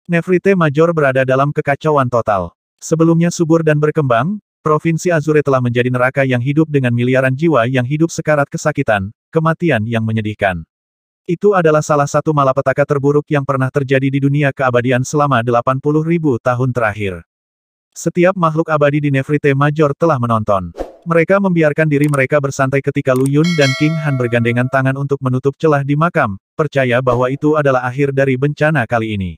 Nefrite Major berada dalam kekacauan total. Sebelumnya subur dan berkembang, Provinsi Azure telah menjadi neraka yang hidup dengan miliaran jiwa yang hidup sekarat kesakitan, kematian yang menyedihkan. Itu adalah salah satu malapetaka terburuk yang pernah terjadi di dunia keabadian selama 80.000 tahun terakhir. Setiap makhluk abadi di Nefrite Major telah menonton. Mereka membiarkan diri mereka bersantai ketika Lu Yun dan King Han bergandengan tangan untuk menutup celah di makam, percaya bahwa itu adalah akhir dari bencana kali ini.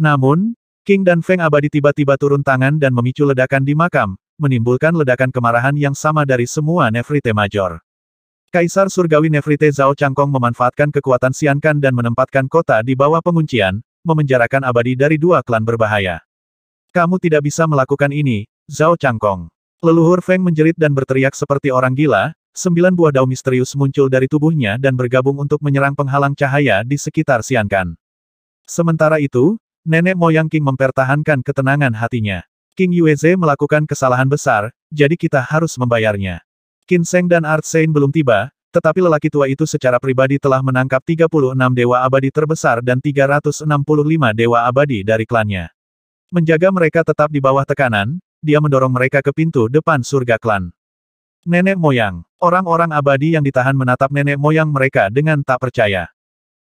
Namun, King dan Feng abadi tiba-tiba turun tangan dan memicu ledakan di makam, menimbulkan ledakan kemarahan yang sama dari semua Nefrite Major. Kaisar Surgawi Nefrite Zhao Changkong memanfaatkan kekuatan Xian Kan dan menempatkan kota di bawah penguncian, memenjarakan abadi dari dua klan berbahaya. Kamu tidak bisa melakukan ini, Zhao Changkong. Leluhur Feng menjerit dan berteriak seperti orang gila, 9 buah dao misterius muncul dari tubuhnya dan bergabung untuk menyerang penghalang cahaya di sekitar Xian Kan. Sementara itu, nenek moyang King mempertahankan ketenangan hatinya. King Yueze melakukan kesalahan besar, jadi kita harus membayarnya. Qin Sheng dan Art Sein belum tiba, tetapi lelaki tua itu secara pribadi telah menangkap 36 dewa abadi terbesar dan 365 dewa abadi dari klannya. Menjaga mereka tetap di bawah tekanan, dia mendorong mereka ke pintu depan surga klan. Nenek moyang, orang-orang abadi yang ditahan menatap nenek moyang mereka dengan tak percaya.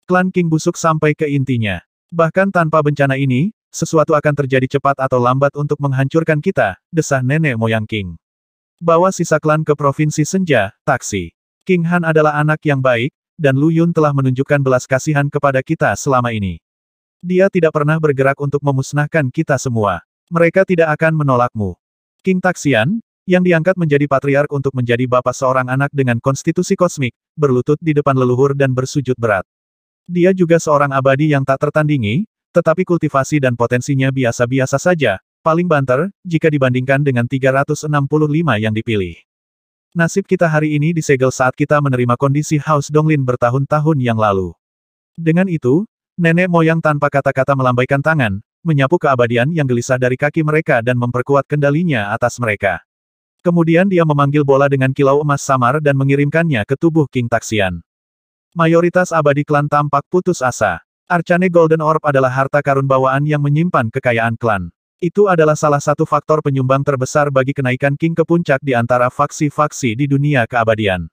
Klan King busuk sampai ke intinya. Bahkan tanpa bencana ini, sesuatu akan terjadi cepat atau lambat untuk menghancurkan kita, desah nenek moyang King. Bawa sisa klan ke Provinsi Senja, taksi. King Han adalah anak yang baik, dan Lu Yun telah menunjukkan belas kasihan kepada kita selama ini. Dia tidak pernah bergerak untuk memusnahkan kita semua. Mereka tidak akan menolakmu. King Taxian, yang diangkat menjadi patriark untuk menjadi bapak seorang anak dengan konstitusi kosmik, berlutut di depan leluhur dan bersujud berat. Dia juga seorang abadi yang tak tertandingi, tetapi kultivasi dan potensinya biasa-biasa saja, paling banter, jika dibandingkan dengan 365 yang dipilih. Nasib kita hari ini disegel saat kita menerima kondisi House Donglin bertahun-tahun yang lalu. Dengan itu, nenek moyang tanpa kata-kata melambaikan tangan, menyapu keabadian yang gelisah dari kaki mereka dan memperkuat kendalinya atas mereka. Kemudian dia memanggil bola dengan kilau emas samar dan mengirimkannya ke tubuh King Taxian. Mayoritas abadi klan tampak putus asa. Arcane Golden Orb adalah harta karun bawaan yang menyimpan kekayaan klan. Itu adalah salah satu faktor penyumbang terbesar bagi kenaikan King ke puncak di antara faksi-faksi di dunia keabadian.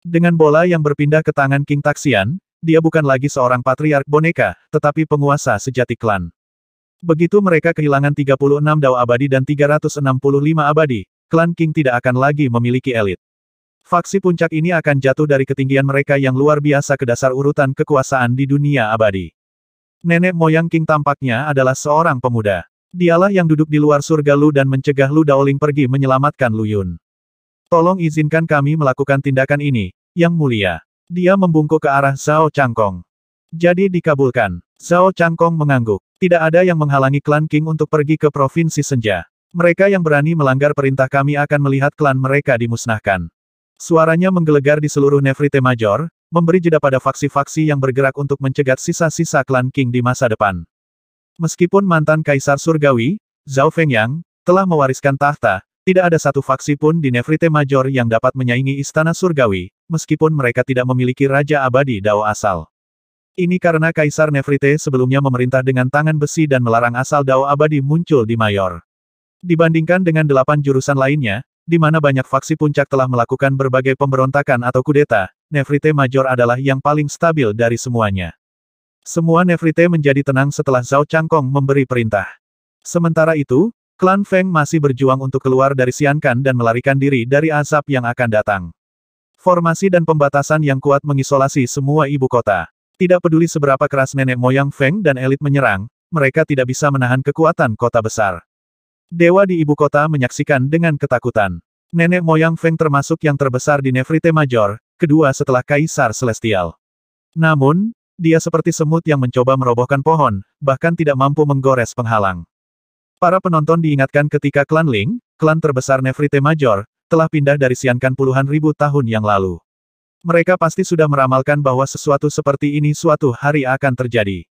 Dengan bola yang berpindah ke tangan King Taxian, dia bukan lagi seorang patriark boneka, tetapi penguasa sejati klan. Begitu mereka kehilangan 36 dao abadi dan 365 abadi, klan King tidak akan lagi memiliki elit. Faksi puncak ini akan jatuh dari ketinggian mereka yang luar biasa ke dasar urutan kekuasaan di dunia abadi. Nenek moyang King tampaknya adalah seorang pemuda. Dialah yang duduk di luar surga Lu dan mencegah Lu Daoling pergi menyelamatkan Lu Yun. Tolong izinkan kami melakukan tindakan ini, Yang Mulia. Dia membungkuk ke arah Zhao Changkong. Jadi dikabulkan. Zhao Changkong mengangguk. Tidak ada yang menghalangi klan King untuk pergi ke Provinsi Senja. Mereka yang berani melanggar perintah kami akan melihat klan mereka dimusnahkan. Suaranya menggelegar di seluruh Nefrite Major, memberi jeda pada faksi-faksi yang bergerak untuk mencegat sisa-sisa klan King di masa depan. Meskipun mantan Kaisar Surgawi, Zhao Fengyang, telah mewariskan tahta, tidak ada satu faksi pun di Nefrite Major yang dapat menyaingi Istana Surgawi, meskipun mereka tidak memiliki Raja Abadi Dao asal. Ini karena Kaisar Nefrite sebelumnya memerintah dengan tangan besi dan melarang asal Dao Abadi muncul di Mayor. Dibandingkan dengan 8 jurusan lainnya, di mana banyak faksi puncak telah melakukan berbagai pemberontakan atau kudeta, Nefrite Major adalah yang paling stabil dari semuanya. Semua Nefrite menjadi tenang setelah Zhao Changkong memberi perintah. Sementara itu, klan Feng masih berjuang untuk keluar dari Xian Kan dan melarikan diri dari azab yang akan datang. Formasi dan pembatasan yang kuat mengisolasi semua ibu kota. Tidak peduli seberapa keras nenek moyang Feng dan elit menyerang, mereka tidak bisa menahan kekuatan kota besar. Dewa di ibu kota menyaksikan dengan ketakutan. Nenek moyang Feng termasuk yang terbesar di Nefrite Major, kedua setelah Kaisar Celestial. Namun, dia seperti semut yang mencoba merobohkan pohon, bahkan tidak mampu menggores penghalang. Para penonton diingatkan ketika klan Ling, klan terbesar Nefrite Major, telah pindah dari Xian Kan puluhan ribu tahun yang lalu. Mereka pasti sudah meramalkan bahwa sesuatu seperti ini suatu hari akan terjadi.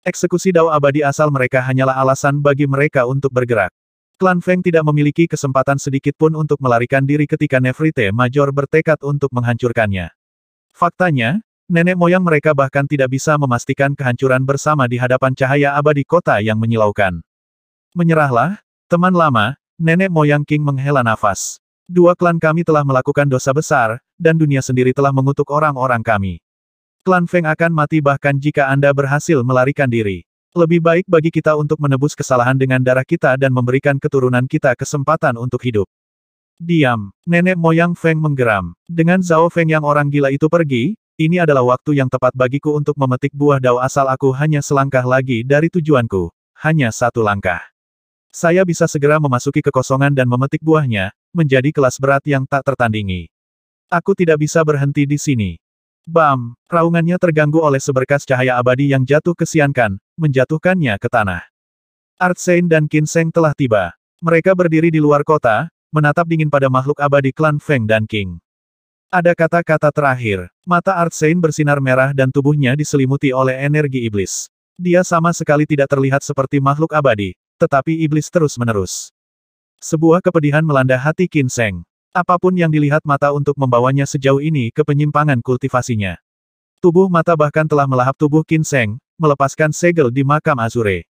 Eksekusi Dao abadi asal mereka hanyalah alasan bagi mereka untuk bergerak. Klan Feng tidak memiliki kesempatan sedikit pun untuk melarikan diri ketika Nefrite Major bertekad untuk menghancurkannya. Faktanya, Nenek moyang mereka bahkan tidak bisa memastikan kehancuran bersama di hadapan cahaya abadi kota yang menyilaukan. Menyerahlah, teman lama, nenek moyang King menghela nafas. Dua klan kami telah melakukan dosa besar, dan dunia sendiri telah mengutuk orang-orang kami. Klan Feng akan mati bahkan jika Anda berhasil melarikan diri. Lebih baik bagi kita untuk menebus kesalahan dengan darah kita dan memberikan keturunan kita kesempatan untuk hidup. Diam, nenek moyang Feng menggeram. Dengan Zhao Feng yang orang gila itu pergi, ini adalah waktu yang tepat bagiku untuk memetik buah dao asal aku hanya selangkah lagi dari tujuanku. Hanya satu langkah. Saya bisa segera memasuki kekosongan dan memetik buahnya, menjadi kelas berat yang tak tertandingi. Aku tidak bisa berhenti di sini. Bam! Raungannya terganggu oleh seberkas cahaya abadi yang jatuh ke Xian Kan, menjatuhkannya ke tanah. Artsein dan Qin Sheng telah tiba. Mereka berdiri di luar kota, menatap dingin pada makhluk abadi klan Feng dan King. Ada kata-kata terakhir. Mata Artsein bersinar merah dan tubuhnya diselimuti oleh energi iblis. Dia sama sekali tidak terlihat seperti makhluk abadi, tetapi iblis terus-menerus. Sebuah kepedihan melanda hati Qin Sheng. Apapun yang dilihat mata untuk membawanya sejauh ini ke penyimpangan kultivasinya. Tubuh mata bahkan telah melahap tubuh Qin Sheng, melepaskan segel di makam Azure.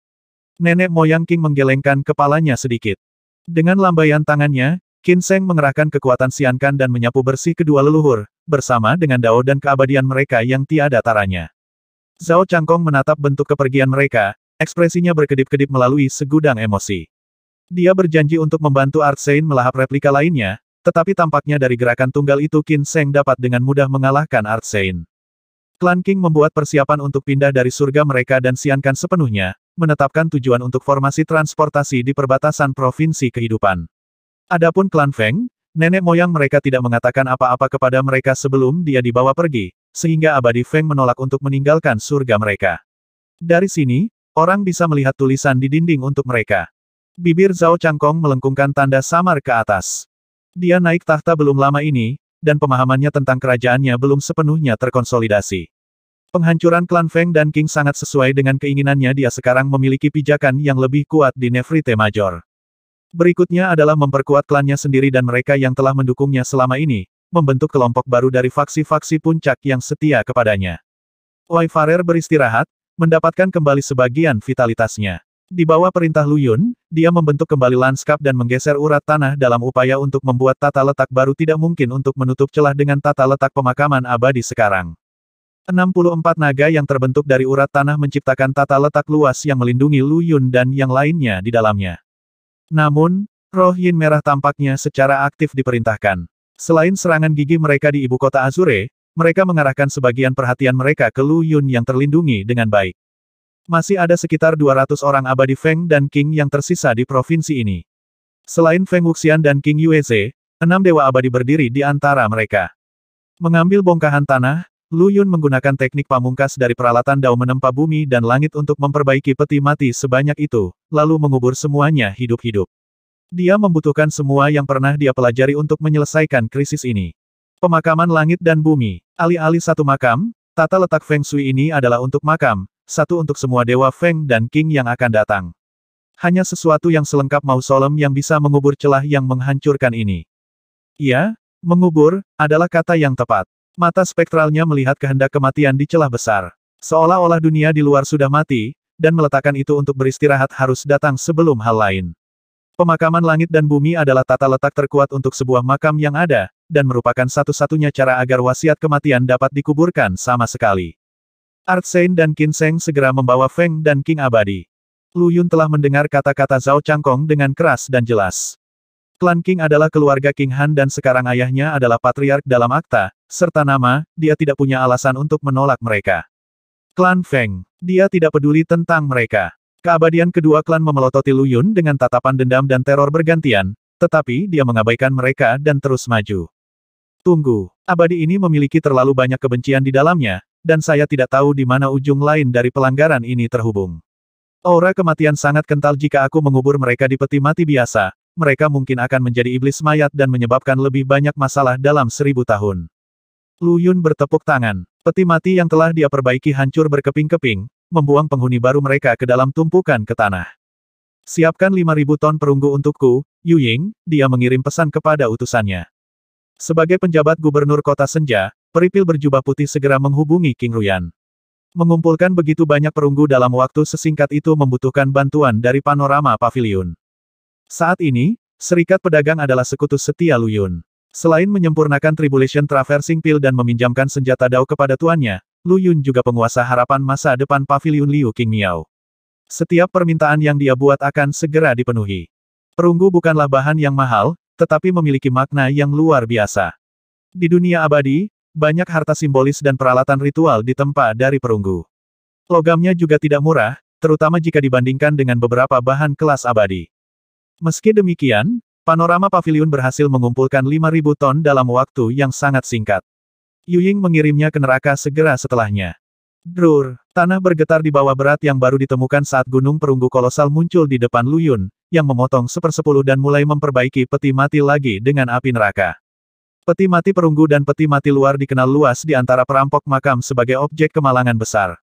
Nenek moyang King menggelengkan kepalanya sedikit. Dengan lambaian tangannya, Qin Sheng mengerahkan kekuatan Xian Kan dan menyapu bersih kedua leluhur, bersama dengan dao dan keabadian mereka yang tiada taranya. Zhao Changkong menatap bentuk kepergian mereka, ekspresinya berkedip-kedip melalui segudang emosi. Dia berjanji untuk membantu Artsein melahap replika lainnya, tetapi tampaknya dari gerakan tunggal itu Qin Sheng dapat dengan mudah mengalahkan Artsein. Klan King membuat persiapan untuk pindah dari surga mereka dan Xian Kan sepenuhnya, menetapkan tujuan untuk formasi transportasi di perbatasan provinsi kehidupan. Adapun klan Feng, nenek moyang mereka tidak mengatakan apa-apa kepada mereka sebelum dia dibawa pergi, sehingga abadi Feng menolak untuk meninggalkan surga mereka. Dari sini, orang bisa melihat tulisan di dinding untuk mereka. Bibir Zhao Changkong melengkungkan tanda samar ke atas. Dia naik tahta belum lama ini, dan pemahamannya tentang kerajaannya belum sepenuhnya terkonsolidasi. Penghancuran klan Feng dan King sangat sesuai dengan keinginannya. Dia sekarang memiliki pijakan yang lebih kuat di Nephite Major. Berikutnya adalah memperkuat klannya sendiri dan mereka yang telah mendukungnya selama ini, membentuk kelompok baru dari faksi-faksi puncak yang setia kepadanya. Wayfarer beristirahat, mendapatkan kembali sebagian vitalitasnya. Di bawah perintah Lu Yun, dia membentuk kembali lanskap dan menggeser urat tanah dalam upaya untuk membuat tata letak baru tidak mungkin untuk menutup celah dengan tata letak pemakaman abadi sekarang. 64 naga yang terbentuk dari urat tanah menciptakan tata letak luas yang melindungi Lu Yun dan yang lainnya di dalamnya. Namun, roh yin merah tampaknya secara aktif diperintahkan. Selain serangan gigi mereka di ibu kota Azure, mereka mengarahkan sebagian perhatian mereka ke Lu Yun yang terlindungi dengan baik. Masih ada sekitar 200 orang abadi Feng dan King yang tersisa di provinsi ini. Selain Feng Wuxian dan King Yueze, 6 dewa abadi berdiri di antara mereka. Mengambil bongkahan tanah, Lu Yun menggunakan teknik pamungkas dari peralatan dao menempa bumi dan langit untuk memperbaiki peti mati sebanyak itu, lalu mengubur semuanya hidup-hidup. Dia membutuhkan semua yang pernah dia pelajari untuk menyelesaikan krisis ini. Pemakaman langit dan bumi. Alih-alih satu makam, tata letak Feng Shui ini adalah untuk makam, satu untuk semua dewa Feng dan King yang akan datang. Hanya sesuatu yang selengkap mausolem yang bisa mengubur celah yang menghancurkan ini. Ya, mengubur, adalah kata yang tepat. Mata spektralnya melihat kehendak kematian di celah besar. Seolah-olah dunia di luar sudah mati, dan meletakkan itu untuk beristirahat harus datang sebelum hal lain. Pemakaman langit dan bumi adalah tata letak terkuat untuk sebuah makam yang ada, dan merupakan satu-satunya cara agar wasiat kematian dapat dikuburkan sama sekali. Artsein dan Qin Sheng segera membawa Feng dan King abadi. Lu Yun telah mendengar kata-kata Zhao Changkong dengan keras dan jelas. Klan King adalah keluarga King Han dan sekarang ayahnya adalah patriark dalam akta, serta nama, dia tidak punya alasan untuk menolak mereka. Klan Feng, dia tidak peduli tentang mereka. Keabadian kedua klan memelototi Lu Yun dengan tatapan dendam dan teror bergantian, tetapi dia mengabaikan mereka dan terus maju. Tunggu, abadi ini memiliki terlalu banyak kebencian di dalamnya, dan saya tidak tahu di mana ujung lain dari pelanggaran ini terhubung. Aura kematian sangat kental jika aku mengubur mereka di peti mati biasa, mereka mungkin akan menjadi iblis mayat dan menyebabkan lebih banyak masalah dalam 1000 tahun. Lu Yun bertepuk tangan. Peti mati yang telah dia perbaiki hancur berkeping-keping, membuang penghuni baru mereka ke dalam tumpukan ke tanah. Siapkan 5.000 ton perunggu untukku, Yu Ying, dia mengirim pesan kepada utusannya. Sebagai penjabat gubernur kota senja, peripil berjubah putih segera menghubungi King Ruyan. Mengumpulkan begitu banyak perunggu dalam waktu sesingkat itu membutuhkan bantuan dari Panorama Pavilion. Saat ini, Serikat Pedagang adalah sekutu setia Lu Yun. Selain menyempurnakan Tribulation Traversing Peel dan meminjamkan senjata Dao kepada tuannya, Lu Yun juga penguasa harapan masa depan Pavilion Liu King Miao. Setiap permintaan yang dia buat akan segera dipenuhi. Perunggu bukanlah bahan yang mahal, tetapi memiliki makna yang luar biasa. Di dunia abadi, banyak harta simbolis dan peralatan ritual ditempa dari perunggu. Logamnya juga tidak murah, terutama jika dibandingkan dengan beberapa bahan kelas abadi. Meski demikian, Panorama Pavilion berhasil mengumpulkan 5.000 ton dalam waktu yang sangat singkat. Yu Ying mengirimnya ke neraka segera setelahnya. Drur, tanah bergetar di bawah berat yang baru ditemukan saat gunung perunggu kolosal muncul di depan Lu Yun, yang memotong 1/10 dan mulai memperbaiki peti mati lagi dengan api neraka. Peti mati perunggu dan peti mati luar dikenal luas di antara perampok makam sebagai objek kemalangan besar.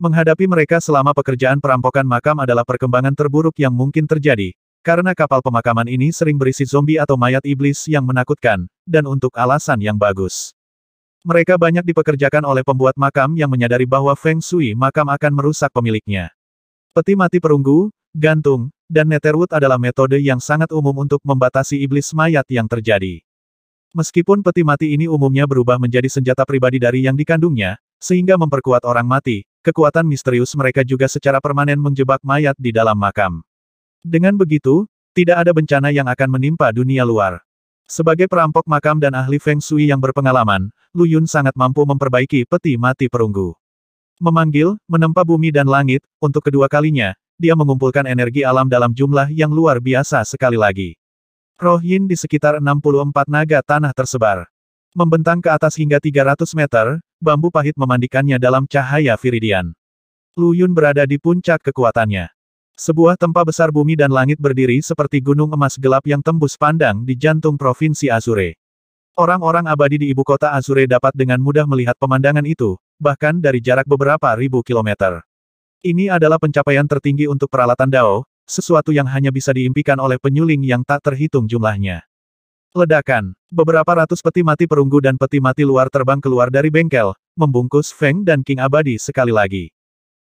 Menghadapi mereka selama pekerjaan perampokan makam adalah perkembangan terburuk yang mungkin terjadi, karena kapal pemakaman ini sering berisi zombie atau mayat iblis yang menakutkan, dan untuk alasan yang bagus. Mereka banyak dipekerjakan oleh pembuat makam yang menyadari bahwa Feng Shui makam akan merusak pemiliknya. Peti mati perunggu, gantung, dan netherwood adalah metode yang sangat umum untuk membatasi iblis mayat yang terjadi. Meskipun peti mati ini umumnya berubah menjadi senjata pribadi dari yang dikandungnya, sehingga memperkuat orang mati, kekuatan misterius mereka juga secara permanen menjebak mayat di dalam makam. Dengan begitu, tidak ada bencana yang akan menimpa dunia luar. Sebagai perampok makam dan ahli Feng Shui yang berpengalaman, Lu Yun sangat mampu memperbaiki peti mati perunggu. Memanggil, menempa bumi dan langit, untuk kedua kalinya, dia mengumpulkan energi alam dalam jumlah yang luar biasa sekali lagi. Roh Yin di sekitar 64 naga tanah tersebar. Membentang ke atas hingga 300 meter, bambu pahit memandikannya dalam cahaya viridian. Lu Yun berada di puncak kekuatannya. Sebuah tempat besar bumi dan langit berdiri seperti gunung emas gelap yang tembus pandang di jantung Provinsi Azure. Orang-orang abadi di ibu kota Azure dapat dengan mudah melihat pemandangan itu, bahkan dari jarak beberapa ribu kilometer. Ini adalah pencapaian tertinggi untuk peralatan Dao, sesuatu yang hanya bisa diimpikan oleh penyuling yang tak terhitung jumlahnya. Ledakan. Beberapa ratus peti mati perunggu dan peti mati luar terbang keluar dari bengkel, membungkus Feng dan King abadi sekali lagi.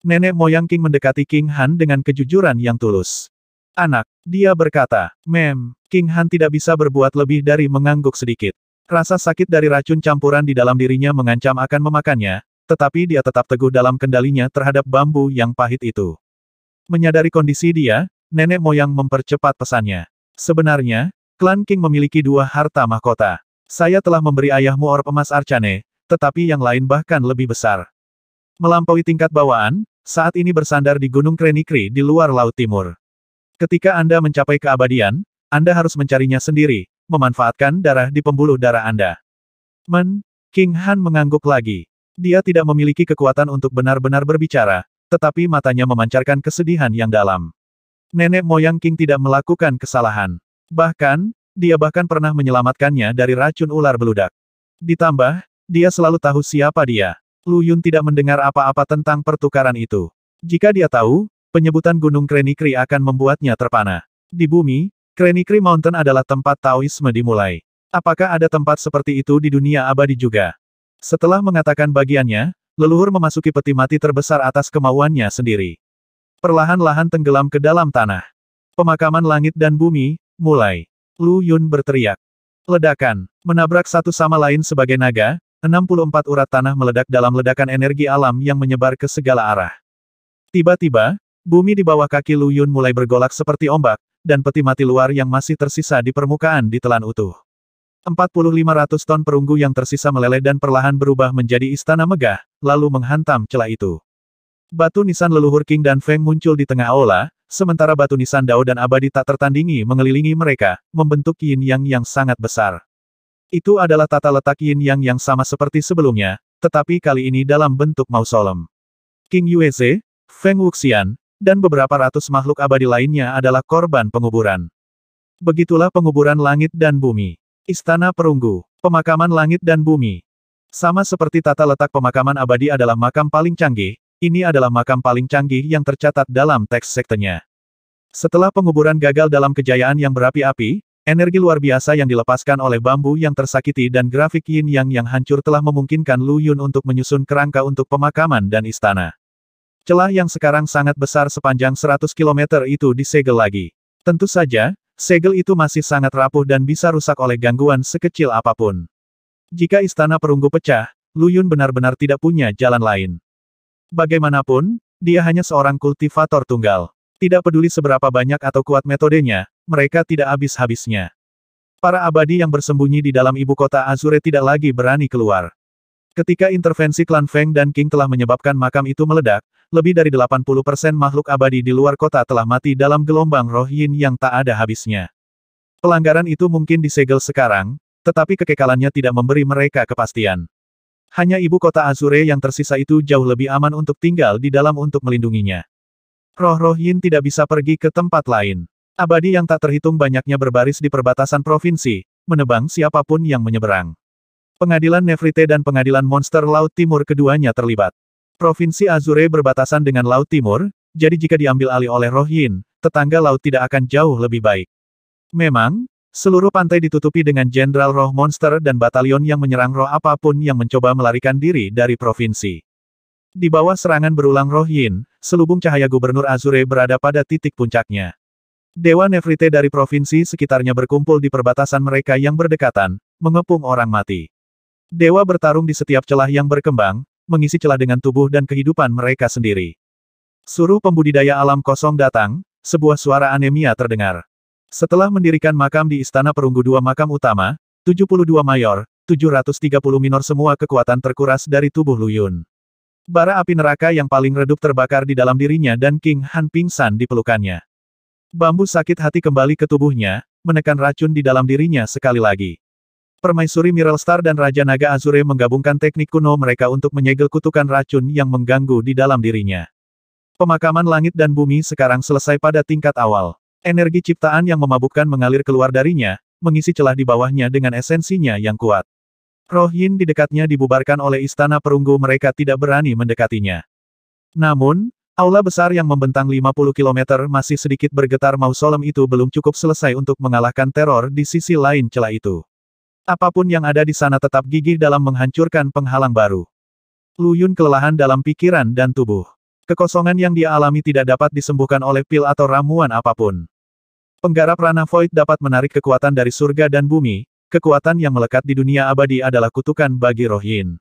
Nenek moyang King mendekati King Han dengan kejujuran yang tulus. Anak, dia berkata, King Han tidak bisa berbuat lebih dari mengangguk sedikit. Rasa sakit dari racun campuran di dalam dirinya mengancam akan memakannya, tetapi dia tetap teguh dalam kendalinya terhadap bambu yang pahit itu. Menyadari kondisi dia, nenek moyang mempercepat pesannya. Sebenarnya, klan King memiliki 2 harta mahkota. Saya telah memberi ayahmu orb emas Arcane, tetapi yang lain bahkan lebih besar. Melampaui tingkat bawaan, saat ini bersandar di Gunung Krenikri di luar Laut Timur. Ketika Anda mencapai keabadian, Anda harus mencarinya sendiri, memanfaatkan darah di pembuluh darah Anda. King Han mengangguk lagi. Dia tidak memiliki kekuatan untuk benar-benar berbicara, tetapi matanya memancarkan kesedihan yang dalam. Nenek moyang King tidak melakukan kesalahan. Bahkan, dia bahkan pernah menyelamatkannya dari racun ular beludak. Ditambah, dia selalu tahu siapa dia. Lu Yun tidak mendengar apa-apa tentang pertukaran itu. Jika dia tahu, penyebutan Gunung Krenikri akan membuatnya terpana. Di bumi, Krenikri Mountain adalah tempat Taoisme dimulai. Apakah ada tempat seperti itu di dunia abadi juga? Setelah mengatakan bagiannya, leluhur memasuki peti mati terbesar atas kemauannya sendiri. Perlahan-lahan tenggelam ke dalam tanah. Pemakaman langit dan bumi, mulai. Lu Yun berteriak. Ledakan, menabrak satu sama lain sebagai naga, 64 urat tanah meledak dalam ledakan energi alam yang menyebar ke segala arah. Tiba-tiba, bumi di bawah kaki Lu Yun mulai bergolak seperti ombak, dan peti mati luar yang masih tersisa di permukaan ditelan utuh. 4.500 ton perunggu yang tersisa meleleh dan perlahan berubah menjadi istana megah, lalu menghantam celah itu. Batu nisan leluhur King dan Feng muncul di tengah aula, sementara batu nisan Dao dan abadi tak tertandingi mengelilingi mereka, membentuk yin-yang yang sangat besar. Itu adalah tata letak yin-yang yang sama seperti sebelumnya, tetapi kali ini dalam bentuk mausolem. King Yueze, Feng Wuxian, dan beberapa ratus makhluk abadi lainnya adalah korban penguburan. Begitulah penguburan langit dan bumi. Istana perunggu, pemakaman langit dan bumi. Sama seperti tata letak pemakaman abadi adalah makam paling canggih, ini adalah makam paling canggih yang tercatat dalam teks sektenya. Setelah penguburan gagal dalam kejayaan yang berapi-api, Energi luar biasa yang dilepaskan oleh bambu yang tersakiti dan grafik yin yang hancur telah memungkinkan Lu Yun untuk menyusun kerangka untuk pemakaman dan istana. Celah yang sekarang sangat besar sepanjang 100 km itu disegel lagi. Tentu saja, segel itu masih sangat rapuh dan bisa rusak oleh gangguan sekecil apapun. Jika istana perunggu pecah, Lu Yun benar-benar tidak punya jalan lain. Bagaimanapun, dia hanya seorang kultivator tunggal. Tidak peduli seberapa banyak atau kuat metodenya, mereka tidak habis-habisnya. Para abadi yang bersembunyi di dalam ibu kota Azure tidak lagi berani keluar. Ketika intervensi klan Feng dan King telah menyebabkan makam itu meledak, lebih dari 80% makhluk abadi di luar kota telah mati dalam gelombang roh yin yang tak ada habisnya. Pelanggaran itu mungkin disegel sekarang, tetapi kekekalannya tidak memberi mereka kepastian. Hanya ibu kota Azure yang tersisa itu jauh lebih aman untuk tinggal di dalam untuk melindunginya. Roh-roh yin tidak bisa pergi ke tempat lain. Abadi yang tak terhitung banyaknya berbaris di perbatasan provinsi, menebang siapapun yang menyeberang. Pengadilan Nefrite dan pengadilan monster Laut Timur keduanya terlibat. Provinsi Azure berbatasan dengan Laut Timur, jadi jika diambil alih oleh roh yin, tetangga laut tidak akan jauh lebih baik. Memang, seluruh pantai ditutupi dengan jenderal roh monster dan batalion yang menyerang roh apapun yang mencoba melarikan diri dari provinsi. Di bawah serangan berulang roh yin, selubung cahaya gubernur Azure berada pada titik puncaknya. Dewa Nefrite dari provinsi sekitarnya berkumpul di perbatasan mereka yang berdekatan, mengepung orang mati. Dewa bertarung di setiap celah yang berkembang, mengisi celah dengan tubuh dan kehidupan mereka sendiri. Suruh pembudidaya alam kosong datang, sebuah suara anemia terdengar. Setelah mendirikan makam di Istana Perunggu dua makam utama, 72 mayor, 730 minor semua kekuatan terkuras dari tubuh Lu Yun. Bara api neraka yang paling redup terbakar di dalam dirinya dan King Han pingsan di pelukannya. Bambu sakit hati kembali ke tubuhnya, menekan racun di dalam dirinya sekali lagi. Permaisuri Mirrelstar dan Raja Naga Azure menggabungkan teknik kuno mereka untuk menyegel kutukan racun yang mengganggu di dalam dirinya. Pemakaman langit dan bumi sekarang selesai pada tingkat awal. Energi ciptaan yang memabukkan mengalir keluar darinya, mengisi celah di bawahnya dengan esensinya yang kuat. Roh yin di dekatnya dibubarkan oleh istana perunggu mereka tidak berani mendekatinya. Namun, aula besar yang membentang 50 km masih sedikit bergetar mausolem itu belum cukup selesai untuk mengalahkan teror di sisi lain celah itu. Apapun yang ada di sana tetap gigih dalam menghancurkan penghalang baru. Lu Yun kelelahan dalam pikiran dan tubuh. Kekosongan yang dia alami tidak dapat disembuhkan oleh pil atau ramuan apapun. Penggarap Rana Void dapat menarik kekuatan dari surga dan bumi, kekuatan yang melekat di dunia abadi adalah kutukan bagi roh yin.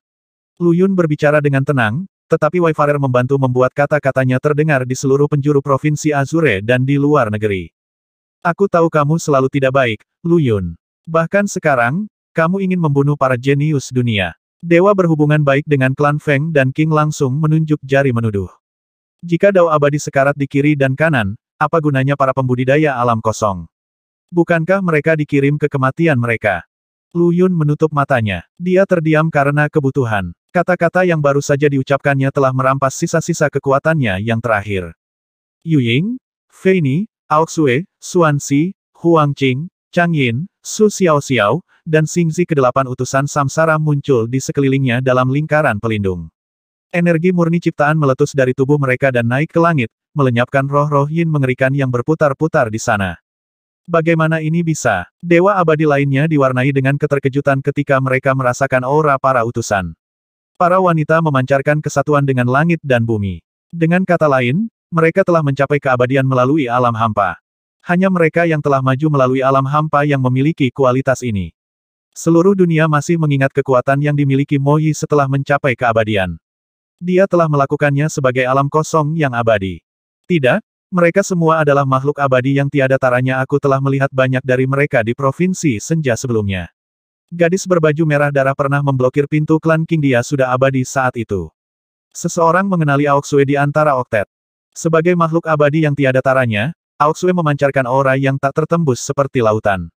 Lu Yun berbicara dengan tenang, tetapi Wayfarer membantu membuat kata-katanya terdengar di seluruh penjuru provinsi Azure dan di luar negeri. Aku tahu kamu selalu tidak baik, Lu Yun. Bahkan sekarang, kamu ingin membunuh para jenius dunia. Dewa berhubungan baik dengan klan Feng dan King langsung menunjuk jari menuduh. Jika dao abadi sekarat di kiri dan kanan, apa gunanya para pembudidaya alam kosong? Bukankah mereka dikirim ke kematian mereka? Lu Yun menutup matanya. Dia terdiam karena kebutuhan. Kata-kata yang baru saja diucapkannya telah merampas sisa-sisa kekuatannya yang terakhir. Yu Ying, Fei Ni, Ao Xue, Xuan Xi, Huang Qing, Chang Yin, Su Xiaoxiao, dan Xingzi ke-8 utusan samsara muncul di sekelilingnya dalam lingkaran pelindung. Energi murni ciptaan meletus dari tubuh mereka dan naik ke langit, melenyapkan roh-roh yin mengerikan yang berputar-putar di sana. Bagaimana ini bisa? Dewa abadi lainnya diwarnai dengan keterkejutan ketika mereka merasakan aura para utusan. Para wanita memancarkan kesatuan dengan langit dan bumi. Dengan kata lain, mereka telah mencapai keabadian melalui alam hampa. Hanya mereka yang telah maju melalui alam hampa yang memiliki kualitas ini. Seluruh dunia masih mengingat kekuatan yang dimiliki Mo Yi setelah mencapai keabadian. Dia telah melakukannya sebagai alam kosong yang abadi. Tidak, mereka semua adalah makhluk abadi yang tiada taranya. Aku telah melihat banyak dari mereka di provinsi senja sebelumnya. Gadis berbaju merah darah pernah memblokir pintu klan King. Dia sudah abadi saat itu. Seseorang mengenali Ao Xue di antara oktet. Sebagai makhluk abadi yang tiada taranya, Ao Xue memancarkan aura yang tak tertembus seperti lautan.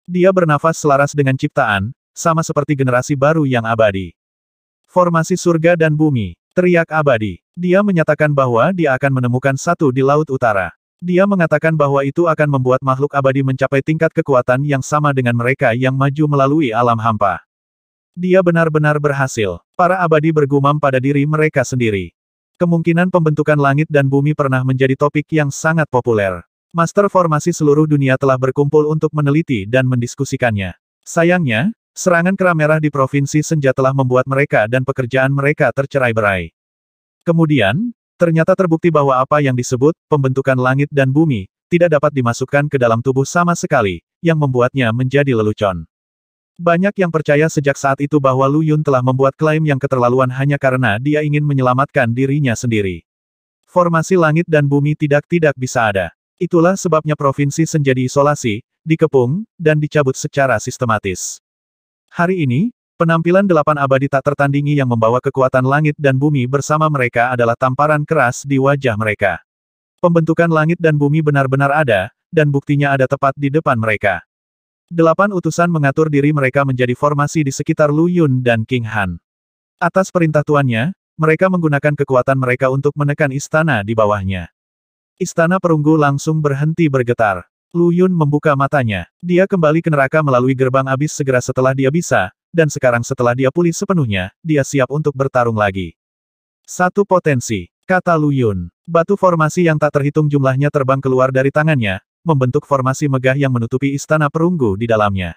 Dia bernafas selaras dengan ciptaan, sama seperti generasi baru yang abadi. Formasi surga dan bumi, teriak abadi. Dia menyatakan bahwa dia akan menemukan satu di Laut Utara. Dia mengatakan bahwa itu akan membuat makhluk abadi mencapai tingkat kekuatan yang sama dengan mereka yang maju melalui alam hampa. Dia benar-benar berhasil. Para abadi bergumam pada diri mereka sendiri. Kemungkinan pembentukan langit dan bumi pernah menjadi topik yang sangat populer. Master formasi seluruh dunia telah berkumpul untuk meneliti dan mendiskusikannya. Sayangnya, serangan kera merah di Provinsi Senja telah membuat mereka dan pekerjaan mereka tercerai-berai. Kemudian, ternyata terbukti bahwa apa yang disebut pembentukan langit dan bumi tidak dapat dimasukkan ke dalam tubuh sama sekali, yang membuatnya menjadi lelucon. Banyak yang percaya sejak saat itu bahwa Lu Yun telah membuat klaim yang keterlaluan hanya karena dia ingin menyelamatkan dirinya sendiri. Formasi langit dan bumi tidak bisa ada. Itulah sebabnya Provinsi Senja diisolasi, dikepung, dan dicabut secara sistematis. Hari ini, penampilan 8 abadi tak tertandingi yang membawa kekuatan langit dan bumi bersama mereka adalah tamparan keras di wajah mereka. Pembentukan langit dan bumi benar-benar ada, dan buktinya ada tepat di depan mereka. 8 utusan mengatur diri mereka menjadi formasi di sekitar Lu Yun dan King Han. Atas perintah tuannya, mereka menggunakan kekuatan mereka untuk menekan istana di bawahnya. Istana perunggu langsung berhenti bergetar. Lu Yun membuka matanya. Dia kembali ke neraka melalui gerbang abis segera setelah dia bisa, dan sekarang setelah dia pulih sepenuhnya, dia siap untuk bertarung lagi. Satu potensi, kata Lu Yun. Batu formasi yang tak terhitung jumlahnya terbang keluar dari tangannya, membentuk formasi megah yang menutupi istana perunggu di dalamnya.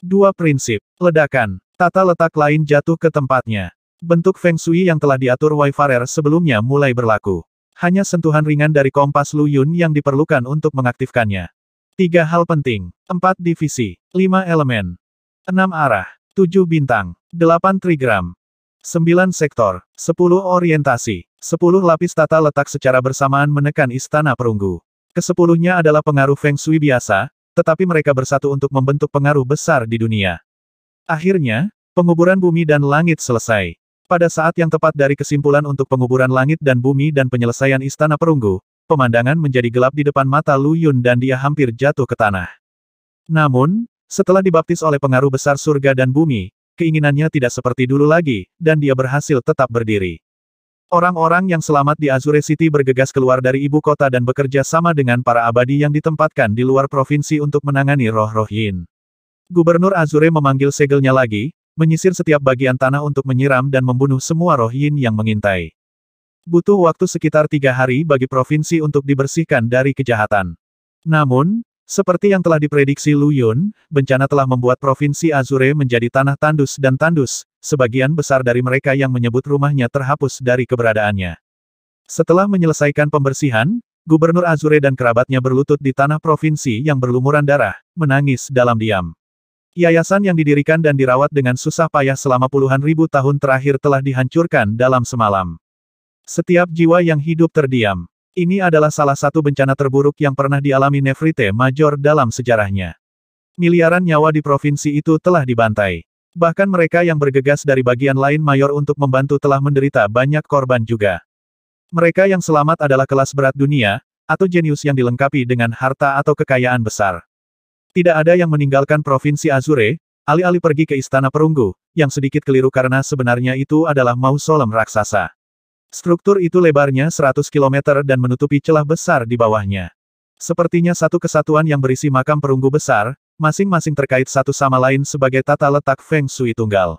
2 prinsip, ledakan, tata letak lain jatuh ke tempatnya. Bentuk Feng Shui yang telah diatur Wayfarer sebelumnya mulai berlaku. Hanya sentuhan ringan dari kompas Lu Yun yang diperlukan untuk mengaktifkannya. 3 hal penting, 4 divisi, 5 elemen, 6 arah, 7 bintang, 8 trigram, 9 sektor, 10 orientasi, 10 lapis tata letak secara bersamaan menekan istana perunggu. Kesepuluhnya adalah pengaruh Feng Shui biasa, tetapi mereka bersatu untuk membentuk pengaruh besar di dunia. Akhirnya, penguburan bumi dan langit selesai. Pada saat yang tepat dari kesimpulan untuk penguburan langit dan bumi dan penyelesaian istana perunggu, pemandangan menjadi gelap di depan mata Lu Yun dan dia hampir jatuh ke tanah. Namun, setelah dibaptis oleh pengaruh besar surga dan bumi, keinginannya tidak seperti dulu lagi, dan dia berhasil tetap berdiri. Orang-orang yang selamat di Azure City bergegas keluar dari ibu kota dan bekerja sama dengan para abadi yang ditempatkan di luar provinsi untuk menangani roh-roh Yin. Gubernur Azure memanggil segelnya lagi, menyisir setiap bagian tanah untuk menyiram dan membunuh semua roh Yin yang mengintai. Butuh waktu sekitar 3 hari bagi provinsi untuk dibersihkan dari kejahatan. Namun, seperti yang telah diprediksi Lu Yun, bencana telah membuat provinsi Azure menjadi tanah tandus dan tandus, sebagian besar dari mereka yang menyebut rumahnya terhapus dari keberadaannya. Setelah menyelesaikan pembersihan, Gubernur Azure dan kerabatnya berlutut di tanah provinsi yang berlumuran darah, menangis dalam diam. Yayasan yang didirikan dan dirawat dengan susah payah selama puluhan ribu tahun terakhir telah dihancurkan dalam semalam. Setiap jiwa yang hidup terdiam. Ini adalah salah satu bencana terburuk yang pernah dialami Nefrite Major dalam sejarahnya. Miliaran nyawa di provinsi itu telah dibantai. Bahkan mereka yang bergegas dari bagian lain mayor untuk membantu telah menderita banyak korban juga. Mereka yang selamat adalah kelas berat dunia, atau jenius yang dilengkapi dengan harta atau kekayaan besar. Tidak ada yang meninggalkan provinsi Azure, alih-alih pergi ke istana perunggu, yang sedikit keliru karena sebenarnya itu adalah mausolem raksasa. Struktur itu lebarnya 100 km dan menutupi celah besar di bawahnya. Sepertinya satu kesatuan yang berisi makam perunggu besar, masing-masing terkait satu sama lain sebagai tata letak Feng Shui tunggal.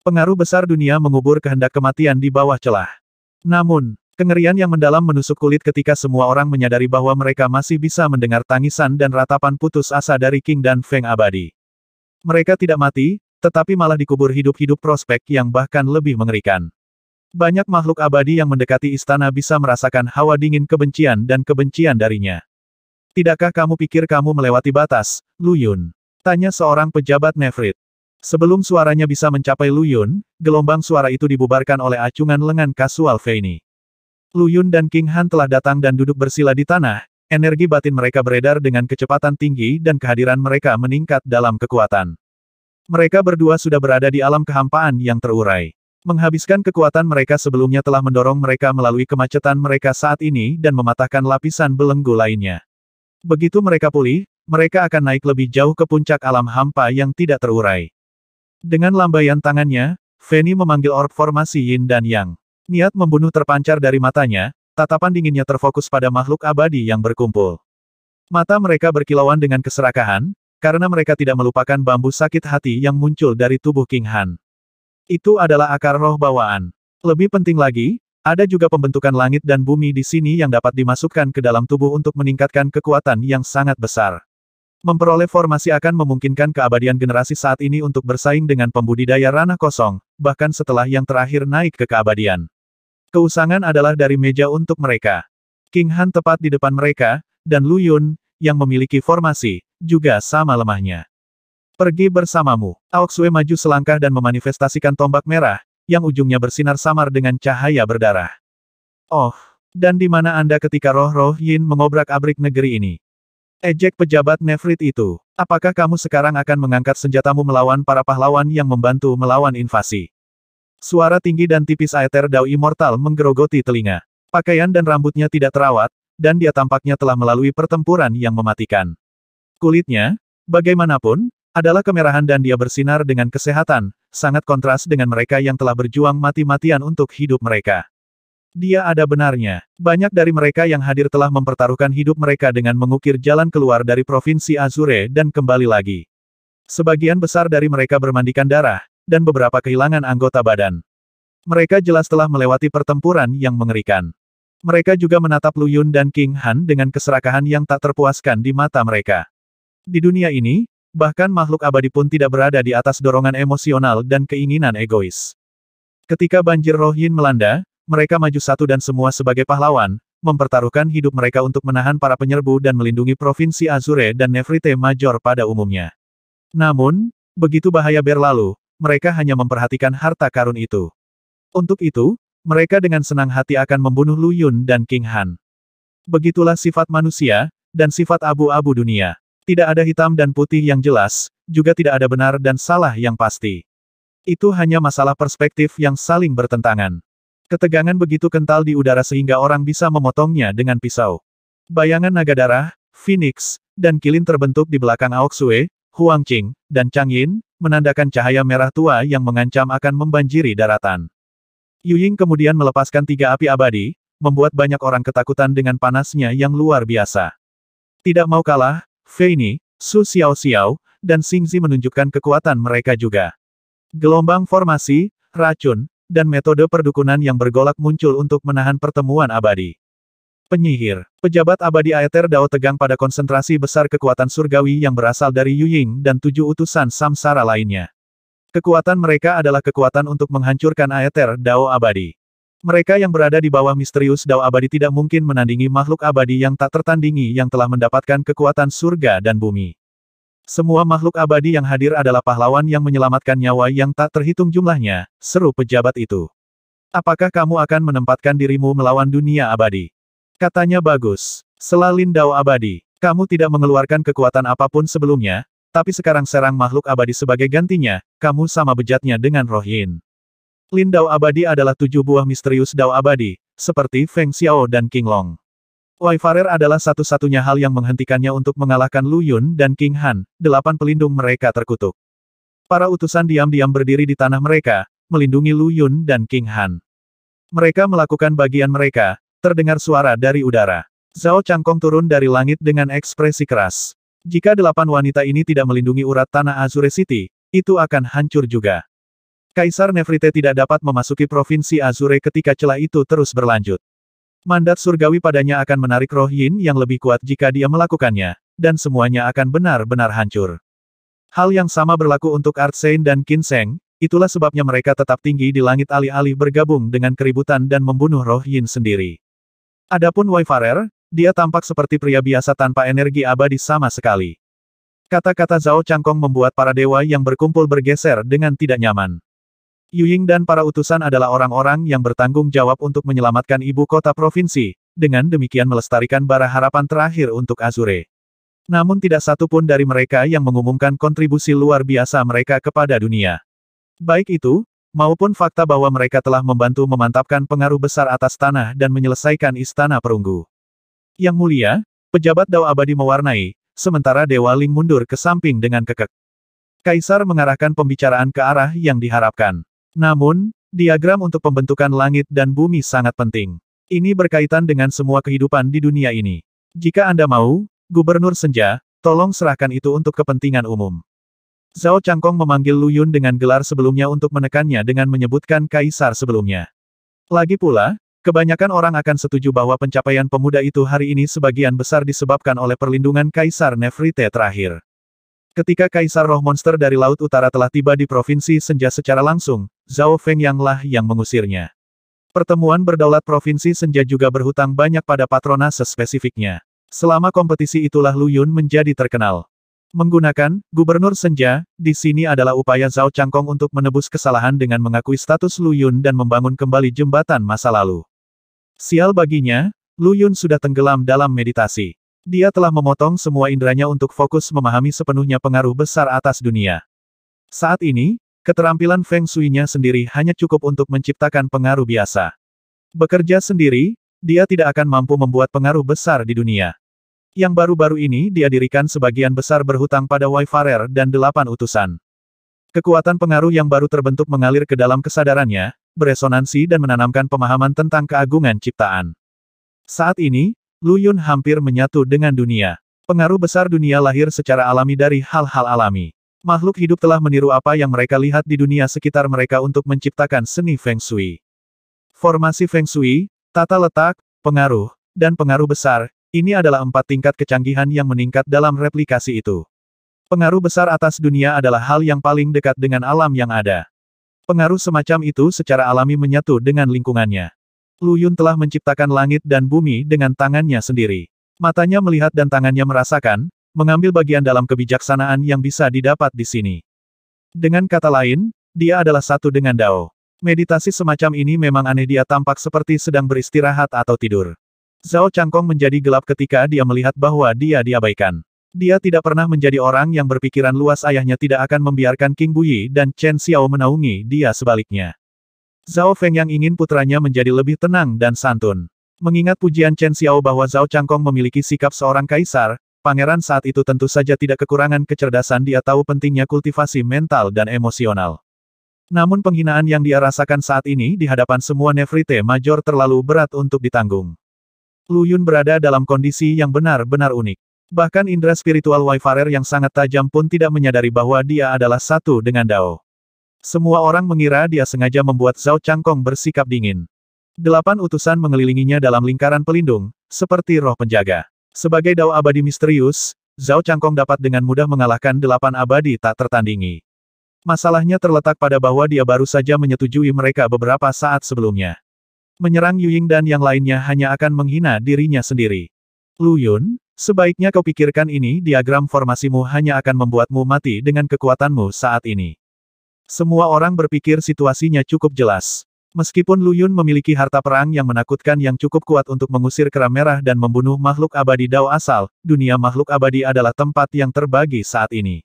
Pengaruh besar dunia mengubur kehendak kematian di bawah celah. Namun, kengerian yang mendalam menusuk kulit ketika semua orang menyadari bahwa mereka masih bisa mendengar tangisan dan ratapan putus asa dari King dan Feng abadi. Mereka tidak mati, tetapi malah dikubur hidup-hidup prospek yang bahkan lebih mengerikan. Banyak makhluk abadi yang mendekati istana bisa merasakan hawa dingin kebencian dan kebencian darinya. Tidakkah kamu pikir kamu melewati batas, Lu Yun? Tanya seorang pejabat Nefrit. Sebelum suaranya bisa mencapai Lu Yun, gelombang suara itu dibubarkan oleh acungan lengan kasual Feini. Lu Yun dan King Han telah datang dan duduk bersila di tanah, energi batin mereka beredar dengan kecepatan tinggi dan kehadiran mereka meningkat dalam kekuatan. Mereka berdua sudah berada di alam kehampaan yang terurai. Menghabiskan kekuatan mereka sebelumnya telah mendorong mereka melalui kemacetan mereka saat ini dan mematahkan lapisan belenggu lainnya. Begitu mereka pulih, mereka akan naik lebih jauh ke puncak alam hampa yang tidak terurai. Dengan lambaian tangannya, Feini memanggil orb formasi Yin dan Yang. Niat membunuh terpancar dari matanya, tatapan dinginnya terfokus pada makhluk abadi yang berkumpul. Mata mereka berkilauan dengan keserakahan, karena mereka tidak melupakan bambu sakit hati yang muncul dari tubuh King Han. Itu adalah akar roh bawaan. Lebih penting lagi, Ada juga pembentukan langit dan bumi di sini yang dapat dimasukkan ke dalam tubuh untuk meningkatkan kekuatan yang sangat besar. Memperoleh formasi akan memungkinkan keabadian generasi saat ini untuk bersaing dengan pembudidaya ranah kosong, bahkan setelah yang terakhir naik ke keabadian. Keusangan adalah dari meja untuk mereka. King Han tepat di depan mereka, dan Lu Yun, yang memiliki formasi, juga sama lemahnya. Pergi bersamamu. Aoxue maju selangkah dan memanifestasikan tombak merah, yang ujungnya bersinar samar dengan cahaya berdarah. Oh, dan di mana Anda ketika roh-roh Yin mengobrak-abrik negeri ini? Ejek pejabat Nefrit itu. Apakah kamu sekarang akan mengangkat senjatamu melawan para pahlawan yang membantu melawan invasi? Suara tinggi dan tipis Aether Dao Immortal menggerogoti telinga. Pakaian dan rambutnya tidak terawat, dan dia tampaknya telah melalui pertempuran yang mematikan. Kulitnya, bagaimanapun, adalah kemerahan dan dia bersinar dengan kesehatan, sangat kontras dengan mereka yang telah berjuang mati-matian untuk hidup mereka. Dia ada benarnya. Banyak dari mereka yang hadir telah mempertaruhkan hidup mereka dengan mengukir jalan keluar dari Provinsi Azure dan kembali lagi. Sebagian besar dari mereka bermandikan darah, dan beberapa kehilangan anggota badan. Mereka jelas telah melewati pertempuran yang mengerikan. Mereka juga menatap Lu Yun dan King Han dengan keserakahan yang tak terpuaskan di mata mereka. Di dunia ini, bahkan makhluk abadi pun tidak berada di atas dorongan emosional dan keinginan egois. Ketika banjir roh Yin melanda, mereka maju satu dan semua sebagai pahlawan, mempertaruhkan hidup mereka untuk menahan para penyerbu dan melindungi Provinsi Azure dan Nefrite Major pada umumnya. Namun, begitu bahaya berlalu, mereka hanya memperhatikan harta karun itu. Untuk itu, mereka dengan senang hati akan membunuh Lu Yun dan King Han. Begitulah sifat manusia, dan sifat abu-abu dunia. Tidak ada hitam dan putih yang jelas, juga tidak ada benar dan salah yang pasti. Itu hanya masalah perspektif yang saling bertentangan. Ketegangan begitu kental di udara sehingga orang bisa memotongnya dengan pisau. Bayangan naga darah, Phoenix, dan kilin terbentuk di belakang Aoxue, Huang Qing, dan Chang Yin, menandakan cahaya merah tua yang mengancam akan membanjiri daratan. Yu Ying kemudian melepaskan 3 api abadi, membuat banyak orang ketakutan dengan panasnya yang luar biasa. Tidak mau kalah, Fei Ni, Su Xiaoxiao, dan Xing Zi menunjukkan kekuatan mereka juga. Gelombang formasi, racun, dan metode perdukunan yang bergolak muncul untuk menahan pertemuan abadi. Penyihir, pejabat abadi Aether Dao tegang pada konsentrasi besar kekuatan surgawi yang berasal dari Yu Ying dan 7 utusan samsara lainnya. Kekuatan mereka adalah kekuatan untuk menghancurkan Aether Dao abadi. Mereka yang berada di bawah misterius Dao abadi tidak mungkin menandingi makhluk abadi yang tak tertandingi yang telah mendapatkan kekuatan surga dan bumi. Semua makhluk abadi yang hadir adalah pahlawan yang menyelamatkan nyawa yang tak terhitung jumlahnya, seru pejabat itu. Apakah kamu akan menempatkan dirimu melawan dunia abadi? Katanya bagus. Selalin Dao abadi. Kamu tidak mengeluarkan kekuatan apapun sebelumnya, tapi sekarang serang makhluk abadi sebagai gantinya, kamu sama bejatnya dengan roh Yin. Lin Dao abadi adalah 7 buah misterius Dao abadi, seperti Feng Xiao dan King Long. Wayfarer adalah satu-satunya hal yang menghentikannya untuk mengalahkan Lu Yun dan King Han, 8 pelindung mereka terkutuk. Para utusan diam-diam berdiri di tanah mereka, melindungi Lu Yun dan King Han. Mereka melakukan bagian mereka, terdengar suara dari udara. Zhao Changkong turun dari langit dengan ekspresi keras. Jika 8 wanita ini tidak melindungi urat tanah Azure City, itu akan hancur juga. Kaisar Nefrite tidak dapat memasuki Provinsi Azure ketika celah itu terus berlanjut. Mandat surgawi padanya akan menarik roh Yin yang lebih kuat jika dia melakukannya, dan semuanya akan benar-benar hancur. Hal yang sama berlaku untuk Artsein dan Qinseng, itulah sebabnya mereka tetap tinggi di langit alih-alih bergabung dengan keributan dan membunuh roh Yin sendiri. Adapun Wayfarer, dia tampak seperti pria biasa tanpa energi abadi sama sekali. Kata-kata Zhao Changkong membuat para dewa yang berkumpul bergeser dengan tidak nyaman. Yu Ying dan para utusan adalah orang-orang yang bertanggung jawab untuk menyelamatkan ibu kota provinsi, dengan demikian melestarikan bara harapan terakhir untuk Azure. Namun tidak satu pun dari mereka yang mengumumkan kontribusi luar biasa mereka kepada dunia. Baik itu, maupun fakta bahwa mereka telah membantu memantapkan pengaruh besar atas tanah dan menyelesaikan istana perunggu. Yang mulia, pejabat Dao abadi mewarnai, sementara Dewa Ling mundur ke samping dengan kekeh. Kaisar mengarahkan pembicaraan ke arah yang diharapkan. Namun, diagram untuk pembentukan langit dan bumi sangat penting. Ini berkaitan dengan semua kehidupan di dunia ini. Jika Anda mau, Gubernur Senja, tolong serahkan itu untuk kepentingan umum. Zhao Changkong memanggil Lu Yun dengan gelar sebelumnya untuk menekannya dengan menyebutkan kaisar sebelumnya. Lagi pula, Kebanyakan orang akan setuju bahwa pencapaian pemuda itu hari ini sebagian besar disebabkan oleh perlindungan Kaisar Nefrite terakhir. Ketika Kaisar Roh Monster dari Laut Utara telah tiba di Provinsi Senja secara langsung, Zhao Fengyang lah yang mengusirnya. Pertemuan berdaulat Provinsi Senja juga berhutang banyak pada patronase spesifiknya. Selama kompetisi itulah Lu Yun menjadi terkenal. Menggunakan Gubernur Senja, di sini adalah upaya Zhao Changkong untuk menebus kesalahan dengan mengakui status Lu Yun dan membangun kembali jembatan masa lalu. Sial baginya, Lu Yun sudah tenggelam dalam meditasi. Dia telah memotong semua inderanya untuk fokus memahami sepenuhnya pengaruh besar atas dunia. Saat ini, keterampilan Feng Shui-nya sendiri hanya cukup untuk menciptakan pengaruh biasa. Bekerja sendiri, dia tidak akan mampu membuat pengaruh besar di dunia. Yang baru-baru ini dia dirikan sebagian besar berhutang pada Wayfarer dan 8 utusan. Kekuatan pengaruh yang baru terbentuk mengalir ke dalam kesadarannya, beresonansi dan menanamkan pemahaman tentang keagungan ciptaan. Saat ini, Lu Yun hampir menyatu dengan dunia. Pengaruh besar dunia lahir secara alami dari hal-hal alami. Makhluk hidup telah meniru apa yang mereka lihat di dunia sekitar mereka untuk menciptakan seni Feng Shui. Formasi Feng Shui, tata letak, pengaruh, dan pengaruh besar, ini adalah 4 tingkat kecanggihan yang meningkat dalam replikasi itu. Pengaruh besar atas dunia adalah hal yang paling dekat dengan alam yang ada. Pengaruh semacam itu secara alami menyatu dengan lingkungannya. Lu Yun telah menciptakan langit dan bumi dengan tangannya sendiri. Matanya melihat dan tangannya merasakan, mengambil bagian dalam kebijaksanaan yang bisa didapat di sini. Dengan kata lain, dia adalah satu dengan Dao. Meditasi semacam ini memang aneh, dia tampak seperti sedang beristirahat atau tidur. Zhao Changkong menjadi gelap ketika dia melihat bahwa dia diabaikan. Dia tidak pernah menjadi orang yang berpikiran luas, ayahnya tidak akan membiarkan King Buyi dan Chen Xiao menaungi dia sebaliknya. Zhao Fengyang ingin putranya menjadi lebih tenang dan santun. Mengingat pujian Chen Xiao bahwa Zhao Changkong memiliki sikap seorang kaisar, pangeran saat itu tentu saja tidak kekurangan kecerdasan, dia tahu pentingnya kultivasi mental dan emosional. Namun penghinaan yang dia rasakan saat ini di hadapan semua Nefrite Major terlalu berat untuk ditanggung. Lu Yun berada dalam kondisi yang benar-benar unik. Bahkan indera spiritual Wayfarer yang sangat tajam pun tidak menyadari bahwa dia adalah satu dengan Dao. Semua orang mengira dia sengaja membuat Zhao Changkong bersikap dingin. 8 utusan mengelilinginya dalam lingkaran pelindung, seperti roh penjaga. Sebagai Dao abadi misterius, Zhao Changkong dapat dengan mudah mengalahkan 8 abadi tak tertandingi. Masalahnya terletak pada bahwa dia baru saja menyetujui mereka beberapa saat sebelumnya. Menyerang Yuying dan yang lainnya hanya akan menghina dirinya sendiri. Lu Yun, sebaiknya kau pikirkan ini, diagram formasimu hanya akan membuatmu mati dengan kekuatanmu saat ini. Semua orang berpikir situasinya cukup jelas. Meskipun Lu Yun memiliki harta perang yang menakutkan yang cukup kuat untuk mengusir kera merah dan membunuh makhluk abadi Dao asal, dunia makhluk abadi adalah tempat yang terbagi saat ini.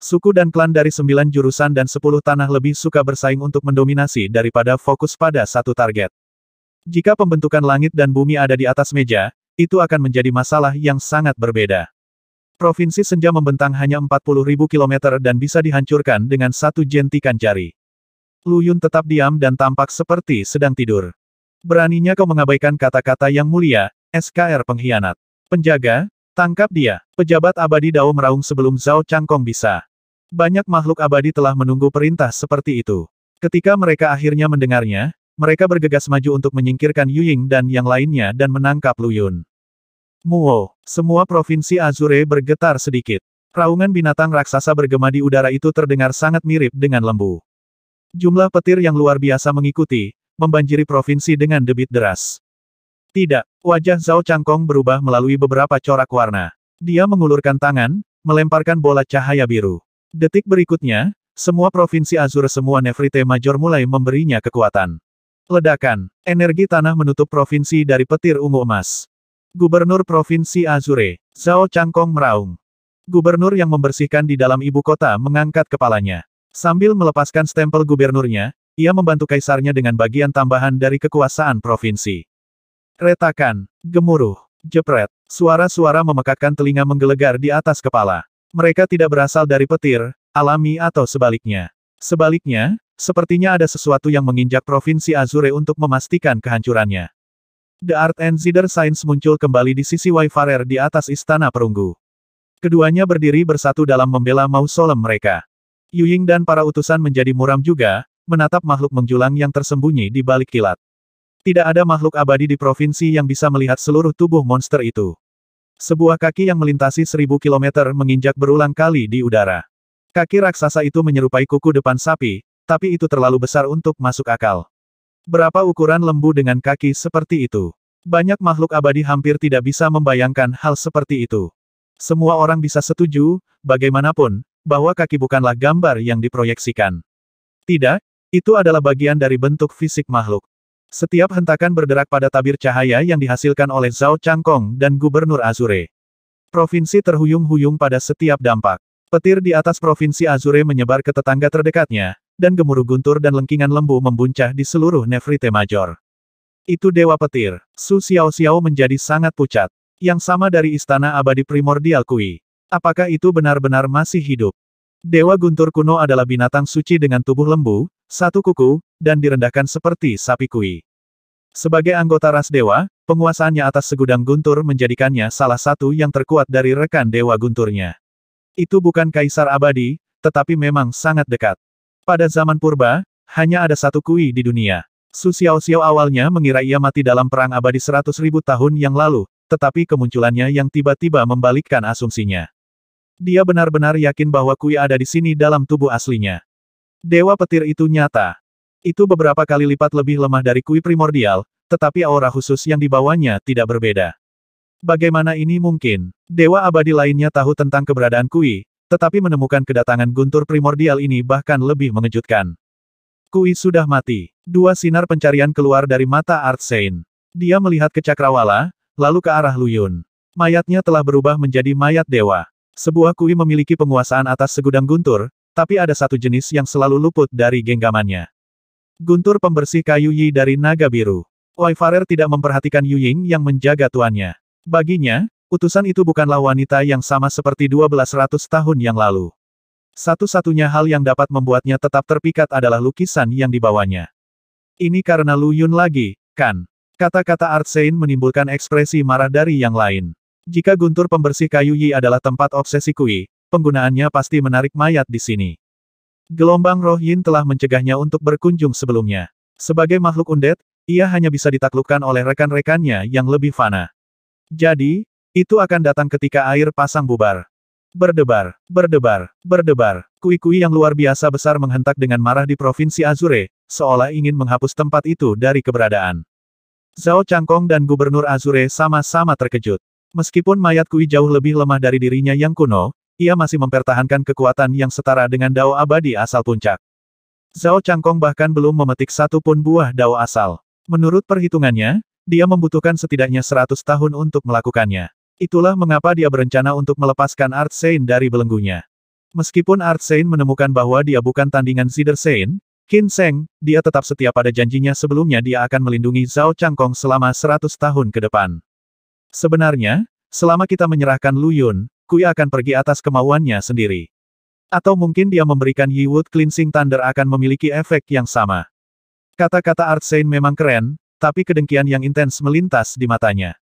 Suku dan klan dari 9 jurusan dan 10 tanah lebih suka bersaing untuk mendominasi daripada fokus pada satu target. Jika pembentukan langit dan bumi ada di atas meja, itu akan menjadi masalah yang sangat berbeda. Provinsi Senja membentang hanya 40.000 km dan bisa dihancurkan dengan satu jentikan jari. Lu Yun tetap diam dan tampak seperti sedang tidur. Beraninya kau mengabaikan kata-kata yang mulia, SKR pengkhianat. Penjaga, tangkap dia. Pejabat abadi Dao meraung sebelum Zhao Changkong bisa. Banyak makhluk abadi telah menunggu perintah seperti itu. Ketika mereka akhirnya mendengarnya, mereka bergegas maju untuk menyingkirkan Yuying dan yang lainnya dan menangkap Lu Yun. Muo, semua provinsi Azure bergetar sedikit. Raungan binatang raksasa bergema di udara itu terdengar sangat mirip dengan lembu. Jumlah petir yang luar biasa mengikuti, membanjiri provinsi dengan debit deras. Tidak, wajah Zhao Changkong berubah melalui beberapa corak warna. Dia mengulurkan tangan, melemparkan bola cahaya biru. Detik berikutnya, semua provinsi Azure, semua Nefrite Major mulai memberinya kekuatan. Ledakan, energi tanah menutup provinsi dari petir ungu emas. Gubernur Provinsi Azure, Zhao Changkong meraung. Gubernur yang membersihkan di dalam ibu kota mengangkat kepalanya. Sambil melepaskan stempel gubernurnya, ia membantu kaisarnya dengan bagian tambahan dari kekuasaan provinsi. Retakan, gemuruh, jepret, suara-suara memekakkan telinga menggelegar di atas kepala. Mereka tidak berasal dari petir, alami atau sebaliknya. Sebaliknya, sepertinya ada sesuatu yang menginjak provinsi Azure untuk memastikan kehancurannya. The Art and Zither Science muncul kembali di sisi Wayfarer di atas istana perunggu. Keduanya berdiri bersatu dalam membela mausolem mereka. Yuying dan para utusan menjadi muram juga, menatap makhluk menjulang yang tersembunyi di balik kilat. Tidak ada makhluk abadi di provinsi yang bisa melihat seluruh tubuh monster itu. Sebuah kaki yang melintasi 1000 kilometer menginjak berulang kali di udara. Kaki raksasa itu menyerupai kuku depan sapi, tapi itu terlalu besar untuk masuk akal. Berapa ukuran lembu dengan kaki seperti itu? Banyak makhluk abadi hampir tidak bisa membayangkan hal seperti itu. Semua orang bisa setuju, bagaimanapun, bahwa kaki bukanlah gambar yang diproyeksikan. Tidak, itu adalah bagian dari bentuk fisik makhluk. Setiap hentakan berderak pada tabir cahaya yang dihasilkan oleh Zhao Changkong dan Gubernur Azure. Provinsi terhuyung-huyung pada setiap dampak. Petir di atas provinsi Azure menyebar ke tetangga terdekatnya, dan gemuruh guntur dan lengkingan lembu membuncah di seluruh Nefrite Major. Itu Dewa Petir. Su Xiao-Xiao menjadi sangat pucat. Yang sama dari Istana Abadi Primordial Kui. Apakah itu benar-benar masih hidup? Dewa Guntur kuno adalah binatang suci dengan tubuh lembu, satu kuku, dan direndahkan seperti sapi Kui. Sebagai anggota ras dewa, penguasaannya atas segudang guntur menjadikannya salah satu yang terkuat dari rekan Dewa Gunturnya. Itu bukan kaisar abadi, tetapi memang sangat dekat. Pada zaman purba, hanya ada satu Kui di dunia. Su Xiao-Xiao awalnya mengira ia mati dalam perang abadi 100.000 tahun yang lalu, tetapi kemunculannya yang tiba-tiba membalikkan asumsinya. Dia benar-benar yakin bahwa Kui ada di sini dalam tubuh aslinya. Dewa Petir itu nyata. Itu beberapa kali lipat lebih lemah dari Kui primordial, tetapi aura khusus yang dibawanya tidak berbeda. Bagaimana ini mungkin? Dewa abadi lainnya tahu tentang keberadaan Kui, tetapi menemukan kedatangan guntur primordial ini bahkan lebih mengejutkan. Kui sudah mati. Dua sinar pencarian keluar dari mata Art Sein. Dia melihat ke cakrawala, lalu ke arah Lu Yun. Mayatnya telah berubah menjadi mayat dewa. Sebuah Kui memiliki penguasaan atas segudang guntur, tapi ada satu jenis yang selalu luput dari genggamannya. Guntur pembersih kayu Yi dari naga biru. Wayfarer tidak memperhatikan Yu Ying yang menjaga tuannya. Baginya, utusan itu bukanlah wanita yang sama seperti 1200 tahun yang lalu. Satu-satunya hal yang dapat membuatnya tetap terpikat adalah lukisan yang dibawanya. Ini karena Lu Yun lagi, kan? Kata-kata Art Sein menimbulkan ekspresi marah dari yang lain. Jika guntur pembersih kayu Yi adalah tempat obsesi Kui, penggunaannya pasti menarik mayat di sini. Gelombang roh Yin telah mencegahnya untuk berkunjung sebelumnya. Sebagai makhluk undead, ia hanya bisa ditaklukkan oleh rekan-rekannya yang lebih fana. Jadi, itu akan datang ketika air pasang bubar. Berdebar, berdebar, berdebar. Kui-kui yang luar biasa besar menghentak dengan marah di Provinsi Azure, seolah ingin menghapus tempat itu dari keberadaan. Zhao Changkong dan Gubernur Azure sama-sama terkejut. Meskipun mayat Kui jauh lebih lemah dari dirinya yang kuno, ia masih mempertahankan kekuatan yang setara dengan Dao abadi asal puncak. Zhao Changkong bahkan belum memetik satu pun buah Dao asal. Menurut perhitungannya, dia membutuhkan setidaknya 100 tahun untuk melakukannya. Itulah mengapa dia berencana untuk melepaskan Art Sein dari belenggunya. Meskipun Art Sein menemukan bahwa dia bukan tandingan Zider Sein, Qin Sheng, dia tetap setia pada janjinya sebelumnya dia akan melindungi Zhao Changkong selama 100 tahun ke depan. Sebenarnya, selama kita menyerahkan Lu Yun, Kui akan pergi atas kemauannya sendiri. Atau mungkin dia memberikan Yi Wood Cleansing Thunder akan memiliki efek yang sama. Kata-kata Art Sein memang keren, tapi kedengkian yang intens melintas di matanya.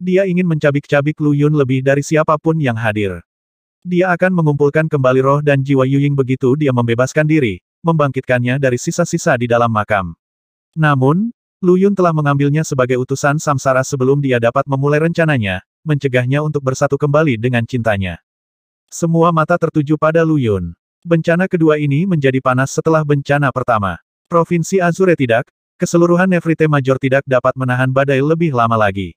Dia ingin mencabik-cabik Lu Yun lebih dari siapapun yang hadir. Dia akan mengumpulkan kembali roh dan jiwa Yu Ying begitu dia membebaskan diri, membangkitkannya dari sisa-sisa di dalam makam. Namun, Lu Yun telah mengambilnya sebagai utusan samsara sebelum dia dapat memulai rencananya, mencegahnya untuk bersatu kembali dengan cintanya. Semua mata tertuju pada Lu Yun. Bencana kedua ini menjadi panas setelah bencana pertama. Provinsi Azure tidak, keseluruhan Nefrite Major tidak dapat menahan badai lebih lama lagi.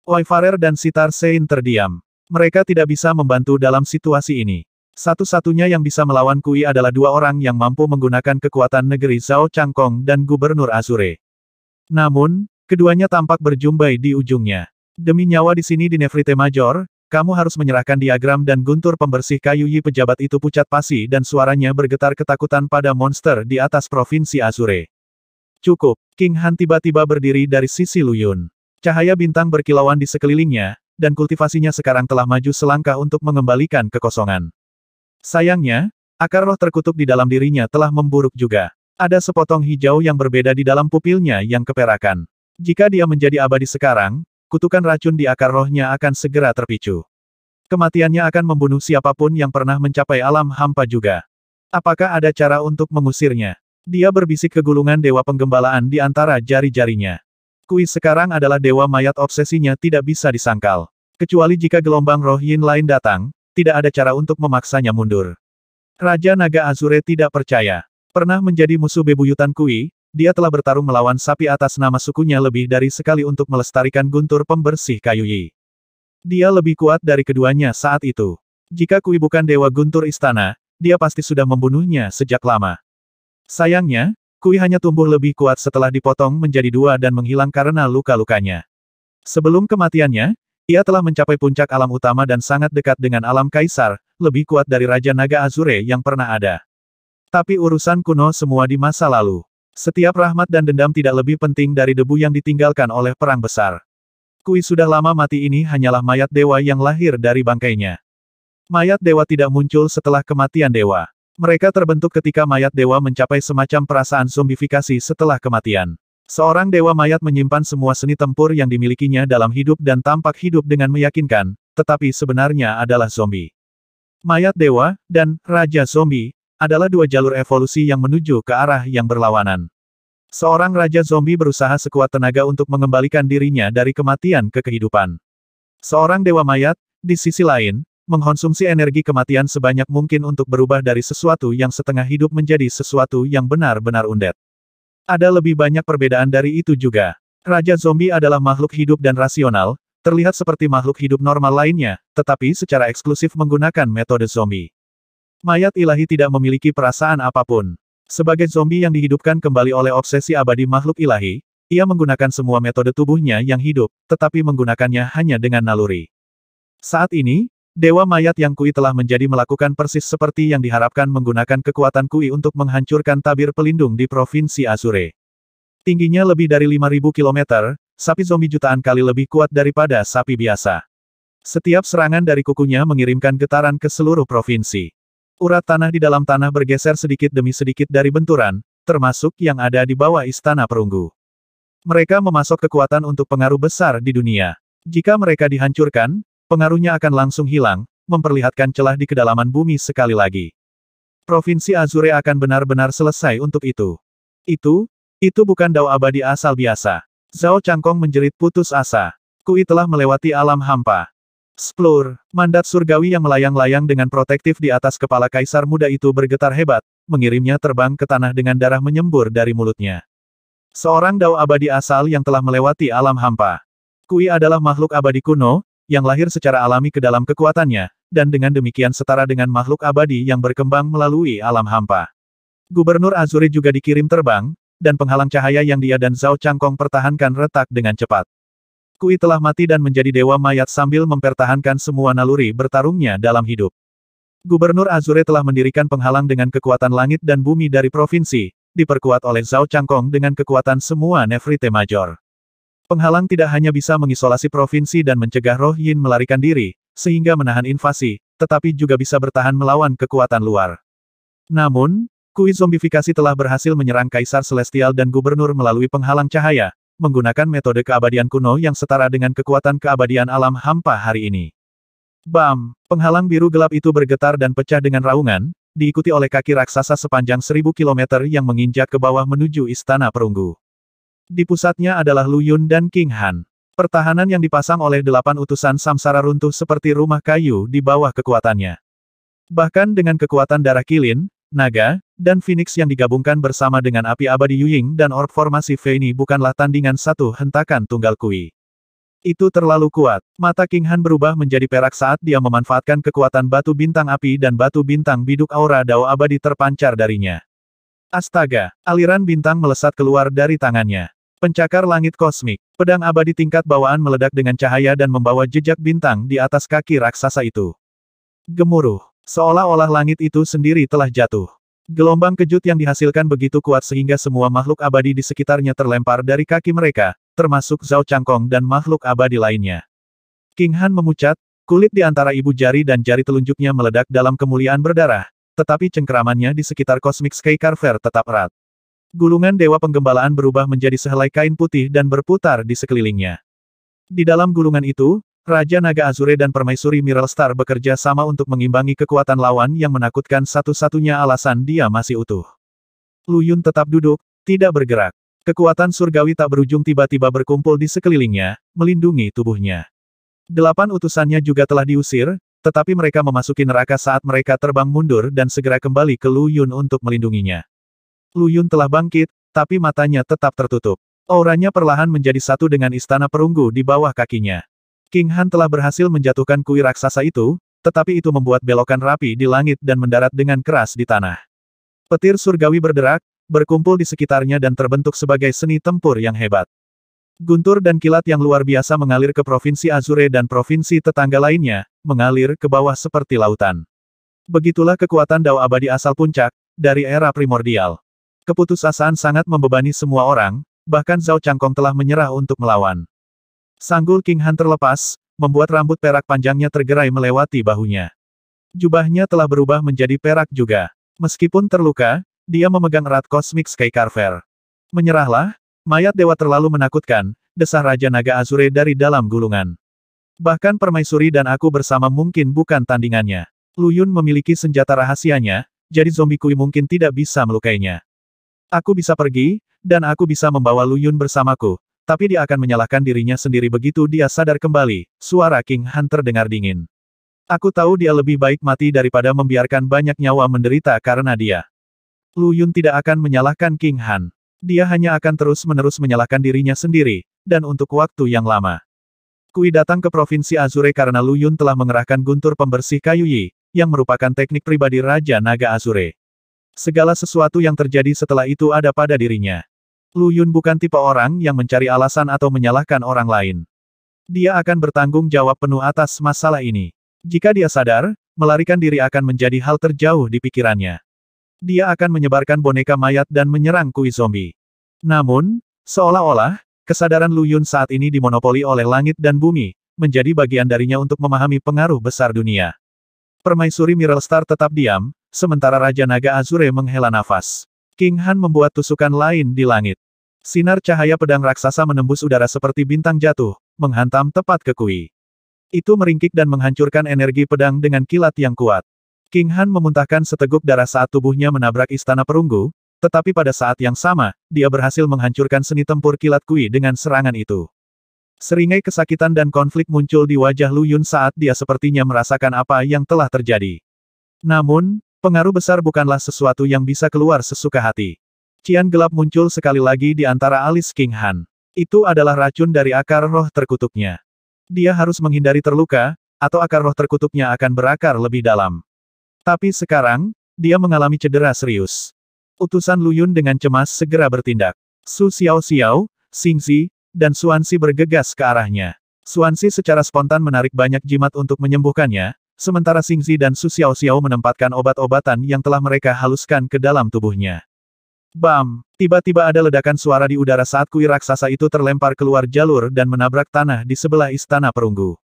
Wayfarer dan Sitar Sein terdiam. Mereka tidak bisa membantu dalam situasi ini. Satu-satunya yang bisa melawan Kui adalah dua orang yang mampu menggunakan kekuatan negeri Zhao Changkong dan Gubernur Azure. Namun, keduanya tampak berjumbai di ujungnya. Demi nyawa di sini di Nefrite Major, kamu harus menyerahkan diagram dan guntur pembersih kayu Yi. Pejabat itu pucat pasi dan suaranya bergetar ketakutan pada monster di atas Provinsi Azure. Cukup, King Han tiba-tiba berdiri dari sisi Lu Yun. Cahaya bintang berkilauan di sekelilingnya, dan kultivasinya sekarang telah maju selangkah untuk mengembalikan kekosongan. Sayangnya, akar roh terkutuk di dalam dirinya telah memburuk juga. Ada sepotong hijau yang berbeda di dalam pupilnya yang keperakan. Jika dia menjadi abadi sekarang, kutukan racun di akar rohnya akan segera terpicu. Kematiannya akan membunuh siapapun yang pernah mencapai alam hampa juga. Apakah ada cara untuk mengusirnya? Dia berbisik ke gulungan dewa penggembalaan di antara jari-jarinya. Kui sekarang adalah dewa mayat, obsesinya tidak bisa disangkal. Kecuali jika gelombang roh yin lain datang, tidak ada cara untuk memaksanya mundur. Raja Naga Azure tidak percaya. Pernah menjadi musuh bebuyutan Kui, dia telah bertarung melawan sapi atas nama sukunya lebih dari sekali untuk melestarikan guntur pembersih kayu Yi. Dia lebih kuat dari keduanya saat itu. Jika Kui bukan dewa guntur istana, dia pasti sudah membunuhnya sejak lama. Sayangnya, Kui hanya tumbuh lebih kuat setelah dipotong menjadi dua dan menghilang karena luka-lukanya. Sebelum kematiannya, ia telah mencapai puncak alam utama dan sangat dekat dengan alam kaisar, lebih kuat dari Raja Naga Azure yang pernah ada. Tapi urusan kuno semua di masa lalu. Setiap rahmat dan dendam tidak lebih penting dari debu yang ditinggalkan oleh perang besar. Kui sudah lama mati, ini hanyalah mayat dewa yang lahir dari bangkainya. Mayat dewa tidak muncul setelah kematian dewa. Mereka terbentuk ketika mayat dewa mencapai semacam perasaan zombifikasi setelah kematian. Seorang dewa mayat menyimpan semua seni tempur yang dimilikinya dalam hidup dan tampak hidup dengan meyakinkan, tetapi sebenarnya adalah zombie. Mayat dewa, dan Raja Zombie, adalah dua jalur evolusi yang menuju ke arah yang berlawanan. Seorang Raja Zombie berusaha sekuat tenaga untuk mengembalikan dirinya dari kematian ke kehidupan. Seorang dewa mayat, di sisi lain, mengkonsumsi energi kematian sebanyak mungkin untuk berubah dari sesuatu yang setengah hidup menjadi sesuatu yang benar-benar undead. Ada lebih banyak perbedaan dari itu juga. Raja Zombie adalah makhluk hidup dan rasional, terlihat seperti makhluk hidup normal lainnya, tetapi secara eksklusif menggunakan metode zombie. Mayat ilahi tidak memiliki perasaan apapun. Sebagai zombie yang dihidupkan kembali oleh obsesi abadi makhluk ilahi, ia menggunakan semua metode tubuhnya yang hidup, tetapi menggunakannya hanya dengan naluri. Saat ini, Dewa Mayat yang Kui telah menjadi melakukan persis seperti yang diharapkan, menggunakan kekuatan Kui untuk menghancurkan tabir pelindung di Provinsi Azure. Tingginya lebih dari 5.000 km, sapi zombie jutaan kali lebih kuat daripada sapi biasa. Setiap serangan dari kukunya mengirimkan getaran ke seluruh provinsi. Urat tanah di dalam tanah bergeser sedikit demi sedikit dari benturan, termasuk yang ada di bawah Istana Perunggu. Mereka memasok kekuatan untuk pengaruh besar di dunia. Jika mereka dihancurkan, pengaruhnya akan langsung hilang, memperlihatkan celah di kedalaman bumi sekali lagi. Provinsi Azure akan benar-benar selesai untuk itu. Itu bukan dao abadi asal biasa. Zhao Changkong menjerit putus asa. Kui telah melewati alam hampa. Splur, mandat surgawi yang melayang-layang dengan protektif di atas kepala kaisar muda itu bergetar hebat, mengirimnya terbang ke tanah dengan darah menyembur dari mulutnya. Seorang dao abadi asal yang telah melewati alam hampa. Kui adalah makhluk abadi kuno, yang lahir secara alami ke dalam kekuatannya, dan dengan demikian setara dengan makhluk abadi yang berkembang melalui alam hampa. Gubernur Azure juga dikirim terbang, dan penghalang cahaya yang dia dan Zhao Changkong pertahankan retak dengan cepat. Kui telah mati dan menjadi dewa mayat sambil mempertahankan semua naluri bertarungnya dalam hidup. Gubernur Azure telah mendirikan penghalang dengan kekuatan langit dan bumi dari provinsi, diperkuat oleh Zhao Changkong dengan kekuatan semua Nefrite Major. Penghalang tidak hanya bisa mengisolasi provinsi dan mencegah roh yin melarikan diri, sehingga menahan invasi, tetapi juga bisa bertahan melawan kekuatan luar. Namun, Kui zombifikasi telah berhasil menyerang Kaisar Celestial dan Gubernur melalui penghalang cahaya, menggunakan metode keabadian kuno yang setara dengan kekuatan keabadian alam hampa hari ini. Bam! Penghalang biru gelap itu bergetar dan pecah dengan raungan, diikuti oleh kaki raksasa sepanjang 1.000 km yang menginjak ke bawah menuju Istana Perunggu. Di pusatnya adalah Lu Yun dan King Han. Pertahanan yang dipasang oleh 8 utusan samsara runtuh seperti rumah kayu di bawah kekuatannya. Bahkan dengan kekuatan darah kilin, naga, dan phoenix yang digabungkan bersama dengan api abadi Yuying dan orb formasi V ini bukanlah tandingan satu hentakan tunggal Kui. Itu terlalu kuat. Mata King Han berubah menjadi perak saat dia memanfaatkan kekuatan batu bintang api dan batu bintang biduk aura dao abadi terpancar darinya. Astaga! Aliran bintang melesat keluar dari tangannya. Pencakar langit kosmik. Pedang abadi tingkat bawaan meledak dengan cahaya dan membawa jejak bintang di atas kaki raksasa itu. Gemuruh. Seolah-olah langit itu sendiri telah jatuh. Gelombang kejut yang dihasilkan begitu kuat sehingga semua makhluk abadi di sekitarnya terlempar dari kaki mereka, termasuk Zhao Changkong dan makhluk abadi lainnya. King Han memucat, kulit di antara ibu jari dan jari telunjuknya meledak dalam kemuliaan berdarah, tetapi cengkeramannya di sekitar Cosmic Sky Carver tetap erat. Gulungan Dewa Penggembalaan berubah menjadi sehelai kain putih dan berputar di sekelilingnya. Di dalam gulungan itu, Raja Naga Azure dan Permaisuri Miral Star bekerja sama untuk mengimbangi kekuatan lawan yang menakutkan. Satu-satunya alasan dia masih utuh. Lu Yun tetap duduk, tidak bergerak. Kekuatan surgawi tak berujung tiba-tiba berkumpul di sekelilingnya, melindungi tubuhnya. 8 utusannya juga telah diusir, tetapi mereka memasuki neraka saat mereka terbang mundur dan segera kembali ke Lu Yun untuk melindunginya. Lu Yun telah bangkit, tapi matanya tetap tertutup. Auranya perlahan menjadi satu dengan istana perunggu di bawah kakinya. King Han telah berhasil menjatuhkan kuil raksasa itu, tetapi itu membuat belokan rapi di langit dan mendarat dengan keras di tanah. Petir surgawi berderak, berkumpul di sekitarnya dan terbentuk sebagai seni tempur yang hebat. Guntur dan kilat yang luar biasa mengalir ke Provinsi Azure dan provinsi tetangga lainnya, mengalir ke bawah seperti lautan. Begitulah kekuatan Dao abadi asal puncak, dari era primordial. Keputusasaan sangat membebani semua orang, bahkan Zhao Changkong telah menyerah untuk melawan. Sanggul King Han terlepas, membuat rambut perak panjangnya tergerai melewati bahunya. Jubahnya telah berubah menjadi perak juga. Meskipun terluka, dia memegang erat Cosmic Sky Carver. Menyerahlah, mayat dewa terlalu menakutkan, desah Raja Naga Azure dari dalam gulungan. Bahkan permaisuri dan aku bersama mungkin bukan tandingannya. Lu Yun memiliki senjata rahasianya, jadi zombie Kui mungkin tidak bisa melukainya. Aku bisa pergi, dan aku bisa membawa Lu Yun bersamaku, tapi dia akan menyalahkan dirinya sendiri begitu dia sadar kembali, suara King Han terdengar dingin. Aku tahu dia lebih baik mati daripada membiarkan banyak nyawa menderita karena dia. Lu Yun tidak akan menyalahkan King Han. Dia hanya akan terus-menerus menyalahkan dirinya sendiri, dan untuk waktu yang lama. Kui datang ke Provinsi Azure karena Lu Yun telah mengerahkan guntur pembersih kayu Yi, yang merupakan teknik pribadi Raja Naga Azure. Segala sesuatu yang terjadi setelah itu ada pada dirinya. Lu Yun bukan tipe orang yang mencari alasan atau menyalahkan orang lain. Dia akan bertanggung jawab penuh atas masalah ini. Jika dia sadar, melarikan diri akan menjadi hal terjauh di pikirannya. Dia akan menyebarkan boneka mayat dan menyerang Kui zombie. Namun, seolah-olah, kesadaran Lu Yun saat ini dimonopoli oleh langit dan bumi, menjadi bagian darinya untuk memahami pengaruh besar dunia. Permaisuri Miral Star tetap diam, sementara Raja Naga Azure menghela nafas. King Han membuat tusukan lain di langit. Sinar cahaya pedang raksasa menembus udara seperti bintang jatuh, menghantam tepat ke Kui. Itu meringkik dan menghancurkan energi pedang dengan kilat yang kuat. King Han memuntahkan seteguk darah saat tubuhnya menabrak istana perunggu, tetapi pada saat yang sama, dia berhasil menghancurkan seni tempur kilat Kui dengan serangan itu. Seringai kesakitan dan konflik muncul di wajah Lu Yun saat dia sepertinya merasakan apa yang telah terjadi. Namun, pengaruh besar bukanlah sesuatu yang bisa keluar sesuka hati. Cian gelap muncul sekali lagi di antara alis King Han. Itu adalah racun dari akar roh terkutuknya. Dia harus menghindari terluka, atau akar roh terkutuknya akan berakar lebih dalam. Tapi sekarang, dia mengalami cedera serius. Utusan Lu Yun dengan cemas segera bertindak. Su Xiao-Xiao, Xingzi, dan Xuanxi bergegas ke arahnya. Xuanxi secara spontan menarik banyak jimat untuk menyembuhkannya, sementara Xingzi dan Su Xiao-Xiao menempatkan obat-obatan yang telah mereka haluskan ke dalam tubuhnya. Bam! Tiba-tiba ada ledakan suara di udara saat kuil raksasa itu terlempar keluar jalur dan menabrak tanah di sebelah istana perunggu.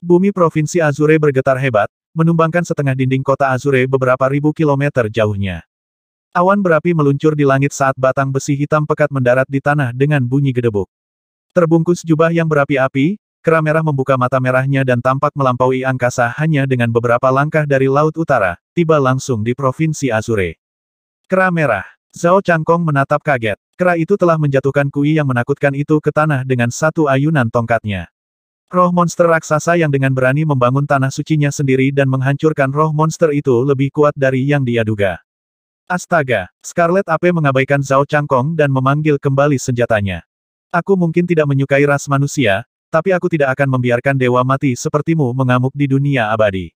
Bumi Provinsi Azure bergetar hebat, menumbangkan setengah dinding kota Azure beberapa ribu kilometer jauhnya. Awan berapi meluncur di langit saat batang besi hitam pekat mendarat di tanah dengan bunyi gedebuk. Terbungkus jubah yang berapi-api, kera merah membuka mata merahnya dan tampak melampaui angkasa hanya dengan beberapa langkah dari Laut Utara, tiba langsung di Provinsi Azure. Kera merah. Zhao Changkong menatap kaget. Kera itu telah menjatuhkan Kui yang menakutkan itu ke tanah dengan satu ayunan tongkatnya. Roh monster raksasa yang dengan berani membangun tanah sucinya sendiri dan menghancurkan roh monster itu lebih kuat dari yang dia duga. Astaga! Scarlet Ape mengabaikan Zhao Changkong dan memanggil kembali senjatanya. Aku mungkin tidak menyukai ras manusia, tapi aku tidak akan membiarkan dewa mati sepertimu mengamuk di dunia abadi.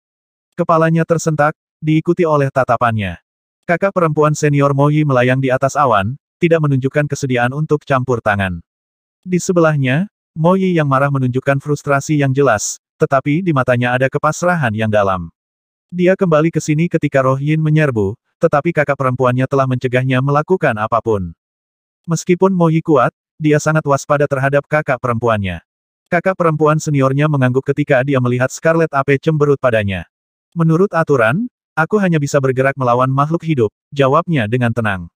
Kepalanya tersentak, diikuti oleh tatapannya. Kakak perempuan senior Mo Yi melayang di atas awan, tidak menunjukkan kesediaan untuk campur tangan. Di sebelahnya, Mo Yi yang marah menunjukkan frustrasi yang jelas, tetapi di matanya ada kepasrahan yang dalam. Dia kembali ke sini ketika Roh Yin menyerbu, tetapi kakak perempuannya telah mencegahnya melakukan apapun. Meskipun Mo Yi kuat, dia sangat waspada terhadap kakak perempuannya. Kakak perempuan seniornya mengangguk ketika dia melihat Scarlet Ape cemberut padanya. Menurut aturan, aku hanya bisa bergerak melawan makhluk hidup, jawabnya dengan tenang.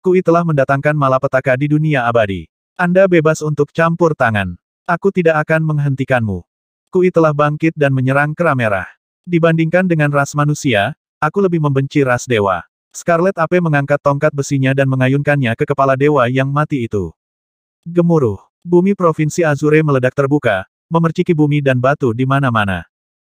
Kui telah mendatangkan malapetaka di dunia abadi. Anda bebas untuk campur tangan. Aku tidak akan menghentikanmu. Kui telah bangkit dan menyerang kera merah. Dibandingkan dengan ras manusia, aku lebih membenci ras dewa. Scarlet Ape mengangkat tongkat besinya dan mengayunkannya ke kepala dewa yang mati itu. Gemuruh. Bumi Provinsi Azure meledak terbuka, memerciki bumi dan batu di mana-mana.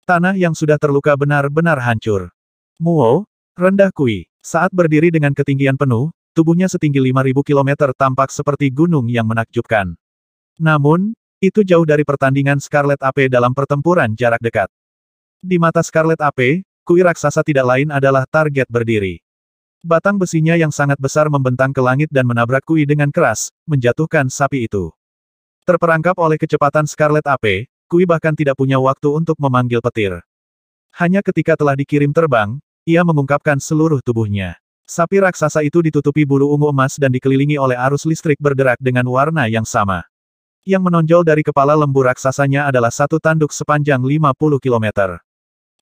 Tanah yang sudah terluka benar-benar hancur. Muo, rendah Kui. Saat berdiri dengan ketinggian penuh, tubuhnya setinggi 5.000 kilometer tampak seperti gunung yang menakjubkan. Namun, itu jauh dari pertandingan Scarlet Ape dalam pertempuran jarak dekat. Di mata Scarlet Ape, Kui raksasa tidak lain adalah target berdiri. Batang besinya yang sangat besar membentang ke langit dan menabrak Kui dengan keras, menjatuhkan sapi itu. Terperangkap oleh kecepatan Scarlet Ape, Kui bahkan tidak punya waktu untuk memanggil petir. Hanya ketika telah dikirim terbang, ia mengungkapkan seluruh tubuhnya. Sapi raksasa itu ditutupi bulu ungu emas dan dikelilingi oleh arus listrik bergerak dengan warna yang sama. Yang menonjol dari kepala lembu raksasanya adalah satu tanduk sepanjang 50 km.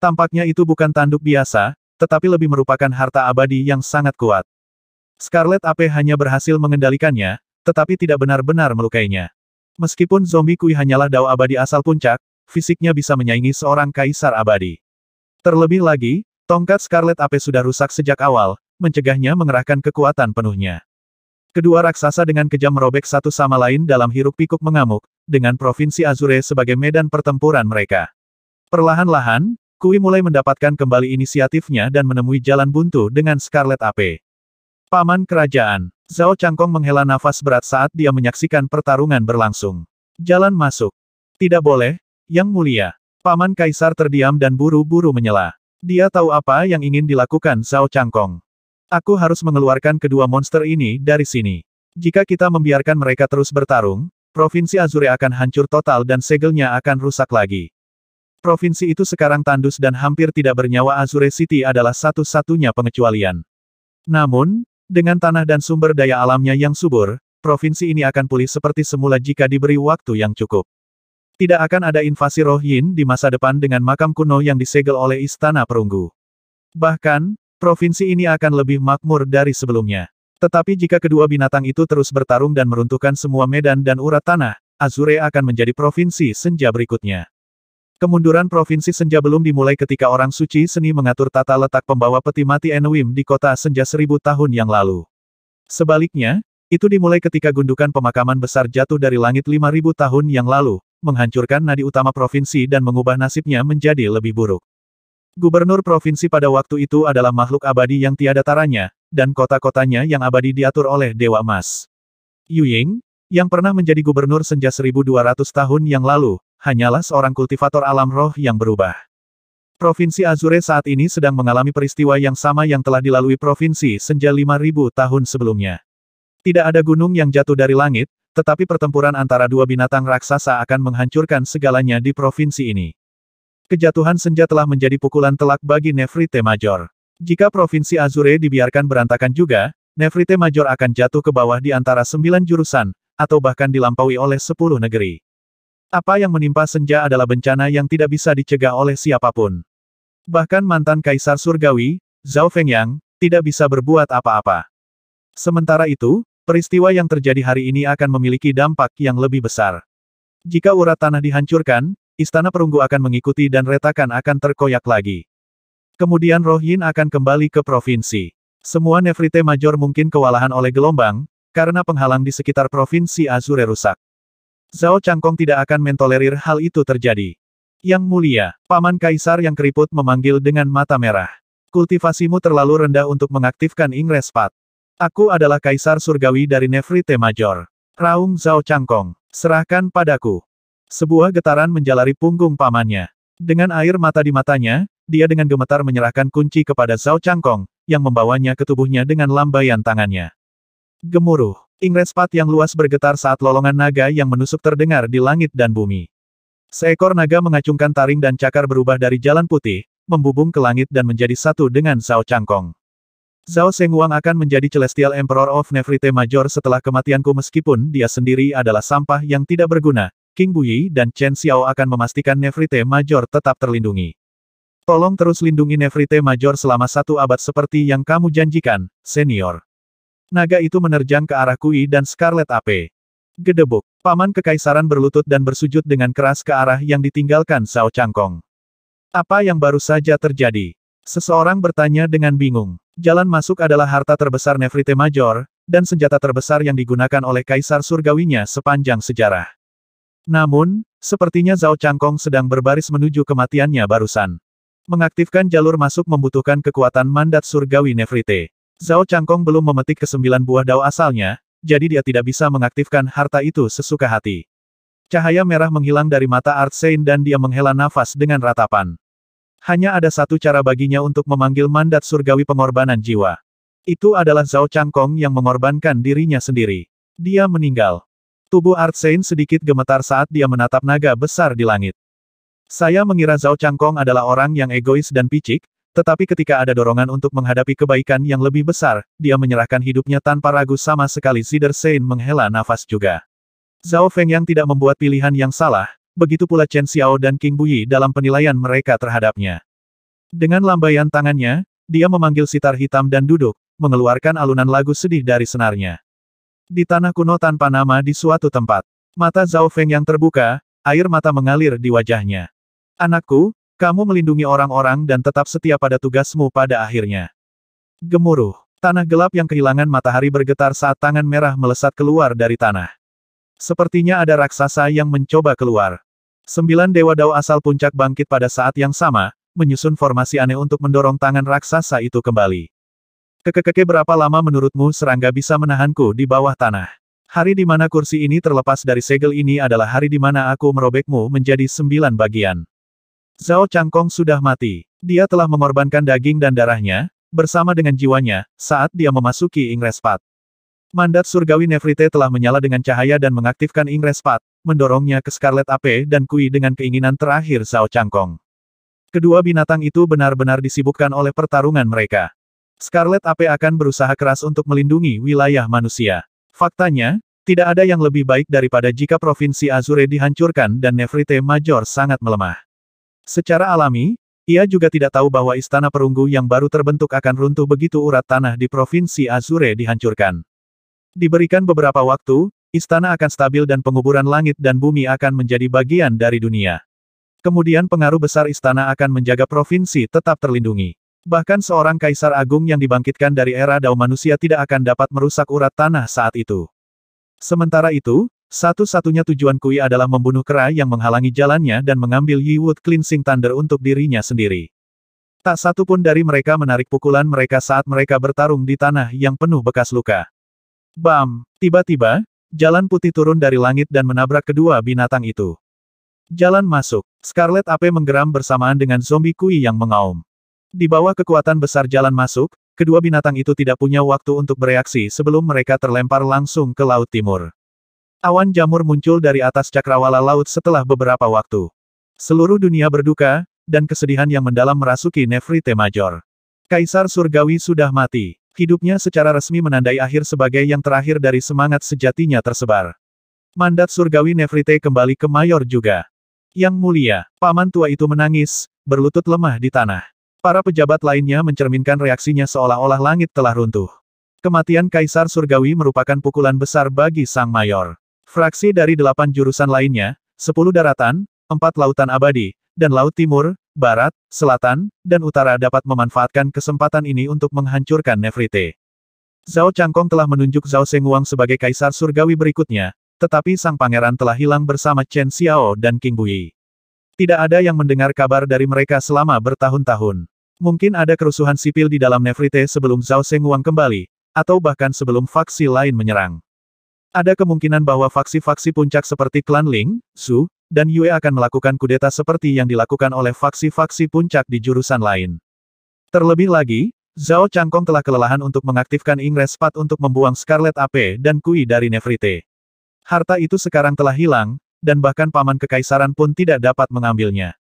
Tampaknya itu bukan tanduk biasa, tetapi lebih merupakan harta abadi yang sangat kuat. Scarlet Ape hanya berhasil mengendalikannya, tetapi tidak benar-benar melukainya. Meskipun zombie Kui hanyalah dao abadi asal puncak, fisiknya bisa menyaingi seorang kaisar abadi. Terlebih lagi, tongkat Scarlet Ape sudah rusak sejak awal, mencegahnya mengerahkan kekuatan penuhnya. Kedua raksasa dengan kejam merobek satu sama lain dalam hiruk-pikuk mengamuk, dengan Provinsi Azure sebagai medan pertempuran mereka. Perlahan-lahan, Kui mulai mendapatkan kembali inisiatifnya dan menemui jalan buntu dengan Scarlet Ape. Paman Kerajaan, Zhao Changkong menghela nafas berat saat dia menyaksikan pertarungan berlangsung. Jalan masuk. Tidak boleh, Yang Mulia. Paman Kaisar terdiam dan buru-buru menyela. Dia tahu apa yang ingin dilakukan Zhao Changkong. Aku harus mengeluarkan kedua monster ini dari sini. Jika kita membiarkan mereka terus bertarung, Provinsi Azure akan hancur total dan segelnya akan rusak lagi. Provinsi itu sekarang tandus dan hampir tidak bernyawa. Azure City adalah satu-satunya pengecualian. Namun, dengan tanah dan sumber daya alamnya yang subur, provinsi ini akan pulih seperti semula jika diberi waktu yang cukup. Tidak akan ada invasi roh Yin di masa depan dengan makam kuno yang disegel oleh Istana Perunggu. Bahkan, provinsi ini akan lebih makmur dari sebelumnya. Tetapi jika kedua binatang itu terus bertarung dan meruntuhkan semua medan dan urat tanah, Azure akan menjadi provinsi senja berikutnya. Kemunduran Provinsi Senja belum dimulai ketika orang suci seni mengatur tata letak pembawa peti mati Enwim di kota senja 1000 tahun yang lalu. Sebaliknya, itu dimulai ketika gundukan pemakaman besar jatuh dari langit 5000 tahun yang lalu, menghancurkan nadi utama provinsi dan mengubah nasibnya menjadi lebih buruk. Gubernur provinsi pada waktu itu adalah makhluk abadi yang tiada taranya, dan kota-kotanya yang abadi diatur oleh Dewa Emas. Yu Ying, yang pernah menjadi gubernur senja 1200 tahun yang lalu, hanyalah seorang kultivator alam roh yang berubah. Provinsi Azure saat ini sedang mengalami peristiwa yang sama yang telah dilalui Provinsi Senja 5000 tahun sebelumnya. Tidak ada gunung yang jatuh dari langit, tetapi pertempuran antara dua binatang raksasa akan menghancurkan segalanya di provinsi ini. Kejatuhan senja telah menjadi pukulan telak bagi Nefrite Major. Jika Provinsi Azure dibiarkan berantakan juga, Nefrite Major akan jatuh ke bawah di antara 9 jurusan, atau bahkan dilampaui oleh 10 negeri. Apa yang menimpa senja adalah bencana yang tidak bisa dicegah oleh siapapun. Bahkan mantan Kaisar Surgawi, Zhao Fengyang, tidak bisa berbuat apa-apa. Sementara itu, peristiwa yang terjadi hari ini akan memiliki dampak yang lebih besar. Jika urat tanah dihancurkan, Istana Perunggu akan mengikuti dan retakan akan terkoyak lagi. Kemudian Roh Yin akan kembali ke provinsi. Semua Nefrite Major mungkin kewalahan oleh gelombang, karena penghalang di sekitar Provinsi Azure rusak. Zhao Changkong tidak akan mentolerir hal itu terjadi. Yang Mulia, Paman Kaisar yang keriput memanggil dengan mata merah. Kultivasimu terlalu rendah untuk mengaktifkan Ingres Path. Aku adalah Kaisar Surgawi dari Nefrite Major. Raung Zhao Changkong, serahkan padaku. Sebuah getaran menjalari punggung pamannya. Dengan air mata di matanya, dia dengan gemetar menyerahkan kunci kepada Zhao Changkong, yang membawanya ke tubuhnya dengan lambaian tangannya. Gemuruh. Ingres Path yang luas bergetar saat lolongan naga yang menusuk terdengar di langit dan bumi. Seekor naga mengacungkan taring dan cakar berubah dari jalan putih, membubung ke langit dan menjadi satu dengan Zhao Changkong. Zhao Sengwang akan menjadi Celestial Emperor of Nefrite Major setelah kematianku meskipun dia sendiri adalah sampah yang tidak berguna. King Buyi dan Chen Xiao akan memastikan Nefrite Major tetap terlindungi. Tolong terus lindungi Nefrite Major selama 1 abad seperti yang kamu janjikan, senior. Naga itu menerjang ke arah Kui dan Scarlet Ape. Gedebuk. Paman Kekaisaran berlutut dan bersujud dengan keras ke arah yang ditinggalkan Zhao Changkong. Apa yang baru saja terjadi? Seseorang bertanya dengan bingung. Jalan masuk adalah harta terbesar Nefertiti Major, dan senjata terbesar yang digunakan oleh Kaisar Surgawinya sepanjang sejarah. Namun, sepertinya Zhao Changkong sedang berbaris menuju kematiannya barusan. Mengaktifkan jalur masuk membutuhkan kekuatan mandat surgawi Nefertiti. Zhao Changkong belum memetik ke-9 buah dao asalnya, jadi dia tidak bisa mengaktifkan harta itu sesuka hati. Cahaya merah menghilang dari mata Artsein dan dia menghela nafas dengan ratapan. Hanya ada satu cara baginya untuk memanggil mandat surgawi pengorbanan jiwa. Itu adalah Zhao Changkong yang mengorbankan dirinya sendiri. Dia meninggal. Tubuh Artsein sedikit gemetar saat dia menatap naga besar di langit. Saya mengira Zhao Changkong adalah orang yang egois dan picik, tetapi ketika ada dorongan untuk menghadapi kebaikan yang lebih besar, dia menyerahkan hidupnya tanpa ragu sama sekali. Zider Sein menghela nafas juga. Zhao Fengyang tidak membuat pilihan yang salah, begitu pula Chen Xiao dan Qing Buyi dalam penilaian mereka terhadapnya. Dengan lambaian tangannya, dia memanggil sitar hitam dan duduk, mengeluarkan alunan lagu sedih dari senarnya. Di tanah kuno tanpa nama di suatu tempat, mata Zhao Fengyang terbuka, air mata mengalir di wajahnya. Anakku, kamu melindungi orang-orang dan tetap setia pada tugasmu pada akhirnya. Gemuruh. Tanah gelap yang kehilangan matahari bergetar saat tangan merah melesat keluar dari tanah. Sepertinya ada raksasa yang mencoba keluar. 9 dewa dao asal puncak bangkit pada saat yang sama, menyusun formasi aneh untuk mendorong tangan raksasa itu kembali. Kekeke berapa lama menurutmu serangga bisa menahanku di bawah tanah? Hari di mana kursi ini terlepas dari segel ini adalah hari di mana aku merobekmu menjadi 9 bagian. Zhao Changkong sudah mati. Dia telah mengorbankan daging dan darahnya, bersama dengan jiwanya, saat dia memasuki Ingrespat. Mandat surgawi Nefertiti telah menyala dengan cahaya dan mengaktifkan Ingrespat, mendorongnya ke Scarlet Ape dan Kui dengan keinginan terakhir Zhao Changkong. Kedua binatang itu benar-benar disibukkan oleh pertarungan mereka. Scarlet Ape akan berusaha keras untuk melindungi wilayah manusia. Faktanya, tidak ada yang lebih baik daripada jika Provinsi Azure dihancurkan dan Nefertiti Major sangat melemah. Secara alami, ia juga tidak tahu bahwa istana perunggu yang baru terbentuk akan runtuh begitu urat tanah di Provinsi Azure dihancurkan. Diberikan beberapa waktu, istana akan stabil dan penguburan langit dan bumi akan menjadi bagian dari dunia. Kemudian pengaruh besar istana akan menjaga provinsi tetap terlindungi. Bahkan seorang kaisar agung yang dibangkitkan dari era Dao manusia tidak akan dapat merusak urat tanah saat itu. Sementara itu, satu-satunya tujuan Kui adalah membunuh kera yang menghalangi jalannya dan mengambil Yiwood Cleansing Thunder untuk dirinya sendiri. Tak satu pun dari mereka menarik pukulan mereka saat mereka bertarung di tanah yang penuh bekas luka. Bam! Tiba-tiba, jalan putih turun dari langit dan menabrak kedua binatang itu. Jalan masuk. Scarlet Ape menggeram bersamaan dengan zombie Kui yang mengaum. Di bawah kekuatan besar jalan masuk, kedua binatang itu tidak punya waktu untuk bereaksi sebelum mereka terlempar langsung ke Laut Timur. Awan jamur muncul dari atas cakrawala laut setelah beberapa waktu. Seluruh dunia berduka, dan kesedihan yang mendalam merasuki Nefertiti Major. Kaisar Surgawi sudah mati. Hidupnya secara resmi menandai akhir sebagai yang terakhir dari semangat sejatinya tersebar. Mandat Surgawi Nefertiti kembali ke Mayor juga. Yang mulia, paman tua itu menangis, berlutut lemah di tanah. Para pejabat lainnya mencerminkan reaksinya seolah-olah langit telah runtuh. Kematian Kaisar Surgawi merupakan pukulan besar bagi Sang Mayor. Fraksi dari 8 jurusan lainnya, 10 daratan, 4 lautan abadi, dan Laut Timur, Barat, Selatan, dan Utara dapat memanfaatkan kesempatan ini untuk menghancurkan Nefertiti. Zhao Changkong telah menunjuk Zhao Sengguang sebagai Kaisar Surgawi berikutnya, tetapi sang pangeran telah hilang bersama Chen Xiao dan Qing Buyi. Tidak ada yang mendengar kabar dari mereka selama bertahun-tahun. Mungkin ada kerusuhan sipil di dalam Nefertiti sebelum Zhao Sengguang kembali, atau bahkan sebelum faksi lain menyerang. Ada kemungkinan bahwa faksi-faksi puncak seperti klan Ling, Su, dan Yue akan melakukan kudeta seperti yang dilakukan oleh faksi-faksi puncak di jurusan lain. Terlebih lagi, Zhao Changkong telah kelelahan untuk mengaktifkan Ingrespat untuk membuang Scarlet Ape dan Kui dari Nefertiti. Harta itu sekarang telah hilang, dan bahkan paman kekaisaran pun tidak dapat mengambilnya.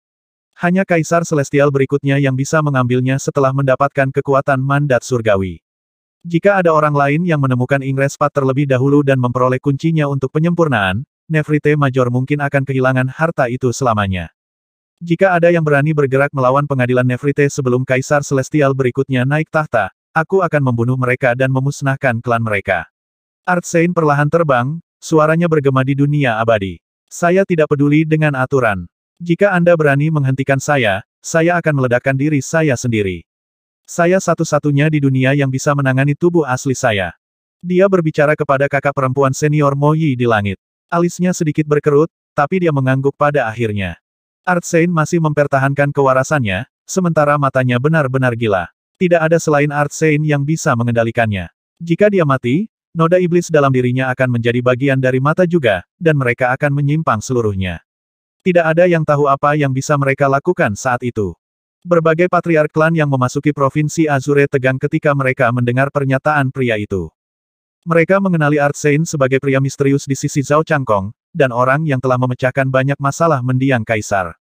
Hanya Kaisar Celestial berikutnya yang bisa mengambilnya setelah mendapatkan kekuatan mandat surgawi. Jika ada orang lain yang menemukan Ingrespat terlebih dahulu dan memperoleh kuncinya untuk penyempurnaan, Nefertiti Major mungkin akan kehilangan harta itu selamanya. Jika ada yang berani bergerak melawan pengadilan Nefertiti sebelum Kaisar Celestial berikutnya naik tahta, aku akan membunuh mereka dan memusnahkan klan mereka. Artsein perlahan terbang, suaranya bergema di dunia abadi. Saya tidak peduli dengan aturan. Jika Anda berani menghentikan saya, saya akan meledakkan diri saya sendiri. Saya satu-satunya di dunia yang bisa menangani tubuh asli saya. Dia berbicara kepada kakak perempuan senior Mo Yi di langit. Alisnya sedikit berkerut, tapi dia mengangguk pada akhirnya. Artsein masih mempertahankan kewarasannya, sementara matanya benar-benar gila. Tidak ada selain Artsein yang bisa mengendalikannya. Jika dia mati, noda iblis dalam dirinya akan menjadi bagian dari mata juga, dan mereka akan menyimpang seluruhnya. Tidak ada yang tahu apa yang bisa mereka lakukan saat itu. Berbagai patriark klan yang memasuki provinsi Azure tegang ketika mereka mendengar pernyataan pria itu. Mereka mengenali Artsein sebagai pria misterius di sisi Zhao Changkong, dan orang yang telah memecahkan banyak masalah mendiang kaisar.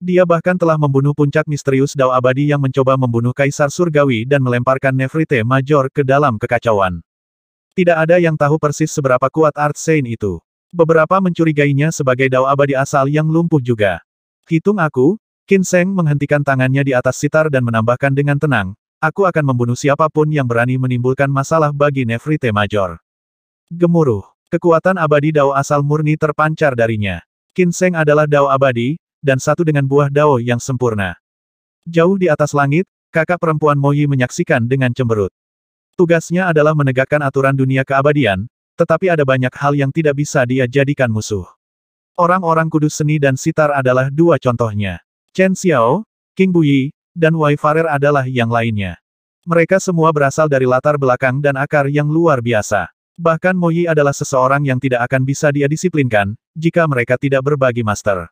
Dia bahkan telah membunuh puncak misterius Dao Abadi yang mencoba membunuh Kaisar Surgawi dan melemparkan Nefrite Major ke dalam kekacauan. Tidak ada yang tahu persis seberapa kuat Artsein itu. Beberapa mencurigainya sebagai Dao Abadi asal yang lumpuh juga. Hitung aku, Qin Sheng menghentikan tangannya di atas sitar dan menambahkan dengan tenang, aku akan membunuh siapapun yang berani menimbulkan masalah bagi Nefrite Major. Gemuruh. Kekuatan abadi Dao asal murni terpancar darinya. Qin Sheng adalah Dao abadi, dan satu dengan buah Dao yang sempurna. Jauh di atas langit, kakak perempuan Mo Yi menyaksikan dengan cemberut. Tugasnya adalah menegakkan aturan dunia keabadian, tetapi ada banyak hal yang tidak bisa dia jadikan musuh. Orang-orang kudus seni dan sitar adalah dua contohnya. Chen Xiao, King Buyi, dan Wei Farer adalah yang lainnya. Mereka semua berasal dari latar belakang dan akar yang luar biasa. Bahkan Mo Yi adalah seseorang yang tidak akan bisa dia disiplinkan, jika mereka tidak berbagi master.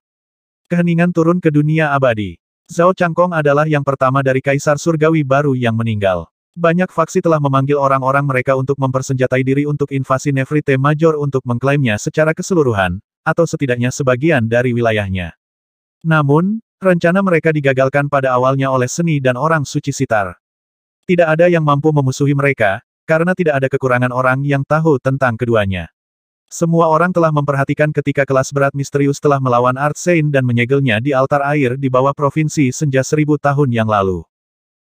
Keheningan turun ke dunia abadi. Zhao Changkong adalah yang pertama dari Kaisar Surgawi baru yang meninggal. Banyak faksi telah memanggil orang-orang mereka untuk mempersenjatai diri untuk invasi Nefrite Major untuk mengklaimnya secara keseluruhan, atau setidaknya sebagian dari wilayahnya. Namun, rencana mereka digagalkan pada awalnya oleh seni dan orang suci sitar. Tidak ada yang mampu memusuhi mereka, karena tidak ada kekurangan orang yang tahu tentang keduanya. Semua orang telah memperhatikan ketika kelas berat misterius telah melawan Artsein dan menyegelnya di altar air di bawah provinsi Senja 1000 tahun yang lalu.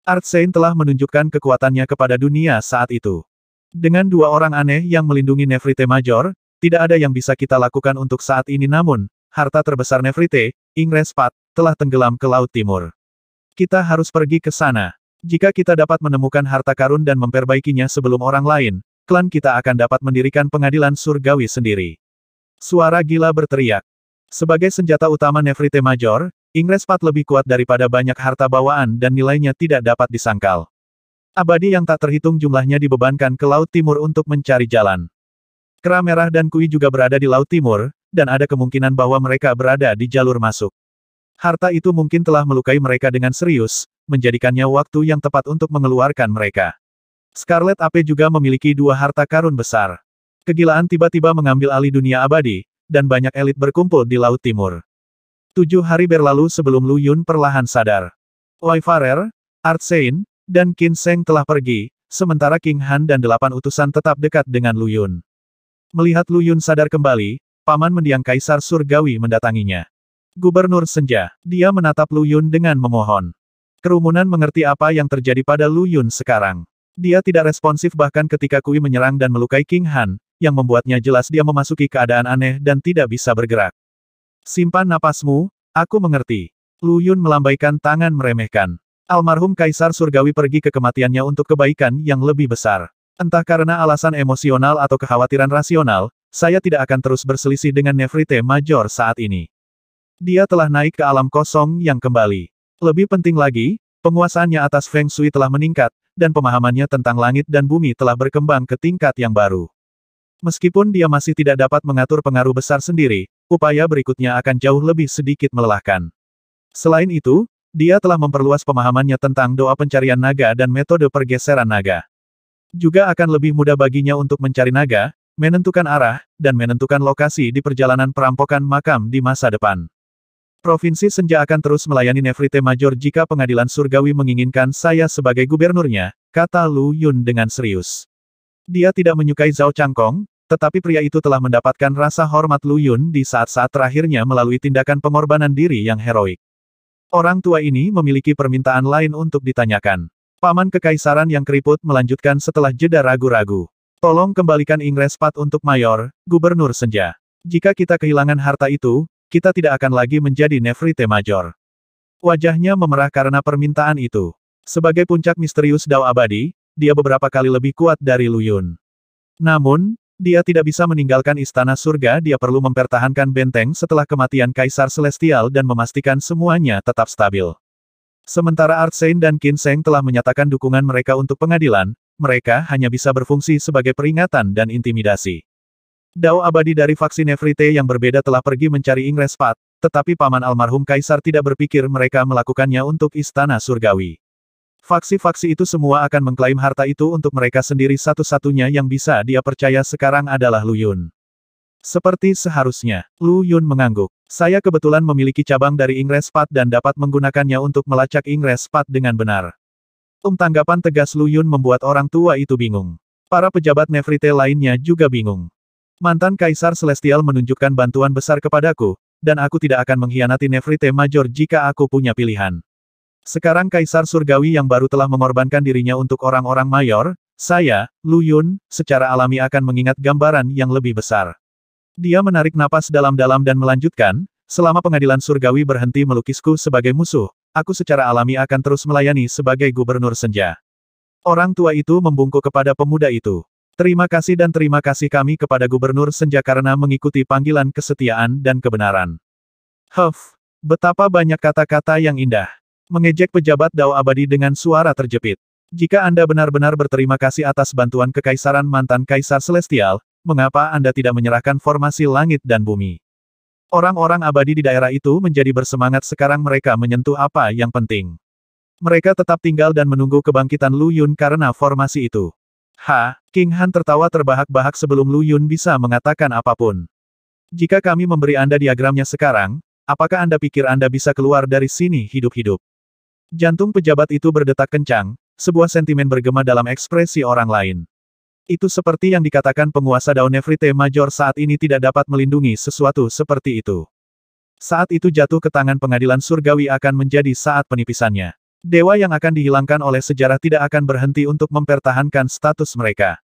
Artsein telah menunjukkan kekuatannya kepada dunia saat itu. Dengan dua orang aneh yang melindungi Nefrite Major, tidak ada yang bisa kita lakukan untuk saat ini namun, harta terbesar Nefrite, Ingrespat, telah tenggelam ke Laut Timur. Kita harus pergi ke sana. Jika kita dapat menemukan harta karun dan memperbaikinya sebelum orang lain, klan kita akan dapat mendirikan pengadilan surgawi sendiri. Suara gila berteriak. Sebagai senjata utama Nefrite Major, Ingrespat lebih kuat daripada banyak harta bawaan dan nilainya tidak dapat disangkal. Abadi yang tak terhitung jumlahnya dibebankan ke Laut Timur untuk mencari jalan. Kera Merah dan Kui juga berada di Laut Timur, dan ada kemungkinan bahwa mereka berada di jalur masuk. Harta itu mungkin telah melukai mereka dengan serius, menjadikannya waktu yang tepat untuk mengeluarkan mereka. Scarlet Ape juga memiliki dua harta karun besar. Kegilaan tiba-tiba mengambil alih dunia abadi, dan banyak elit berkumpul di Laut Timur. 7 hari berlalu sebelum Lu Yun perlahan sadar. Wei Farer, Artsein, dan Qin Sheng telah pergi, sementara King Han dan 8 utusan tetap dekat dengan Lu Yun. Melihat Lu Yun sadar kembali, paman mendiang Kaisar Surgawi mendatanginya. Gubernur Senja, dia menatap Lu Yun dengan memohon. Kerumunan mengerti apa yang terjadi pada Lu Yun sekarang. Dia tidak responsif bahkan ketika Kui menyerang dan melukai King Han, yang membuatnya jelas dia memasuki keadaan aneh dan tidak bisa bergerak. Simpan napasmu, aku mengerti. Lu Yun melambaikan tangan meremehkan. Almarhum Kaisar Surgawi pergi ke kematiannya untuk kebaikan yang lebih besar. Entah karena alasan emosional atau kekhawatiran rasional, saya tidak akan terus berselisih dengan Nefrite Major saat ini. Dia telah naik ke alam kosong yang kembali. Lebih penting lagi, penguasaannya atas Feng Shui telah meningkat, dan pemahamannya tentang langit dan bumi telah berkembang ke tingkat yang baru. Meskipun dia masih tidak dapat mengatur pengaruh besar sendiri, upaya berikutnya akan jauh lebih sedikit melelahkan. Selain itu, dia telah memperluas pemahamannya tentang doa pencarian naga dan metode pergeseran naga. Juga akan lebih mudah baginya untuk mencari naga, menentukan arah, dan menentukan lokasi di perjalanan perampokan makam di masa depan. Provinsi Senja akan terus melayani Nefrite Major jika pengadilan surgawi menginginkan saya sebagai gubernurnya, kata Lu Yun dengan serius. Dia tidak menyukai Zhao Changkong, tetapi pria itu telah mendapatkan rasa hormat Lu Yun di saat-saat terakhirnya melalui tindakan pengorbanan diri yang heroik. Orang tua ini memiliki permintaan lain untuk ditanyakan. Paman Kekaisaran yang keriput melanjutkan setelah jeda ragu-ragu. Tolong kembalikan Ingrespat untuk Mayor, Gubernur Senja. Jika kita kehilangan harta itu, kita tidak akan lagi menjadi Nefrite Major. Wajahnya memerah karena permintaan itu. Sebagai puncak misterius Dao Abadi, dia beberapa kali lebih kuat dari Lu Yun. Namun, dia tidak bisa meninggalkan Istana Surga. Dia perlu mempertahankan benteng setelah kematian Kaisar Celestial dan memastikan semuanya tetap stabil. Sementara Artsein dan Qin Sheng telah menyatakan dukungan mereka untuk pengadilan, mereka hanya bisa berfungsi sebagai peringatan dan intimidasi. Dao Abadi dari faksi Nefrite yang berbeda telah pergi mencari Ingrespat, tetapi paman almarhum Kaisar tidak berpikir mereka melakukannya untuk Istana Surgawi. Faksi-faksi itu semua akan mengklaim harta itu untuk mereka sendiri. Satu-satunya yang bisa dia percaya sekarang adalah Lu Yun. Seperti seharusnya, Lu Yun mengangguk. Saya kebetulan memiliki cabang dari Ingrespat dan dapat menggunakannya untuk melacak Ingrespat dengan benar. Tanggapan tegas Lu Yun membuat orang tua itu bingung. Para pejabat Nefrite lainnya juga bingung. Mantan Kaisar Celestial menunjukkan bantuan besar kepadaku, dan aku tidak akan mengkhianati Nefrite Major jika aku punya pilihan. Sekarang Kaisar Surgawi yang baru telah mengorbankan dirinya untuk orang-orang mayor, saya, Lu Yun, secara alami akan mengingat gambaran yang lebih besar. Dia menarik napas dalam-dalam dan melanjutkan, selama pengadilan surgawi berhenti melukisku sebagai musuh, aku secara alami akan terus melayani sebagai gubernur senja. Orang tua itu membungkuk kepada pemuda itu. Terima kasih dan terima kasih kami kepada gubernur senja karena mengikuti panggilan kesetiaan dan kebenaran. Huff, betapa banyak kata-kata yang indah. Mengejek pejabat Dao Abadi dengan suara terjepit. Jika Anda benar-benar berterima kasih atas bantuan kekaisaran mantan Kaisar Celestial, mengapa Anda tidak menyerahkan formasi langit dan bumi? Orang-orang abadi di daerah itu menjadi bersemangat sekarang mereka menyentuh apa yang penting. Mereka tetap tinggal dan menunggu kebangkitan Lu Yun karena formasi itu. King Han tertawa terbahak-bahak sebelum Lu Yun bisa mengatakan apapun. Jika kami memberi Anda diagramnya sekarang, apakah Anda pikir Anda bisa keluar dari sini hidup-hidup? Jantung pejabat itu berdetak kencang, sebuah sentimen bergema dalam ekspresi orang lain. Itu seperti yang dikatakan penguasa Dao Nefrite Major saat ini tidak dapat melindungi sesuatu seperti itu. Saat itu jatuh ke tangan pengadilan surgawi akan menjadi saat penipisannya. Dewa yang akan dihilangkan oleh sejarah tidak akan berhenti untuk mempertahankan status mereka.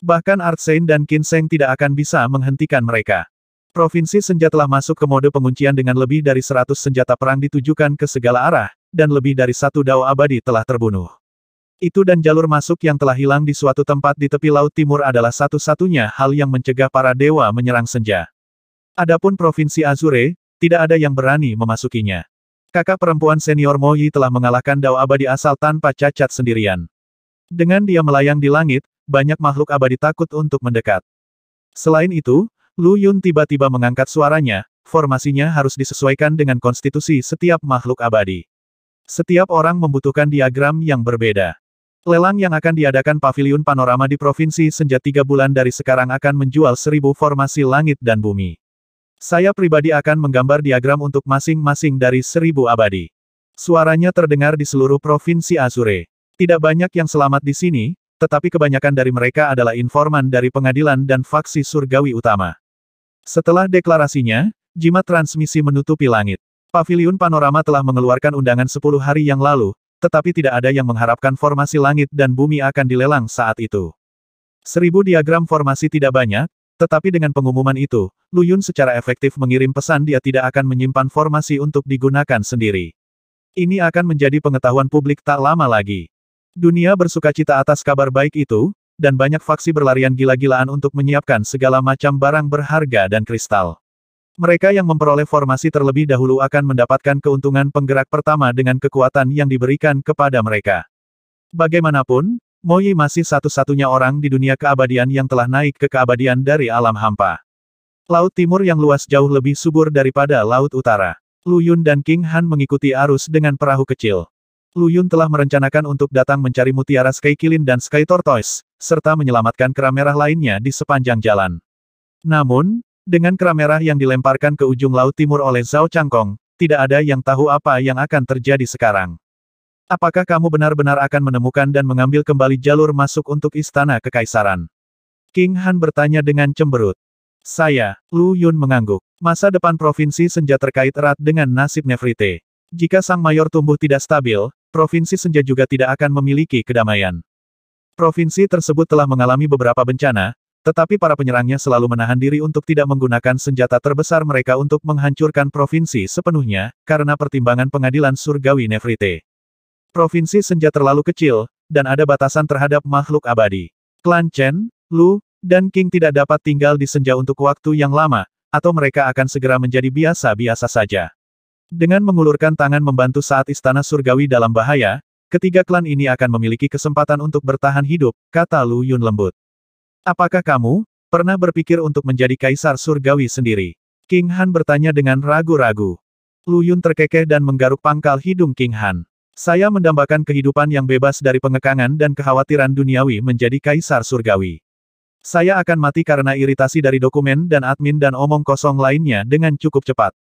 Bahkan Artsein dan Qin Sheng tidak akan bisa menghentikan mereka. Provinsi Senja telah masuk ke mode penguncian dengan lebih dari 100 senjata perang ditujukan ke segala arah, dan lebih dari 1 Dao Abadi telah terbunuh. Itu dan jalur masuk yang telah hilang di suatu tempat di tepi Laut Timur adalah satu-satunya hal yang mencegah para dewa menyerang Senja. Adapun Provinsi Azure, tidak ada yang berani memasukinya. Kakak perempuan senior Mo Yi telah mengalahkan Dao Abadi asal tanpa cacat sendirian. Dengan dia melayang di langit, banyak makhluk abadi takut untuk mendekat. Selain itu, Lu Yun tiba-tiba mengangkat suaranya, formasinya harus disesuaikan dengan konstitusi setiap makhluk abadi. Setiap orang membutuhkan diagram yang berbeda. Lelang yang akan diadakan Paviliun Panorama di Provinsi Senja 3 bulan dari sekarang akan menjual 1000 formasi langit dan bumi. Saya pribadi akan menggambar diagram untuk masing-masing dari 1000 abadi. Suaranya terdengar di seluruh Provinsi Azure. Tidak banyak yang selamat di sini, tetapi kebanyakan dari mereka adalah informan dari pengadilan dan faksi surgawi utama. Setelah deklarasinya, jimat transmisi menutupi langit. Paviliun Panorama telah mengeluarkan undangan 10 hari yang lalu, tetapi tidak ada yang mengharapkan formasi langit dan bumi akan dilelang saat itu. 1000 diagram formasi tidak banyak, tetapi dengan pengumuman itu, Lu Yun secara efektif mengirim pesan dia tidak akan menyimpan formasi untuk digunakan sendiri. Ini akan menjadi pengetahuan publik tak lama lagi. Dunia bersukacita atas kabar baik itu, dan banyak faksi berlarian gila-gilaan untuk menyiapkan segala macam barang berharga dan kristal. Mereka yang memperoleh formasi terlebih dahulu akan mendapatkan keuntungan penggerak pertama dengan kekuatan yang diberikan kepada mereka. Bagaimanapun, Mo Yi masih satu-satunya orang di dunia keabadian yang telah naik ke keabadian dari alam hampa. Laut Timur yang luas jauh lebih subur daripada Laut Utara. Lu Yun dan King Han mengikuti arus dengan perahu kecil. Lu Yun telah merencanakan untuk datang mencari mutiara Sky Kilin dan Sky Tortoise, serta menyelamatkan kera merah lainnya di sepanjang jalan. Namun, dengan kera merah yang dilemparkan ke ujung Laut Timur oleh Zhao Changkong, tidak ada yang tahu apa yang akan terjadi sekarang. Apakah kamu benar-benar akan menemukan dan mengambil kembali jalur masuk untuk Istana Kekaisaran? King Han bertanya dengan cemberut. Saya, Lu Yun mengangguk. Masa depan Provinsi Senja terkait erat dengan nasib Nefrite. Jika Sang Mayor tumbuh tidak stabil, Provinsi Senja juga tidak akan memiliki kedamaian. Provinsi tersebut telah mengalami beberapa bencana, Tetapi para penyerangnya selalu menahan diri untuk tidak menggunakan senjata terbesar mereka untuk menghancurkan provinsi sepenuhnya, karena pertimbangan pengadilan surgawi Nefrite. Provinsi senja terlalu kecil, dan ada batasan terhadap makhluk abadi. Klan Chen, Lu, dan King tidak dapat tinggal di senja untuk waktu yang lama, atau mereka akan segera menjadi biasa-biasa saja. Dengan mengulurkan tangan membantu saat istana surgawi dalam bahaya, ketiga klan ini akan memiliki kesempatan untuk bertahan hidup, kata Lu Yun lembut. Apakah kamu pernah berpikir untuk menjadi kaisar surgawi sendiri? King Han bertanya dengan ragu-ragu. Lu Yun terkekeh dan menggaruk pangkal hidung King Han. Saya mendambakan kehidupan yang bebas dari pengekangan dan kekhawatiran duniawi menjadi kaisar surgawi. Saya akan mati karena iritasi dari dokumen dan admin dan omong kosong lainnya dengan cukup cepat.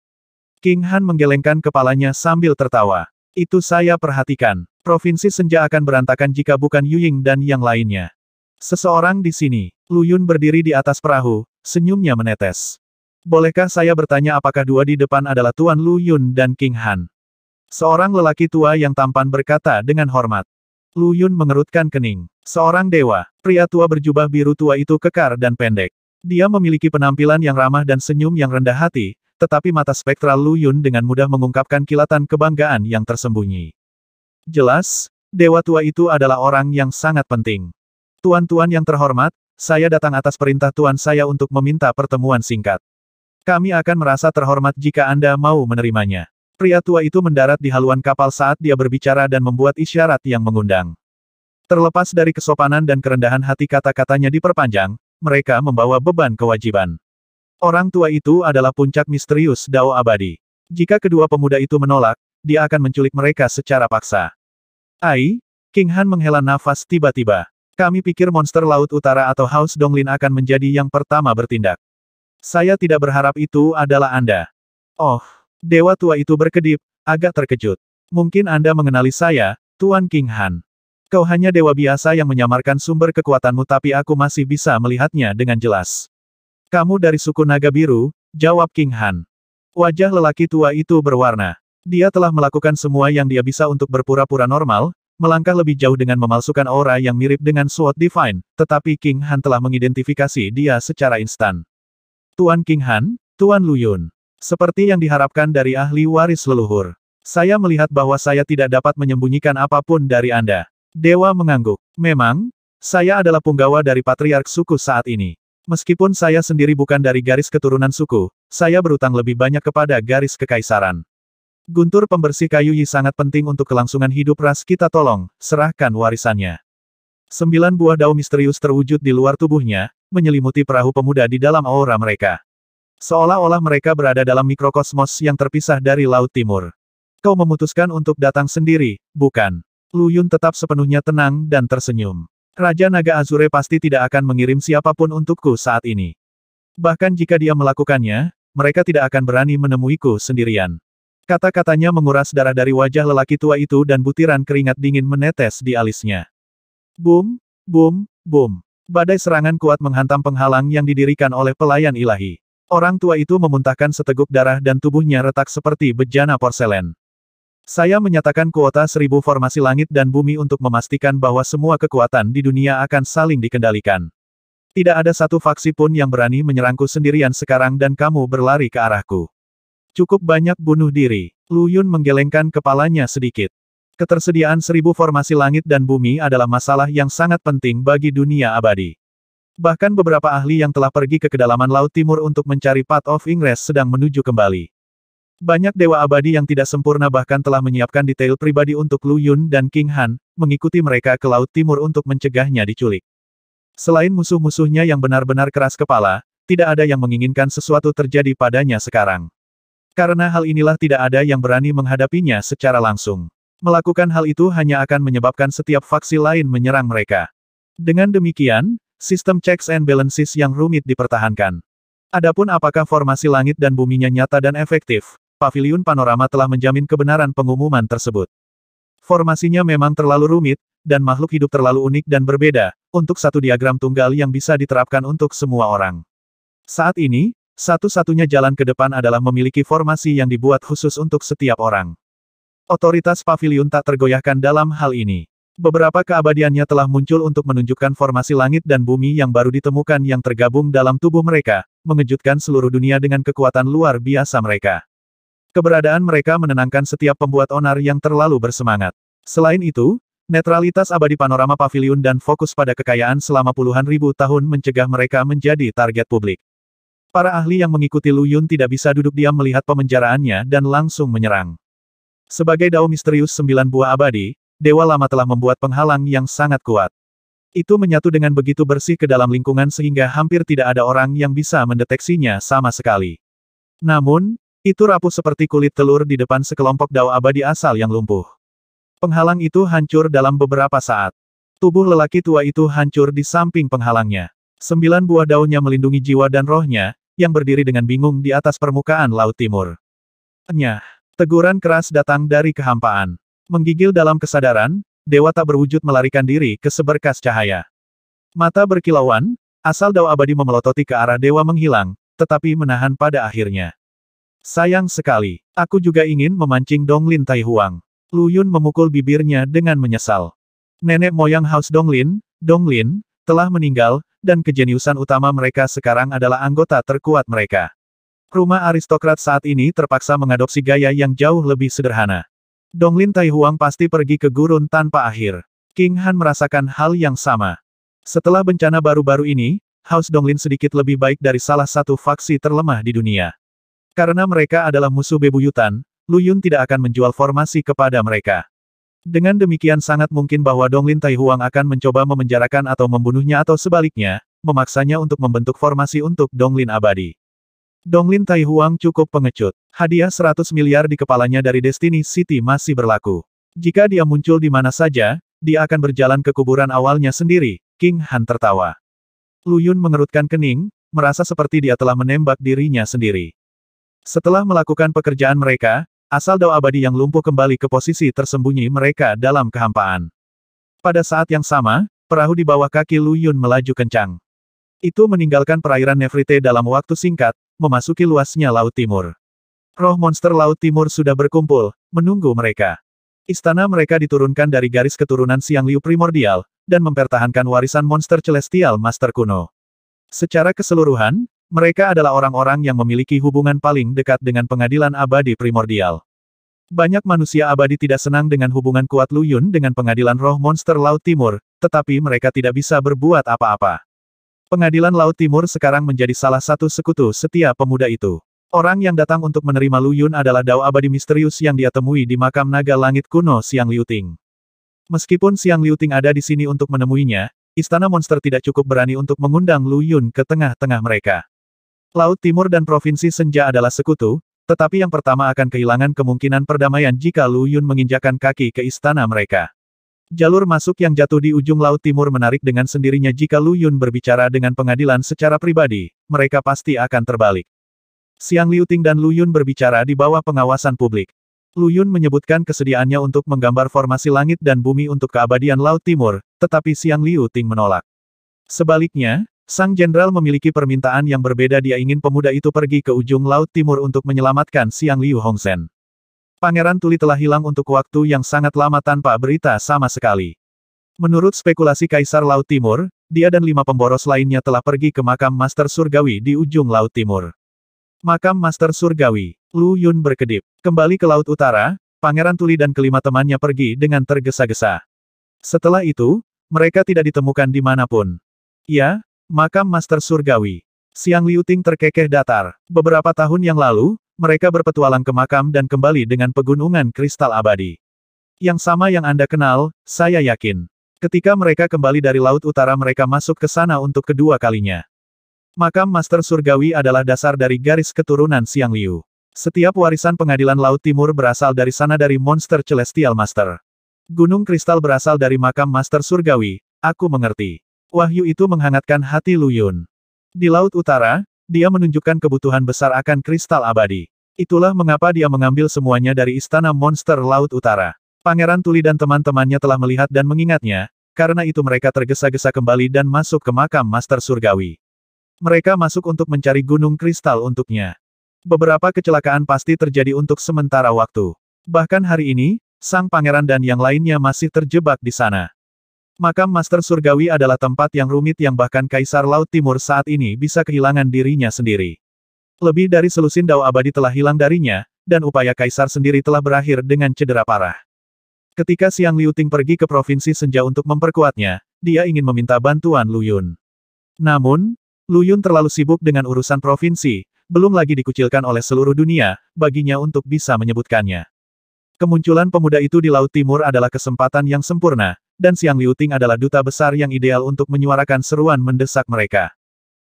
King Han menggelengkan kepalanya sambil tertawa. Itu saya perhatikan. Provinsi senja akan berantakan jika bukan Yu Ying dan yang lainnya. Seseorang di sini. Lu Yun berdiri di atas perahu, senyumnya menetes. Bolehkah saya bertanya apakah dua di depan adalah Tuan Lu Yun dan King Han? Seorang lelaki tua yang tampan berkata dengan hormat. Lu Yun mengerutkan kening. Seorang dewa, pria tua berjubah biru tua itu kekar dan pendek. Dia memiliki penampilan yang ramah dan senyum yang rendah hati, tetapi mata spektral Lu Yun dengan mudah mengungkapkan kilatan kebanggaan yang tersembunyi. Jelas, dewa tua itu adalah orang yang sangat penting. Tuan-tuan yang terhormat, saya datang atas perintah tuan saya untuk meminta pertemuan singkat. Kami akan merasa terhormat jika Anda mau menerimanya. Pria tua itu mendarat di haluan kapal saat dia berbicara dan membuat isyarat yang mengundang. Terlepas dari kesopanan dan kerendahan hati kata-katanya diperpanjang, mereka membawa beban kewajiban. Orang tua itu adalah puncak misterius Dao abadi. Jika kedua pemuda itu menolak, dia akan menculik mereka secara paksa. Ai, King Han menghela nafas tiba-tiba. Kami pikir monster Laut Utara atau House Donglin akan menjadi yang pertama bertindak. Saya tidak berharap itu adalah Anda. Oh, dewa tua itu berkedip, agak terkejut. Mungkin Anda mengenali saya, Tuan King Han. Kau hanya dewa biasa yang menyamarkan sumber kekuatanmu tapi aku masih bisa melihatnya dengan jelas. Kamu dari suku naga biru, jawab King Han. Wajah lelaki tua itu berwarna. Dia telah melakukan semua yang dia bisa untuk berpura-pura normal, melangkah lebih jauh dengan memalsukan aura yang mirip dengan Sword Divine, tetapi King Han telah mengidentifikasi dia secara instan. Tuan King Han, Tuan Lu Yun. Seperti yang diharapkan dari ahli waris leluhur. Saya melihat bahwa saya tidak dapat menyembunyikan apapun dari Anda. Dewa mengangguk. Memang, saya adalah punggawa dari patriark suku saat ini. Meskipun saya sendiri bukan dari garis keturunan suku, saya berutang lebih banyak kepada garis kekaisaran. Guntur pembersih kayu Yi sangat penting untuk kelangsungan hidup ras kita tolong, serahkan warisannya. 9 buah dao misterius terwujud di luar tubuhnya, menyelimuti perahu pemuda di dalam aura mereka. Seolah-olah mereka berada dalam mikrokosmos yang terpisah dari Laut Timur. Kau memutuskan untuk datang sendiri, bukan? Lu Yun tetap sepenuhnya tenang dan tersenyum. Raja Naga Azure pasti tidak akan mengirim siapapun untukku saat ini. Bahkan jika dia melakukannya, mereka tidak akan berani menemuiku sendirian. Kata-katanya menguras darah dari wajah lelaki tua itu dan butiran keringat dingin menetes di alisnya. Boom, boom, boom. Badai serangan kuat menghantam penghalang yang didirikan oleh pelayan ilahi. Orang tua itu memuntahkan seteguk darah dan tubuhnya retak seperti bejana porselen. Saya menyatakan kuota 1000 formasi langit dan bumi untuk memastikan bahwa semua kekuatan di dunia akan saling dikendalikan. Tidak ada satu faksi pun yang berani menyerangku sendirian sekarang dan kamu berlari ke arahku. Cukup banyak bunuh diri. Lu Yun menggelengkan kepalanya sedikit. Ketersediaan 1000 formasi langit dan bumi adalah masalah yang sangat penting bagi dunia abadi. Bahkan beberapa ahli yang telah pergi ke kedalaman Laut Timur untuk mencari Path of Ingress sedang menuju kembali. Banyak dewa abadi yang tidak sempurna bahkan telah menyiapkan detail pribadi untuk Lu Yun dan King Han, mengikuti mereka ke Laut Timur untuk mencegahnya diculik. Selain musuh-musuhnya yang benar-benar keras kepala, tidak ada yang menginginkan sesuatu terjadi padanya sekarang. Karena hal inilah tidak ada yang berani menghadapinya secara langsung. Melakukan hal itu hanya akan menyebabkan setiap faksi lain menyerang mereka. Dengan demikian, sistem checks and balances yang rumit dipertahankan. Adapun apakah formasi langit dan buminya nyata dan efektif, Paviliun Panorama telah menjamin kebenaran pengumuman tersebut. Formasinya memang terlalu rumit, dan makhluk hidup terlalu unik dan berbeda, untuk satu diagram tunggal yang bisa diterapkan untuk semua orang. Saat ini, satu-satunya jalan ke depan adalah memiliki formasi yang dibuat khusus untuk setiap orang. Otoritas Paviliun tak tergoyahkan dalam hal ini. Beberapa keabadiannya telah muncul untuk menunjukkan formasi langit dan bumi yang baru ditemukan yang tergabung dalam tubuh mereka, mengejutkan seluruh dunia dengan kekuatan luar biasa mereka. Keberadaan mereka menenangkan setiap pembuat onar yang terlalu bersemangat. Selain itu, netralitas abadi panorama pavilion dan fokus pada kekayaan selama puluhan ribu tahun mencegah mereka menjadi target publik. Para ahli yang mengikuti Lu Yun tidak bisa duduk diam melihat pemenjaraannya dan langsung menyerang. Sebagai dao misterius 9 buah abadi, Dewa Lama telah membuat penghalang yang sangat kuat. Itu menyatu dengan begitu bersih ke dalam lingkungan sehingga hampir tidak ada orang yang bisa mendeteksinya sama sekali. Namun, itu rapuh seperti kulit telur di depan sekelompok dao abadi asal yang lumpuh. Penghalang itu hancur dalam beberapa saat. Tubuh lelaki tua itu hancur di samping penghalangnya. 9 buah daunnya melindungi jiwa dan rohnya, yang berdiri dengan bingung di atas permukaan Laut Timur. Nyah! Teguran keras datang dari kehampaan. Menggigil dalam kesadaran, dewa tak berwujud melarikan diri ke seberkas cahaya. Mata berkilauan, asal dao abadi memelototi ke arah dewa menghilang, tetapi menahan pada akhirnya. Sayang sekali, aku juga ingin memancing Donglin Tai Huang. Lu Yun memukul bibirnya dengan menyesal. Nenek moyang House Donglin, Donglin, telah meninggal, dan kejeniusan utama mereka sekarang adalah anggota terkuat mereka. Rumah aristokrat saat ini terpaksa mengadopsi gaya yang jauh lebih sederhana. Donglin Tai Huang pasti pergi ke gurun tanpa akhir. King Han merasakan hal yang sama. Setelah bencana baru-baru ini, House Donglin sedikit lebih baik dari salah satu faksi terlemah di dunia. Karena mereka adalah musuh bebuyutan, Lu Yun tidak akan menjual formasi kepada mereka. Dengan demikian sangat mungkin bahwa Donglin Tai Huang akan mencoba memenjarakan atau membunuhnya atau sebaliknya, memaksanya untuk membentuk formasi untuk Donglin abadi. Donglin Tai Huang cukup pengecut. Hadiah 100 miliar di kepalanya dari Destiny City masih berlaku. Jika dia muncul di mana saja, dia akan berjalan ke kuburan awalnya sendiri. King Han tertawa. Lu Yun mengerutkan kening, merasa seperti dia telah menembak dirinya sendiri. Setelah melakukan pekerjaan mereka, asal dao abadi yang lumpuh kembali ke posisi tersembunyi mereka dalam kehampaan. Pada saat yang sama, perahu di bawah kaki Lu Yun melaju kencang. Itu meninggalkan perairan Nefrite dalam waktu singkat, memasuki luasnya Laut Timur. Roh monster Laut Timur sudah berkumpul, menunggu mereka. Istana mereka diturunkan dari garis keturunan Xiang Liu primordial, dan mempertahankan warisan monster Celestial Master kuno. Secara keseluruhan, mereka adalah orang-orang yang memiliki hubungan paling dekat dengan pengadilan abadi primordial. Banyak manusia abadi tidak senang dengan hubungan kuat Lu Yun dengan pengadilan roh monster Laut Timur, tetapi mereka tidak bisa berbuat apa-apa. Pengadilan Laut Timur sekarang menjadi salah satu sekutu setia pemuda itu. Orang yang datang untuk menerima Lu Yun adalah dao abadi misterius yang dia temui di makam naga langit kuno Xiang Liuting. Meskipun Xiang Liuting ada di sini untuk menemuinya, istana monster tidak cukup berani untuk mengundang Lu Yun ke tengah-tengah mereka. Laut Timur dan Provinsi Senja adalah sekutu, tetapi yang pertama akan kehilangan kemungkinan perdamaian jika Lu Yun menginjakan kaki ke istana mereka. Jalur masuk yang jatuh di ujung Laut Timur menarik dengan sendirinya jika Lu Yun berbicara dengan pengadilan secara pribadi, mereka pasti akan terbalik. Xiang Liuting dan Lu Yun berbicara di bawah pengawasan publik. Lu Yun menyebutkan kesediaannya untuk menggambar formasi langit dan bumi untuk keabadian Laut Timur, tetapi Xiang Liuting menolak. Sebaliknya, Sang Jenderal memiliki permintaan yang berbeda. Dia ingin pemuda itu pergi ke ujung Laut Timur untuk menyelamatkan Xiang Liu Hongzhen. Pangeran Tuli telah hilang untuk waktu yang sangat lama tanpa berita sama sekali. Menurut spekulasi Kaisar Laut Timur, dia dan 5 pemboros lainnya telah pergi ke makam Master Surgawi di ujung Laut Timur. Makam Master Surgawi. Lu Yun berkedip. Kembali ke Laut Utara, Pangeran Tuli dan kelima temannya pergi dengan tergesa-gesa. Setelah itu, mereka tidak ditemukan dimanapun. Ya, makam Master Surgawi. Xiang Liuting terkekeh datar. Beberapa tahun yang lalu, mereka berpetualang ke makam dan kembali dengan pegunungan kristal abadi. Yang sama yang Anda kenal, saya yakin. Ketika mereka kembali dari Laut Utara mereka masuk ke sana untuk kedua kalinya. Makam Master Surgawi adalah dasar dari garis keturunan Xiang Liu. Setiap warisan pengadilan Laut Timur berasal dari sana dari monster Celestial Master. Gunung kristal berasal dari makam Master Surgawi, aku mengerti. Wahyu itu menghangatkan hati Lu Yun. Di Laut Utara, dia menunjukkan kebutuhan besar akan kristal abadi. Itulah mengapa dia mengambil semuanya dari istana monster Laut Utara. Pangeran Tuli dan teman-temannya telah melihat dan mengingatnya, karena itu mereka tergesa-gesa kembali dan masuk ke makam Master Surgawi. Mereka masuk untuk mencari gunung kristal untuknya. Beberapa kecelakaan pasti terjadi untuk sementara waktu. Bahkan hari ini, sang pangeran dan yang lainnya masih terjebak di sana. Makam Master Surgawi adalah tempat yang rumit yang bahkan Kaisar Laut Timur saat ini bisa kehilangan dirinya sendiri. Lebih dari selusin dao abadi telah hilang darinya, dan upaya Kaisar sendiri telah berakhir dengan cedera parah. Ketika Xiang Liuting pergi ke Provinsi Senja untuk memperkuatnya, dia ingin meminta bantuan Lu Yun. Namun, Lu Yun terlalu sibuk dengan urusan provinsi, belum lagi dikucilkan oleh seluruh dunia, baginya untuk bisa menyebutkannya. Kemunculan pemuda itu di Laut Timur adalah kesempatan yang sempurna, dan Xiang Liuting adalah duta besar yang ideal untuk menyuarakan seruan mendesak mereka.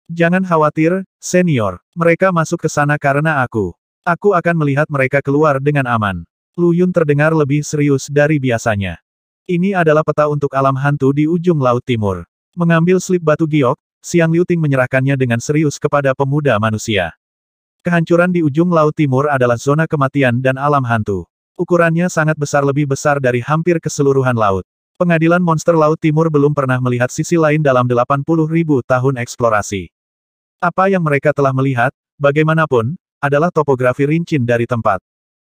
Jangan khawatir, senior, mereka masuk ke sana karena aku. Aku akan melihat mereka keluar dengan aman. Lu Yun terdengar lebih serius dari biasanya. Ini adalah peta untuk alam hantu di ujung Laut Timur. Mengambil slip batu giok, Xiang Liuting menyerahkannya dengan serius kepada pemuda manusia. Kehancuran di ujung Laut Timur adalah zona kematian dan alam hantu. Ukurannya sangat besar, lebih besar dari hampir keseluruhan laut. Pengadilan monster Laut Timur belum pernah melihat sisi lain dalam 80.000 tahun eksplorasi. Apa yang mereka telah melihat, bagaimanapun, adalah topografi rincin dari tempat.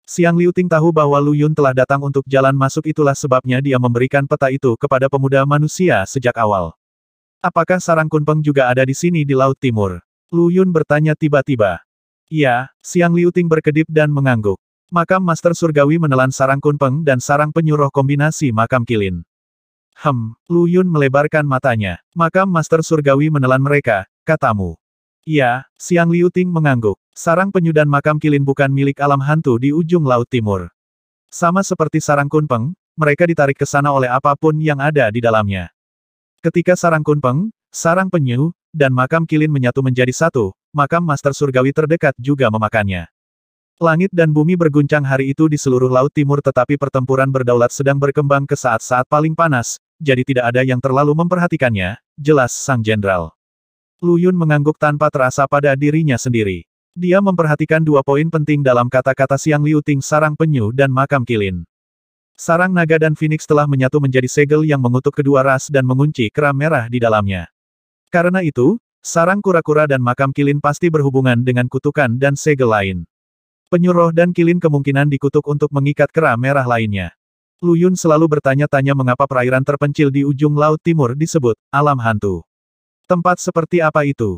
Xiang Liuting tahu bahwa Lu Yun telah datang untuk jalan masuk, itulah sebabnya dia memberikan peta itu kepada pemuda manusia sejak awal. Apakah sarang Kunpeng juga ada di sini di Laut Timur? Lu Yun bertanya tiba-tiba. Ya, Xiang Liuting berkedip dan mengangguk. Makam Master Surgawi menelan sarang Kunpeng dan sarang penyuruh kombinasi makam kilin. Lu Yun melebarkan matanya. Makam Master Surgawi menelan mereka, katamu. Ya, Xiang Liuting mengangguk. Sarang penyu dan makam kilin bukan milik alam hantu di ujung Laut Timur. Sama seperti sarang Kunpeng, mereka ditarik ke sana oleh apapun yang ada di dalamnya. Ketika sarang Kunpeng, sarang penyu, dan makam kilin menyatu menjadi satu, makam Master Surgawi terdekat juga memakannya. Langit dan bumi berguncang hari itu di seluruh Laut Timur, tetapi pertempuran berdaulat sedang berkembang ke saat-saat paling panas, jadi tidak ada yang terlalu memperhatikannya, jelas sang jenderal. Lu Yun mengangguk tanpa terasa pada dirinya sendiri. Dia memperhatikan dua poin penting dalam kata-kata Xiang Liuting, sarang penyu dan makam kilin. Sarang naga dan Phoenix telah menyatu menjadi segel yang mengutuk kedua ras dan mengunci kera merah di dalamnya. Karena itu, sarang kura-kura dan makam kilin pasti berhubungan dengan kutukan dan segel lain. Penyu roh dan kilin kemungkinan dikutuk untuk mengikat kera merah lainnya. Lu Yun selalu bertanya-tanya mengapa perairan terpencil di ujung Laut Timur disebut alam hantu. Tempat seperti apa itu?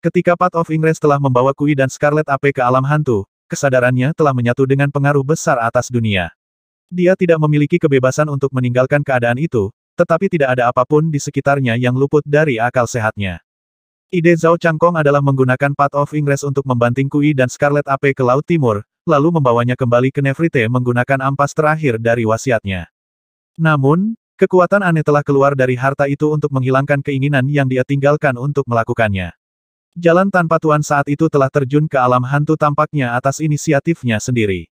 Ketika Path of Ingress telah membawa Kui dan Scarlet Ape ke alam hantu, kesadarannya telah menyatu dengan pengaruh besar atas dunia. Dia tidak memiliki kebebasan untuk meninggalkan keadaan itu, tetapi tidak ada apapun di sekitarnya yang luput dari akal sehatnya. Ide Zhao Changkong adalah menggunakan Path of Ingress untuk membanting Kui dan Scarlet Ape ke Laut Timur, lalu membawanya kembali ke Nefertiti menggunakan ampas terakhir dari wasiatnya. Namun, kekuatan aneh telah keluar dari harta itu untuk menghilangkan keinginan yang dia tinggalkan untuk melakukannya. Jalan tanpa tuan saat itu telah terjun ke alam hantu tampaknya atas inisiatifnya sendiri.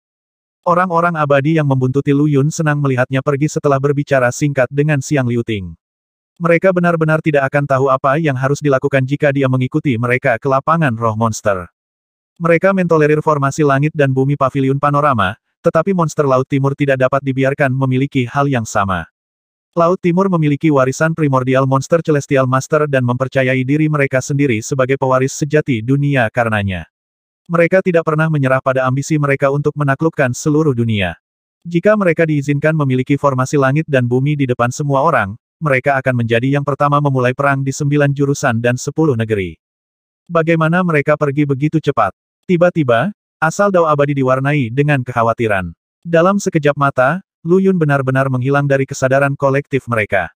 Orang-orang abadi yang membuntuti Lu Yun senang melihatnya pergi setelah berbicara singkat dengan Xiang Liuting. Mereka benar-benar tidak akan tahu apa yang harus dilakukan jika dia mengikuti mereka ke lapangan roh monster. Mereka mentolerir formasi langit dan bumi pavilion panorama, tetapi monster Laut Timur tidak dapat dibiarkan memiliki hal yang sama. Laut Timur memiliki warisan primordial monster Celestial Master dan mempercayai diri mereka sendiri sebagai pewaris sejati dunia karenanya. Mereka tidak pernah menyerah pada ambisi mereka untuk menaklukkan seluruh dunia. Jika mereka diizinkan memiliki formasi langit dan bumi di depan semua orang, mereka akan menjadi yang pertama memulai perang di 9 jurusan dan 10 negeri. Bagaimana mereka pergi begitu cepat? Tiba-tiba, asal dao abadi diwarnai dengan kekhawatiran. Dalam sekejap mata, Lu Yun benar-benar menghilang dari kesadaran kolektif mereka.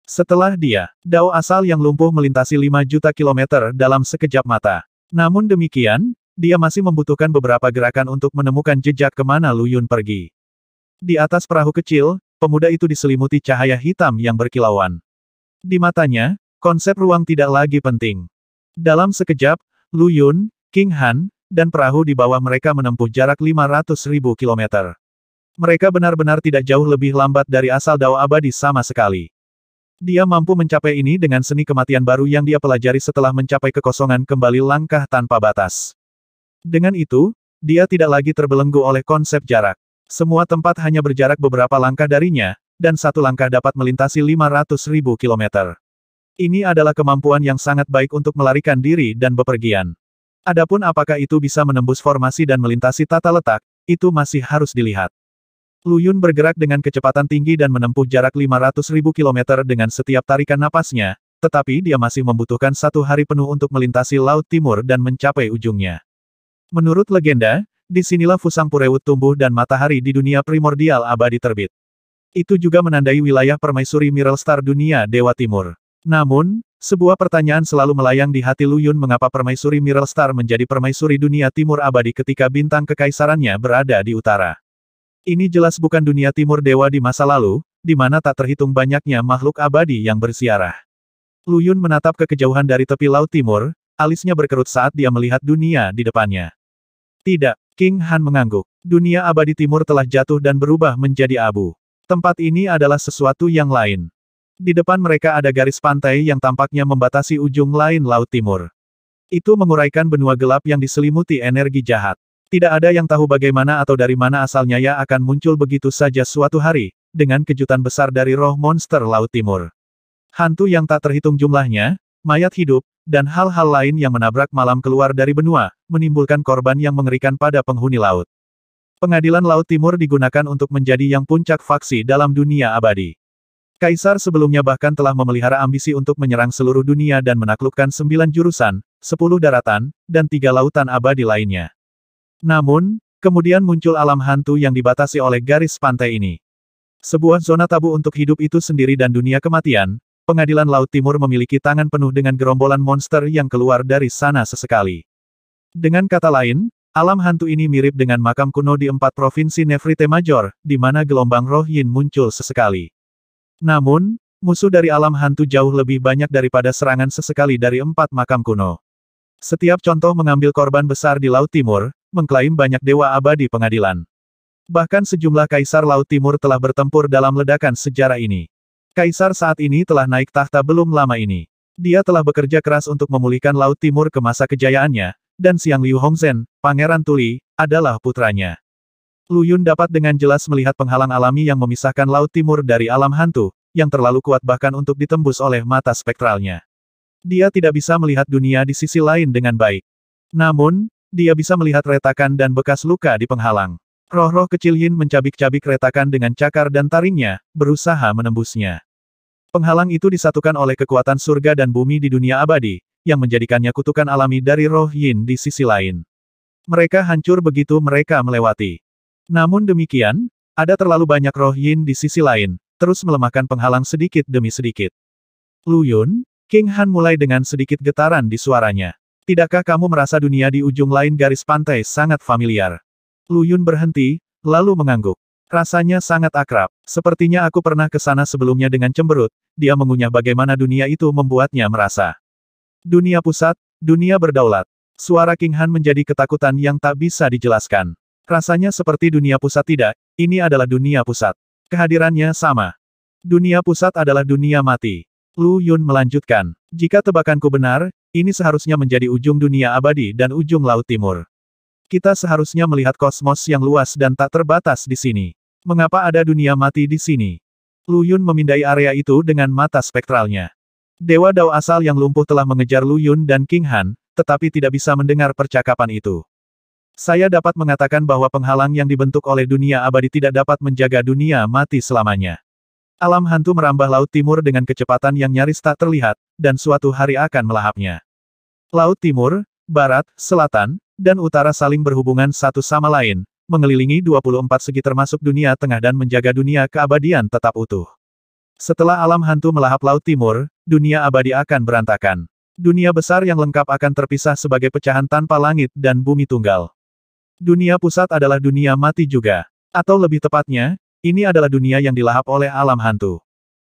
Setelah dia, dao asal yang lumpuh melintasi 5 juta kilometer dalam sekejap mata. Namun demikian, dia masih membutuhkan beberapa gerakan untuk menemukan jejak kemana Lu Yun pergi. Di atas perahu kecil, pemuda itu diselimuti cahaya hitam yang berkilauan. Di matanya, konsep ruang tidak lagi penting. Dalam sekejap, Lu Yun, King Han, dan perahu di bawah mereka menempuh jarak 500.000 kilometer. Mereka benar-benar tidak jauh lebih lambat dari asal dao abadi sama sekali. Dia mampu mencapai ini dengan seni kematian baru yang dia pelajari setelah mencapai kekosongan kembali langkah tanpa batas. Dengan itu, dia tidak lagi terbelenggu oleh konsep jarak. Semua tempat hanya berjarak beberapa langkah darinya, dan satu langkah dapat melintasi 500.000 kilometer. Ini adalah kemampuan yang sangat baik untuk melarikan diri dan bepergian. Adapun apakah itu bisa menembus formasi dan melintasi tata letak, itu masih harus dilihat. Lu Yun bergerak dengan kecepatan tinggi dan menempuh jarak 500.000 kilometer dengan setiap tarikan napasnya, tetapi dia masih membutuhkan 1 hari penuh untuk melintasi Laut Timur dan mencapai ujungnya. Menurut legenda, disinilah Fusang Purewut tumbuh dan matahari di dunia primordial abadi terbit. Itu juga menandai wilayah permaisuri Miral Star dunia Dewa Timur. Namun, sebuah pertanyaan selalu melayang di hati Lu Yun, mengapa permaisuri Miral Star menjadi permaisuri dunia timur abadi ketika bintang kekaisarannya berada di utara. Ini jelas bukan dunia timur dewa di masa lalu, di mana tak terhitung banyaknya makhluk abadi yang bersiarah. Lu Yun menatap ke kejauhan dari tepi Laut Timur, alisnya berkerut saat dia melihat dunia di depannya. Tidak, King Han mengangguk. Dunia abadi timur telah jatuh dan berubah menjadi abu. Tempat ini adalah sesuatu yang lain. Di depan mereka ada garis pantai yang tampaknya membatasi ujung lain Laut Timur. Itu menguraikan benua gelap yang diselimuti energi jahat. Tidak ada yang tahu bagaimana atau dari mana asalnya ia akan muncul begitu saja suatu hari, dengan kejutan besar dari roh monster Laut Timur. Hantu yang tak terhitung jumlahnya, mayat hidup, dan hal-hal lain yang menabrak malam keluar dari benua, menimbulkan korban yang mengerikan pada penghuni laut. Pengadilan Laut Timur digunakan untuk menjadi yang puncak faksi dalam dunia abadi. Kaisar sebelumnya bahkan telah memelihara ambisi untuk menyerang seluruh dunia dan menaklukkan 9 jurusan, 10 daratan, dan 3 lautan abadi lainnya. Namun, kemudian muncul alam hantu yang dibatasi oleh garis pantai ini. Sebuah zona tabu untuk hidup itu sendiri dan dunia kematian, Pengadilan Laut Timur memiliki tangan penuh dengan gerombolan monster yang keluar dari sana sesekali. Dengan kata lain, alam hantu ini mirip dengan makam kuno di 4 provinsi Nefrite Major, di mana gelombang roh yin muncul sesekali. Namun, musuh dari alam hantu jauh lebih banyak daripada serangan sesekali dari 4 makam kuno. Setiap contoh mengambil korban besar di Laut Timur, mengklaim banyak dewa abadi pengadilan. Bahkan sejumlah kaisar Laut Timur telah bertempur dalam ledakan sejarah ini. Kaisar saat ini telah naik tahta belum lama ini. Dia telah bekerja keras untuk memulihkan Laut Timur ke masa kejayaannya, dan Xiang Liu Hongzhen, Pangeran Tuli, adalah putranya. Lu Yun dapat dengan jelas melihat penghalang alami yang memisahkan Laut Timur dari alam hantu, yang terlalu kuat bahkan untuk ditembus oleh mata spektralnya. Dia tidak bisa melihat dunia di sisi lain dengan baik. Namun, dia bisa melihat retakan dan bekas luka di penghalang. Roh-roh kecil yin mencabik-cabik retakan dengan cakar dan taringnya, berusaha menembusnya. Penghalang itu disatukan oleh kekuatan surga dan bumi di dunia abadi, yang menjadikannya kutukan alami dari roh yin di sisi lain. Mereka hancur begitu mereka melewati. Namun demikian, ada terlalu banyak roh yin di sisi lain, terus melemahkan penghalang sedikit demi sedikit. Lu Yun, King Han mulai dengan sedikit getaran di suaranya. Tidakkah kamu merasa dunia di ujung lain garis pantai sangat familiar? Lu Yun berhenti, lalu mengangguk. Rasanya sangat akrab. Sepertinya aku pernah ke sana sebelumnya dengan cemberut, dia mengunyah bagaimana dunia itu membuatnya merasa. Dunia pusat, dunia berdaulat. Suara King Han menjadi ketakutan yang tak bisa dijelaskan. Rasanya seperti dunia pusat tidak, ini adalah dunia pusat. Kehadirannya sama. Dunia pusat adalah dunia mati. Lu Yun melanjutkan. Jika tebakanku benar, ini seharusnya menjadi ujung dunia abadi dan ujung Laut Timur. Kita seharusnya melihat kosmos yang luas dan tak terbatas di sini. Mengapa ada dunia mati di sini? Lu Yun memindai area itu dengan mata spektralnya. Dewa Dao asal yang lumpuh telah mengejar Lu Yun dan King Han, tetapi tidak bisa mendengar percakapan itu. Saya dapat mengatakan bahwa penghalang yang dibentuk oleh dunia abadi tidak dapat menjaga dunia mati selamanya. Alam hantu merambah Laut Timur dengan kecepatan yang nyaris tak terlihat, dan suatu hari akan melahapnya. Laut Timur, Barat, Selatan, dan Utara saling berhubungan satu sama lain, mengelilingi 24 segi termasuk dunia tengah dan menjaga dunia keabadian tetap utuh. Setelah alam hantu melahap Laut Timur, dunia abadi akan berantakan. Dunia besar yang lengkap akan terpisah sebagai pecahan tanpa langit dan bumi tunggal. Dunia pusat adalah dunia mati juga. Atau lebih tepatnya, ini adalah dunia yang dilahap oleh alam hantu.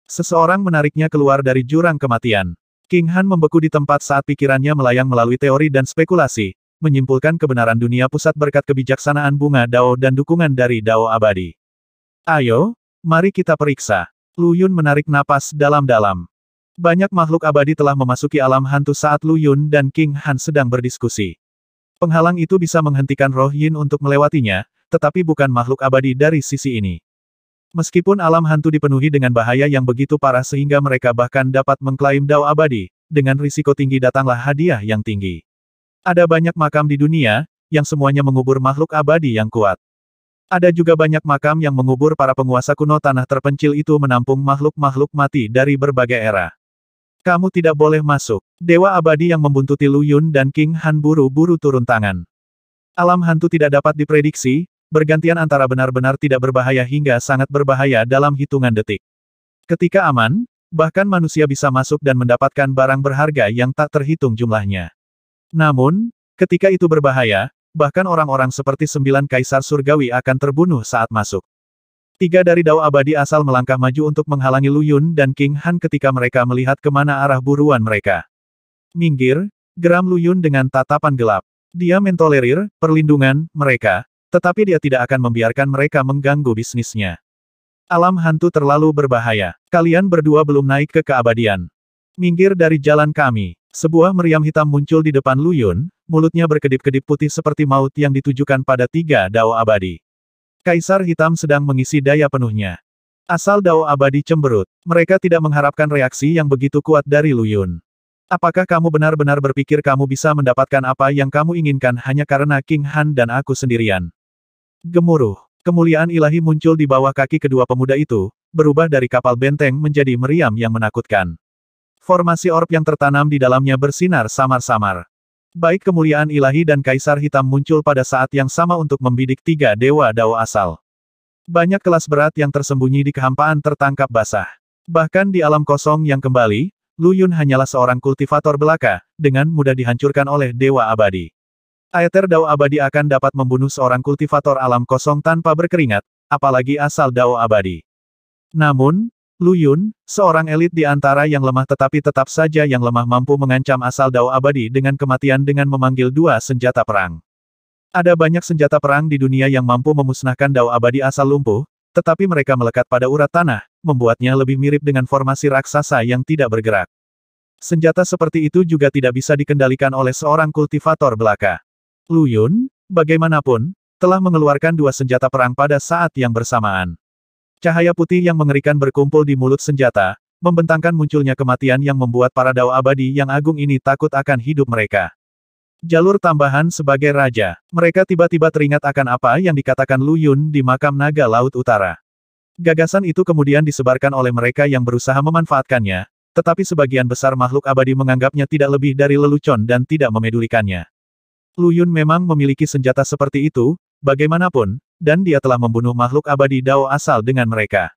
Seseorang menariknya keluar dari jurang kematian. King Han membeku di tempat saat pikirannya melayang melalui teori dan spekulasi, menyimpulkan kebenaran dunia pusat berkat kebijaksanaan bunga Dao dan dukungan dari Dao abadi. Ayo, mari kita periksa. Lu Yun menarik napas dalam-dalam. Banyak makhluk abadi telah memasuki alam hantu saat Lu Yun dan King Han sedang berdiskusi. Penghalang itu bisa menghentikan roh yin untuk melewatinya, tetapi bukan makhluk abadi dari sisi ini. Meskipun alam hantu dipenuhi dengan bahaya yang begitu parah sehingga mereka bahkan dapat mengklaim Dao abadi, dengan risiko tinggi datanglah hadiah yang tinggi. Ada banyak makam di dunia, yang semuanya mengubur makhluk abadi yang kuat. Ada juga banyak makam yang mengubur para penguasa kuno tanah terpencil itu menampung makhluk-makhluk mati dari berbagai era. Kamu tidak boleh masuk. Dewa abadi yang membuntuti Lu Yun dan King Han buru-buru turun tangan. Alam hantu tidak dapat diprediksi, bergantian antara benar-benar tidak berbahaya hingga sangat berbahaya dalam hitungan detik. Ketika aman, bahkan manusia bisa masuk dan mendapatkan barang berharga yang tak terhitung jumlahnya. Namun, ketika itu berbahaya, bahkan orang-orang seperti 9 kaisar surgawi akan terbunuh saat masuk. 3 dari Dao abadi asal melangkah maju untuk menghalangi Lu Yun dan King Han ketika mereka melihat kemana arah buruan mereka. Minggir, geram Lu Yun dengan tatapan gelap. Dia mentolerir perlindungan mereka, tetapi dia tidak akan membiarkan mereka mengganggu bisnisnya. Alam hantu terlalu berbahaya. Kalian berdua belum naik ke keabadian. Minggir dari jalan kami. Sebuah meriam hitam muncul di depan Lu Yun, mulutnya berkedip-kedip putih seperti maut yang ditujukan pada 3 Dao abadi. Kaisar hitam sedang mengisi daya penuhnya. Asal Dao abadi cemberut. Mereka tidak mengharapkan reaksi yang begitu kuat dari Lu Yun. Apakah kamu benar-benar berpikir kamu bisa mendapatkan apa yang kamu inginkan hanya karena King Han dan aku sendirian? Gemuruh. Kemuliaan ilahi muncul di bawah kaki kedua pemuda itu, berubah dari kapal benteng menjadi meriam yang menakutkan. Formasi orb yang tertanam di dalamnya bersinar samar-samar. Baik kemuliaan ilahi dan kaisar hitam muncul pada saat yang sama untuk membidik 3 dewa Dao asal. Banyak kelas berat yang tersembunyi di kehampaan tertangkap basah. Bahkan di alam kosong yang kembali, Lu Yun hanyalah seorang kultivator belaka, dengan mudah dihancurkan oleh dewa abadi. Aether Dao abadi akan dapat membunuh seorang kultivator alam kosong tanpa berkeringat, apalagi asal Dao abadi. Namun, Lu Yun, seorang elit di antara yang lemah tetapi tetap saja yang lemah mampu mengancam asal Dao abadi dengan kematian dengan memanggil 2 senjata perang. Ada banyak senjata perang di dunia yang mampu memusnahkan Dao abadi asal lumpuh, tetapi mereka melekat pada urat tanah, membuatnya lebih mirip dengan formasi raksasa yang tidak bergerak. Senjata seperti itu juga tidak bisa dikendalikan oleh seorang kultivator belaka. Lu Yun, bagaimanapun, telah mengeluarkan 2 senjata perang pada saat yang bersamaan. Cahaya putih yang mengerikan berkumpul di mulut senjata, membentangkan munculnya kematian yang membuat para Dao abadi yang agung ini takut akan hidup mereka. Jalur tambahan sebagai raja. Mereka tiba-tiba teringat akan apa yang dikatakan Lu Yun di makam naga Laut Utara. Gagasan itu kemudian disebarkan oleh mereka yang berusaha memanfaatkannya, tetapi sebagian besar makhluk abadi menganggapnya tidak lebih dari lelucon dan tidak memedulikannya. Lu Yun memang memiliki senjata seperti itu, bagaimanapun, dan dia telah membunuh makhluk abadi Dao asal dengan mereka.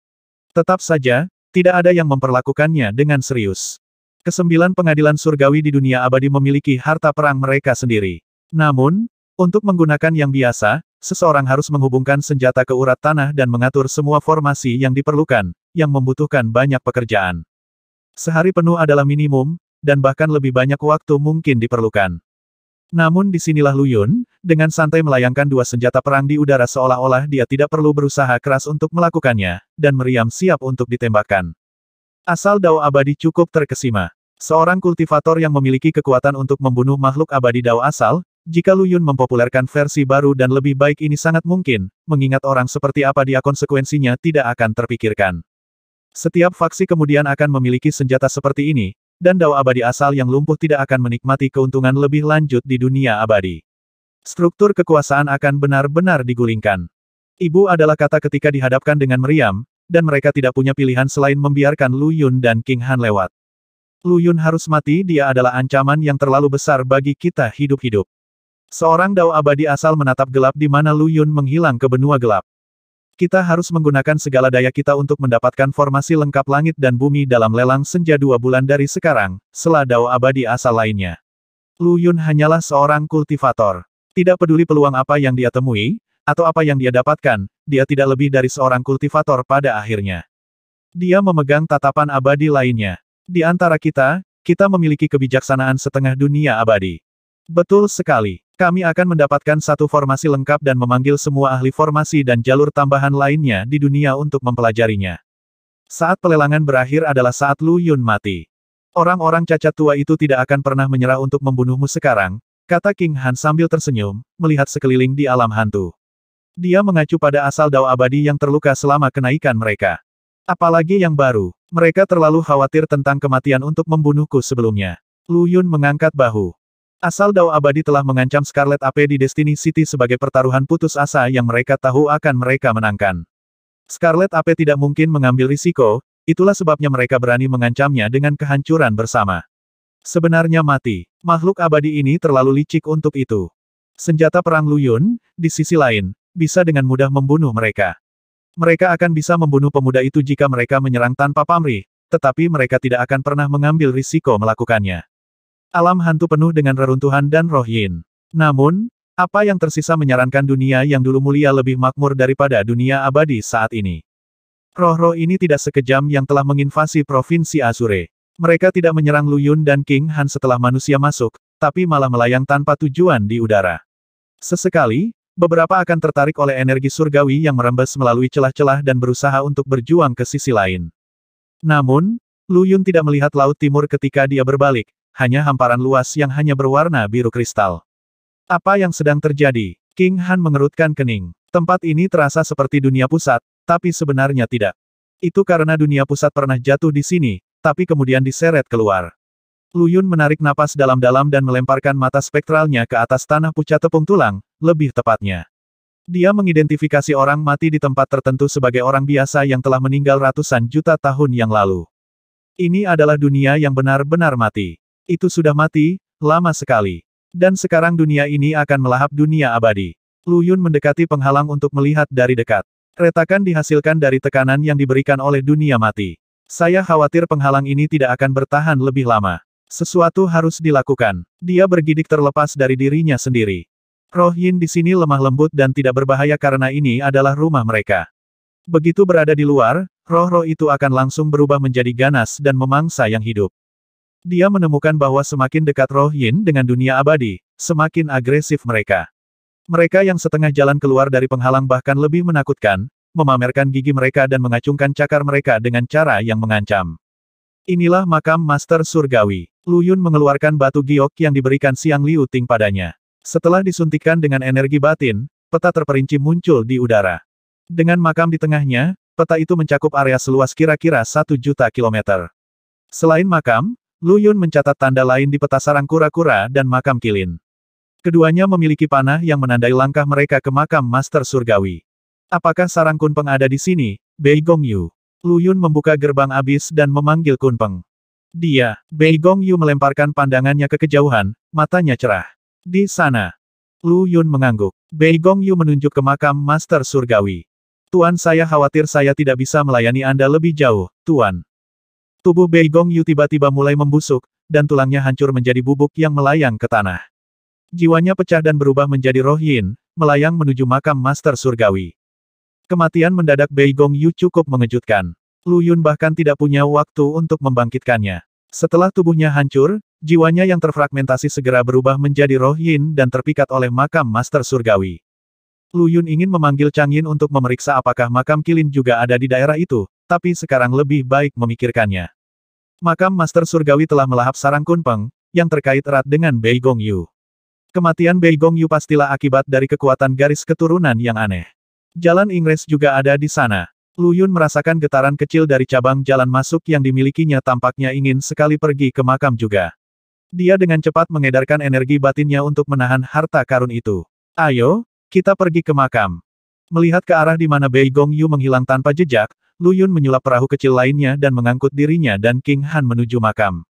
Tetap saja, tidak ada yang memperlakukannya dengan serius. Kesembilan pengadilan surgawi di dunia abadi memiliki harta perang mereka sendiri. Namun, untuk menggunakan yang biasa, seseorang harus menghubungkan senjata ke urat tanah dan mengatur semua formasi yang diperlukan, yang membutuhkan banyak pekerjaan. Sehari penuh adalah minimum, dan bahkan lebih banyak waktu mungkin diperlukan. Namun disinilah Lu Yun, dengan santai melayangkan 2 senjata perang di udara seolah-olah dia tidak perlu berusaha keras untuk melakukannya, dan meriam siap untuk ditembakkan. Asal Dao abadi cukup terkesima. Seorang kultivator yang memiliki kekuatan untuk membunuh makhluk abadi Dao asal, jika Lu Yun mempopulerkan versi baru dan lebih baik ini sangat mungkin, mengingat orang seperti apa dia konsekuensinya tidak akan terpikirkan. Setiap faksi kemudian akan memiliki senjata seperti ini, dan Dao abadi asal yang lumpuh tidak akan menikmati keuntungan lebih lanjut di dunia abadi. Struktur kekuasaan akan benar-benar digulingkan. Ibu adalah kata ketika dihadapkan dengan meriam, dan mereka tidak punya pilihan selain membiarkan Lu Yun dan King Han lewat. Lu Yun harus mati, dia adalah ancaman yang terlalu besar bagi kita hidup-hidup. Seorang Dao abadi asal menatap gelap di mana Lu Yun menghilang ke benua gelap. Kita harus menggunakan segala daya kita untuk mendapatkan formasi lengkap langit dan bumi dalam lelang senja 2 bulan dari sekarang, setelah Dao abadi asal lainnya. Lu Yun hanyalah seorang kultivator. Tidak peduli peluang apa yang dia temui, atau apa yang dia dapatkan, dia tidak lebih dari seorang kultivator pada akhirnya. Dia memegang tatapan abadi lainnya. Di antara kita, kita memiliki kebijaksanaan setengah dunia abadi. Betul sekali. Kami akan mendapatkan satu formasi lengkap dan memanggil semua ahli formasi dan jalur tambahan lainnya di dunia untuk mempelajarinya. Saat pelelangan berakhir adalah saat Lu Yun mati. Orang-orang cacat tua itu tidak akan pernah menyerah untuk membunuhmu sekarang, kata King Han sambil tersenyum, melihat sekeliling di alam hantu. Dia mengacu pada asal Dao abadi yang terluka selama kenaikan mereka. Apalagi yang baru, mereka terlalu khawatir tentang kematian untuk membunuhku sebelumnya. Lu Yun mengangkat bahu. Asal Dao Abadi telah mengancam Scarlet AP di Destiny City sebagai pertaruhan putus asa yang mereka tahu akan mereka menangkan. Scarlet AP tidak mungkin mengambil risiko, itulah sebabnya mereka berani mengancamnya dengan kehancuran bersama. Sebenarnya mati, makhluk abadi ini terlalu licik untuk itu. Senjata perang Lu Yun, di sisi lain, bisa dengan mudah membunuh mereka. Mereka akan bisa membunuh pemuda itu jika mereka menyerang tanpa pamrih, tetapi mereka tidak akan pernah mengambil risiko melakukannya. Alam hantu penuh dengan reruntuhan dan roh yin. Namun, apa yang tersisa menyarankan dunia yang dulu mulia lebih makmur daripada dunia abadi saat ini. Roh-roh ini tidak sekejam yang telah menginvasi Provinsi Azure. Mereka tidak menyerang Lu Yun dan King Han setelah manusia masuk, tapi malah melayang tanpa tujuan di udara. Sesekali, beberapa akan tertarik oleh energi surgawi yang merembes melalui celah-celah dan berusaha untuk berjuang ke sisi lain. Namun, Lu Yun tidak melihat laut timur ketika dia berbalik, hanya hamparan luas yang hanya berwarna biru kristal. Apa yang sedang terjadi? King Han mengerutkan kening. Tempat ini terasa seperti dunia pusat, tapi sebenarnya tidak. Itu karena dunia pusat pernah jatuh di sini, tapi kemudian diseret keluar. Lu Yun menarik napas dalam-dalam dan melemparkan mata spektralnya ke atas tanah pucat tepung tulang, lebih tepatnya. Dia mengidentifikasi orang mati di tempat tertentu sebagai orang biasa yang telah meninggal ratusan juta tahun yang lalu. Ini adalah dunia yang benar-benar mati. Itu sudah mati, lama sekali. Dan sekarang dunia ini akan melahap dunia abadi. Lu Yun mendekati penghalang untuk melihat dari dekat. Retakan dihasilkan dari tekanan yang diberikan oleh dunia mati. Saya khawatir penghalang ini tidak akan bertahan lebih lama. Sesuatu harus dilakukan. Dia bergidik terlepas dari dirinya sendiri. Roh yin di sini lemah lembut dan tidak berbahaya karena ini adalah rumah mereka. Begitu berada di luar, roh-roh itu akan langsung berubah menjadi ganas dan memangsa yang hidup. Dia menemukan bahwa semakin dekat roh yin dengan dunia abadi, semakin agresif mereka. Mereka yang setengah jalan keluar dari penghalang bahkan lebih menakutkan, memamerkan gigi mereka dan mengacungkan cakar mereka dengan cara yang mengancam. Inilah makam Master Surgawi. Lu Yun mengeluarkan batu giok yang diberikan Siang Liu Ting padanya. Setelah disuntikkan dengan energi batin, peta terperinci muncul di udara. Dengan makam di tengahnya, peta itu mencakup area seluas kira-kira 1.000.000 kilometer. Selain makam, Lu Yun mencatat tanda lain di peta sarang kura-kura dan makam kilin. Keduanya memiliki panah yang menandai langkah mereka ke makam Master Surgawi. Apakah sarang Kunpeng ada di sini, Bei Gongyu? Lu Yun membuka gerbang abis dan memanggil Kunpeng. Dia, Bei Gongyu melemparkan pandangannya ke kejauhan, matanya cerah. Di sana. Lu Yun mengangguk. Bei Gongyu menunjuk ke makam Master Surgawi. Tuan, saya khawatir saya tidak bisa melayani Anda lebih jauh, Tuan. Tubuh Bei Gongyu tiba-tiba mulai membusuk, dan tulangnya hancur menjadi bubuk yang melayang ke tanah. Jiwanya pecah dan berubah menjadi roh yin, melayang menuju makam Master Surgawi. Kematian mendadak Bei Gongyu cukup mengejutkan. Lu Yun bahkan tidak punya waktu untuk membangkitkannya. Setelah tubuhnya hancur, jiwanya yang terfragmentasi segera berubah menjadi roh yin dan terpikat oleh makam Master Surgawi. Lu Yun ingin memanggil Chang Yin untuk memeriksa apakah makam kilin juga ada di daerah itu, tapi sekarang lebih baik memikirkannya. Makam Master Surgawi telah melahap sarang Kunpeng, yang terkait erat dengan Bei Gongyu. Kematian Bei Gongyu pastilah akibat dari kekuatan garis keturunan yang aneh. Jalan Ingres juga ada di sana. Lu Yun merasakan getaran kecil dari cabang jalan masuk yang dimilikinya, tampaknya ingin sekali pergi ke makam juga. Dia dengan cepat mengedarkan energi batinnya untuk menahan harta karun itu. Ayo, kita pergi ke makam. Melihat ke arah di mana Bei Gongyu menghilang tanpa jejak, Lu Yun menyulap perahu kecil lainnya dan mengangkut dirinya dan King Han menuju makam.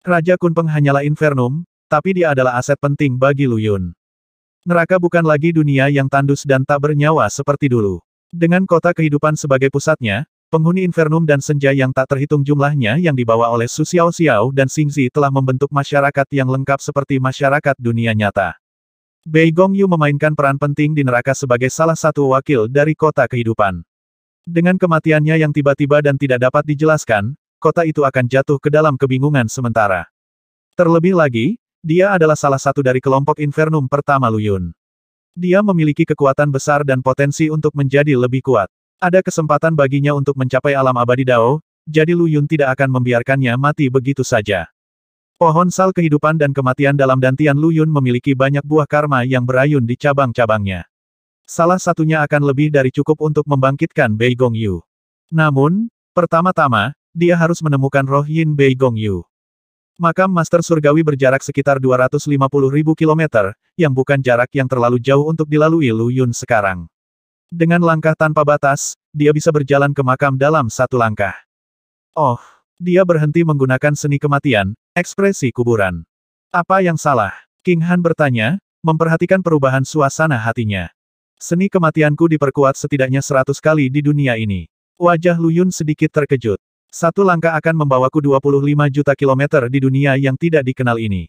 Raja Kunpeng hanyalah infernum, tapi dia adalah aset penting bagi Lu Yun. Neraka bukan lagi dunia yang tandus dan tak bernyawa seperti dulu. Dengan kota kehidupan sebagai pusatnya, penghuni infernum dan senja yang tak terhitung jumlahnya yang dibawa oleh Su Xiao Xiao dan Xingzi telah membentuk masyarakat yang lengkap seperti masyarakat dunia nyata. Bei Gongyu memainkan peran penting di neraka sebagai salah satu wakil dari kota kehidupan. Dengan kematiannya yang tiba-tiba dan tidak dapat dijelaskan, kota itu akan jatuh ke dalam kebingungan sementara. Terlebih lagi, dia adalah salah satu dari kelompok infernum pertama Lu Yun. Dia memiliki kekuatan besar dan potensi untuk menjadi lebih kuat. Ada kesempatan baginya untuk mencapai alam abadi Dao, jadi Lu Yun tidak akan membiarkannya mati begitu saja. Pohon sal kehidupan dan kematian dalam dantian Lu Yun memiliki banyak buah karma yang berayun di cabang-cabangnya. Salah satunya akan lebih dari cukup untuk membangkitkan Bei Gongyu. Namun, pertama-tama, dia harus menemukan roh yin Bei Gongyu. Makam Master Surgawi berjarak sekitar 250.000 kilometer, yang bukan jarak yang terlalu jauh untuk dilalui Lu Yun sekarang. Dengan langkah tanpa batas, dia bisa berjalan ke makam dalam satu langkah. Oh, dia berhenti menggunakan seni kematian, ekspresi kuburan. Apa yang salah? King Han bertanya, memperhatikan perubahan suasana hatinya. Seni kematianku diperkuat setidaknya 100 kali di dunia ini. Wajah Lu Yun sedikit terkejut. Satu langkah akan membawaku 25 juta kilometer di dunia yang tidak dikenal ini.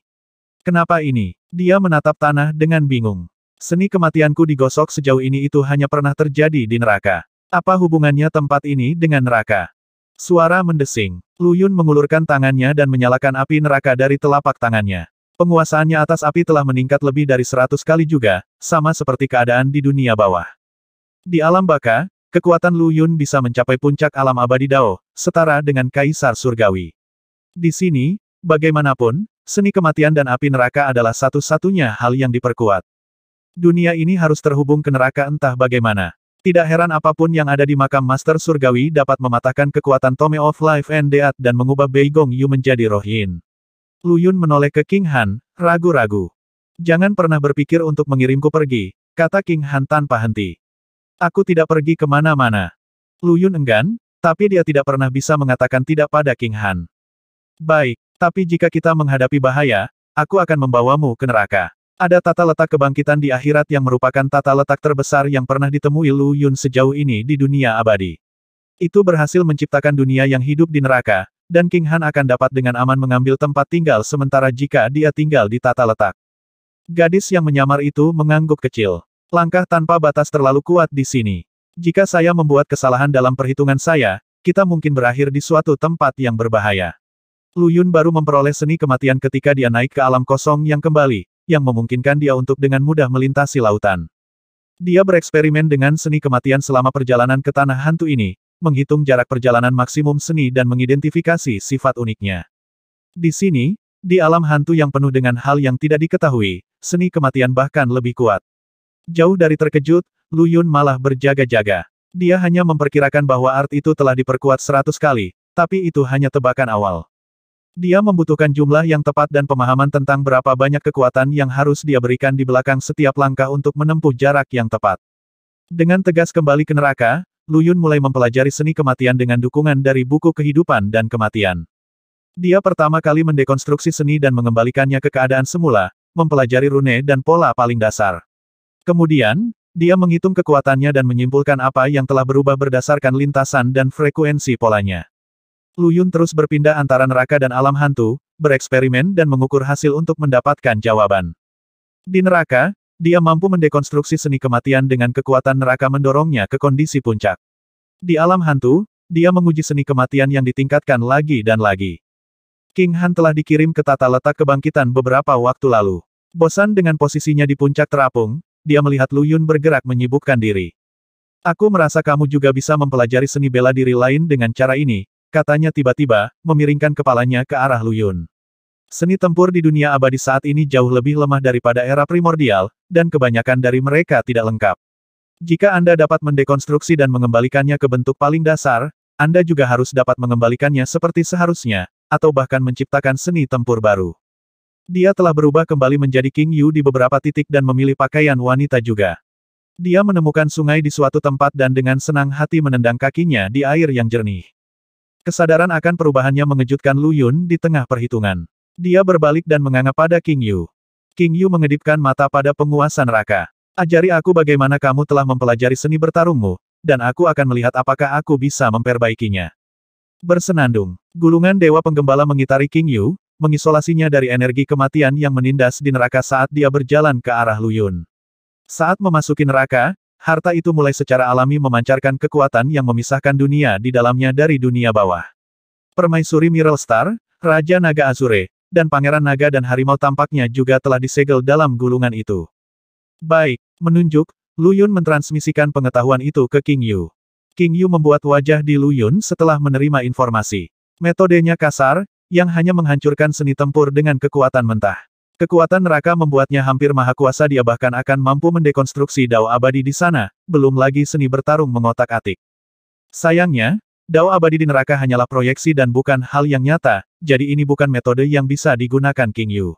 Kenapa ini? Dia menatap tanah dengan bingung. Seni kematianku digosok sejauh ini itu hanya pernah terjadi di neraka. Apa hubungannya tempat ini dengan neraka? Suara mendesing. Lu Yun mengulurkan tangannya dan menyalakan api neraka dari telapak tangannya. Penguasaannya atas api telah meningkat lebih dari 100 kali juga, sama seperti keadaan di dunia bawah. Di alam baka, kekuatan Lu Yun bisa mencapai puncak alam abadi Dao, setara dengan Kaisar Surgawi. Di sini, bagaimanapun, seni kematian dan api neraka adalah satu-satunya hal yang diperkuat. Dunia ini harus terhubung ke neraka entah bagaimana. Tidak heran apapun yang ada di makam Master Surgawi dapat mematahkan kekuatan Tome of Life and Death dan mengubah Beigong Yu menjadi roh yin. Lu Yun menoleh ke King Han, ragu-ragu. Jangan pernah berpikir untuk mengirimku pergi, kata King Han tanpa henti. Aku tidak pergi kemana-mana. Lu Yun enggan, tapi dia tidak pernah bisa mengatakan tidak pada King Han. Baik, tapi jika kita menghadapi bahaya, aku akan membawamu ke neraka. Ada tata letak kebangkitan di akhirat yang merupakan tata letak terbesar yang pernah ditemui Lu Yun sejauh ini di dunia abadi. Itu berhasil menciptakan dunia yang hidup di neraka, dan King Han akan dapat dengan aman mengambil tempat tinggal sementara jika dia tinggal di tata letak. Gadis yang menyamar itu mengangguk kecil. Langkah tanpa batas terlalu kuat di sini. Jika saya membuat kesalahan dalam perhitungan saya, kita mungkin berakhir di suatu tempat yang berbahaya. Lu Yun baru memperoleh seni kematian ketika dia naik ke alam kosong yang kembali, yang memungkinkan dia untuk dengan mudah melintasi lautan. Dia bereksperimen dengan seni kematian selama perjalanan ke tanah hantu ini, menghitung jarak perjalanan maksimum seni dan mengidentifikasi sifat uniknya. Di sini, di alam hantu yang penuh dengan hal yang tidak diketahui, seni kematian bahkan lebih kuat. Jauh dari terkejut, Lu Yun malah berjaga-jaga. Dia hanya memperkirakan bahwa art itu telah diperkuat 100 kali, tapi itu hanya tebakan awal. Dia membutuhkan jumlah yang tepat dan pemahaman tentang berapa banyak kekuatan yang harus dia berikan di belakang setiap langkah untuk menempuh jarak yang tepat. Dengan tegas kembali ke neraka, Lu Yun mulai mempelajari seni kematian dengan dukungan dari buku kehidupan dan kematian. Dia pertama kali mendekonstruksi seni dan mengembalikannya ke keadaan semula, mempelajari rune dan pola paling dasar. Kemudian, dia menghitung kekuatannya dan menyimpulkan apa yang telah berubah berdasarkan lintasan dan frekuensi polanya. Lu Yun terus berpindah antara neraka dan alam hantu, bereksperimen dan mengukur hasil untuk mendapatkan jawaban. Di neraka, dia mampu mendekonstruksi seni kematian dengan kekuatan neraka mendorongnya ke kondisi puncak. Di alam hantu, dia menguji seni kematian yang ditingkatkan lagi dan lagi. King Han telah dikirim ke tata letak kebangkitan beberapa waktu lalu. Bosan dengan posisinya di puncak terapung, dia melihat Lu Yun bergerak menyibukkan diri. Aku merasa kamu juga bisa mempelajari seni bela diri lain dengan cara ini, katanya tiba-tiba, memiringkan kepalanya ke arah Lu Yun. Seni tempur di dunia abadi saat ini jauh lebih lemah daripada era primordial, dan kebanyakan dari mereka tidak lengkap. Jika Anda dapat mendekonstruksi dan mengembalikannya ke bentuk paling dasar, Anda juga harus dapat mengembalikannya seperti seharusnya, atau bahkan menciptakan seni tempur baru. Dia telah berubah kembali menjadi King Yu di beberapa titik dan memilih pakaian wanita juga. Dia menemukan sungai di suatu tempat dan dengan senang hati menendang kakinya di air yang jernih. Kesadaran akan perubahannya mengejutkan Lu Yun di tengah perhitungan. Dia berbalik dan menganga pada King Yu. King Yu mengedipkan mata pada penguasa neraka. Ajari aku bagaimana kamu telah mempelajari seni bertarungmu, dan aku akan melihat apakah aku bisa memperbaikinya. Bersenandung, gulungan dewa penggembala mengitari King Yu, mengisolasinya dari energi kematian yang menindas di neraka saat dia berjalan ke arah Lu Yun. Saat memasuki neraka, harta itu mulai secara alami memancarkan kekuatan yang memisahkan dunia di dalamnya dari dunia bawah. Permaisuri Miral Star, Raja Naga Azure, dan Pangeran Naga dan Harimau tampaknya juga telah disegel dalam gulungan itu. Baik, menunjuk, Lu Yun mentransmisikan pengetahuan itu ke King Yu. King Yu membuat wajah di Lu Yun setelah menerima informasi. Metodenya kasar, yang hanya menghancurkan seni tempur dengan kekuatan mentah. Kekuatan neraka membuatnya hampir maha kuasa, dia bahkan akan mampu mendekonstruksi dao abadi di sana, belum lagi seni bertarung mengotak-atik. Sayangnya, Dao abadi di neraka hanyalah proyeksi dan bukan hal yang nyata, jadi ini bukan metode yang bisa digunakan King Yu.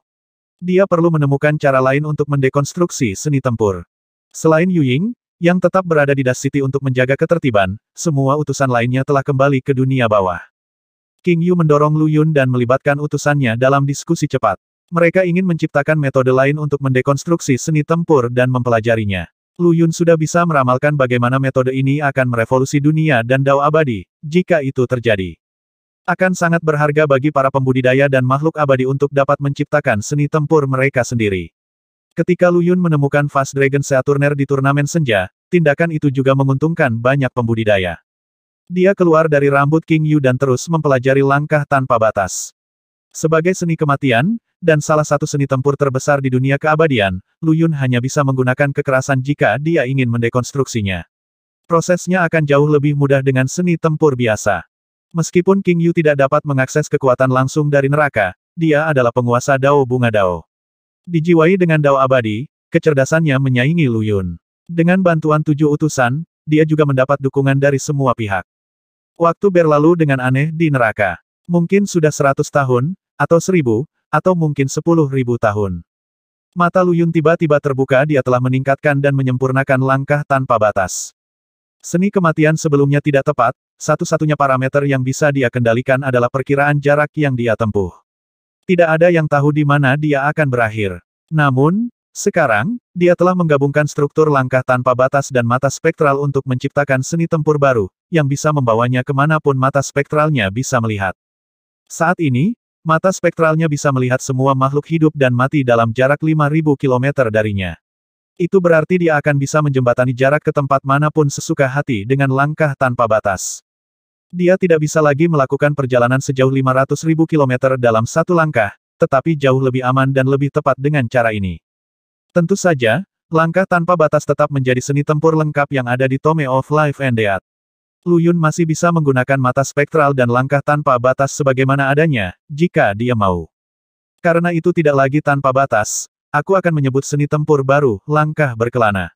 Dia perlu menemukan cara lain untuk mendekonstruksi seni tempur. Selain Yu Ying, yang tetap berada di Dust City untuk menjaga ketertiban, semua utusan lainnya telah kembali ke dunia bawah. King Yu mendorong Lu Yun dan melibatkan utusannya dalam diskusi cepat. Mereka ingin menciptakan metode lain untuk mendekonstruksi seni tempur dan mempelajarinya. Lu Yun sudah bisa meramalkan bagaimana metode ini akan merevolusi dunia dan Dao abadi, jika itu terjadi. Akan sangat berharga bagi para pembudidaya dan makhluk abadi untuk dapat menciptakan seni tempur mereka sendiri. Ketika Lu Yun menemukan Fast Dragon Saturner di turnamen senja, tindakan itu juga menguntungkan banyak pembudidaya. Dia keluar dari rambut King Yu dan terus mempelajari langkah tanpa batas. Sebagai seni kematian, dan salah satu seni tempur terbesar di dunia keabadian, Lu Yun hanya bisa menggunakan kekerasan jika dia ingin mendekonstruksinya. Prosesnya akan jauh lebih mudah dengan seni tempur biasa. Meskipun King Yu tidak dapat mengakses kekuatan langsung dari neraka, dia adalah penguasa Dao Bunga Dao. Dijiwai dengan Dao abadi, kecerdasannya menyaingi Lu Yun. Dengan bantuan 7 utusan, dia juga mendapat dukungan dari semua pihak. Waktu berlalu dengan aneh di neraka. Mungkin sudah 100 tahun, atau 1000, atau mungkin 10.000 tahun. Mata Lu Yun tiba-tiba terbuka, dia telah meningkatkan dan menyempurnakan langkah tanpa batas. Seni kematian sebelumnya tidak tepat, satu-satunya parameter yang bisa dia kendalikan adalah perkiraan jarak yang dia tempuh. Tidak ada yang tahu di mana dia akan berakhir. Namun, sekarang, dia telah menggabungkan struktur langkah tanpa batas dan mata spektral untuk menciptakan seni tempur baru, yang bisa membawanya kemanapun mata spektralnya bisa melihat. Saat ini, mata spektralnya bisa melihat semua makhluk hidup dan mati dalam jarak 5.000 km darinya. Itu berarti dia akan bisa menjembatani jarak ke tempat manapun sesuka hati dengan langkah tanpa batas. Dia tidak bisa lagi melakukan perjalanan sejauh 500.000 km dalam satu langkah, tetapi jauh lebih aman dan lebih tepat dengan cara ini. Tentu saja, langkah tanpa batas tetap menjadi seni tempur lengkap yang ada di Tome of Life and Death. Lu Yun masih bisa menggunakan mata spektral dan langkah tanpa batas sebagaimana adanya, jika dia mau. Karena itu tidak lagi tanpa batas, aku akan menyebut seni tempur baru, langkah berkelana.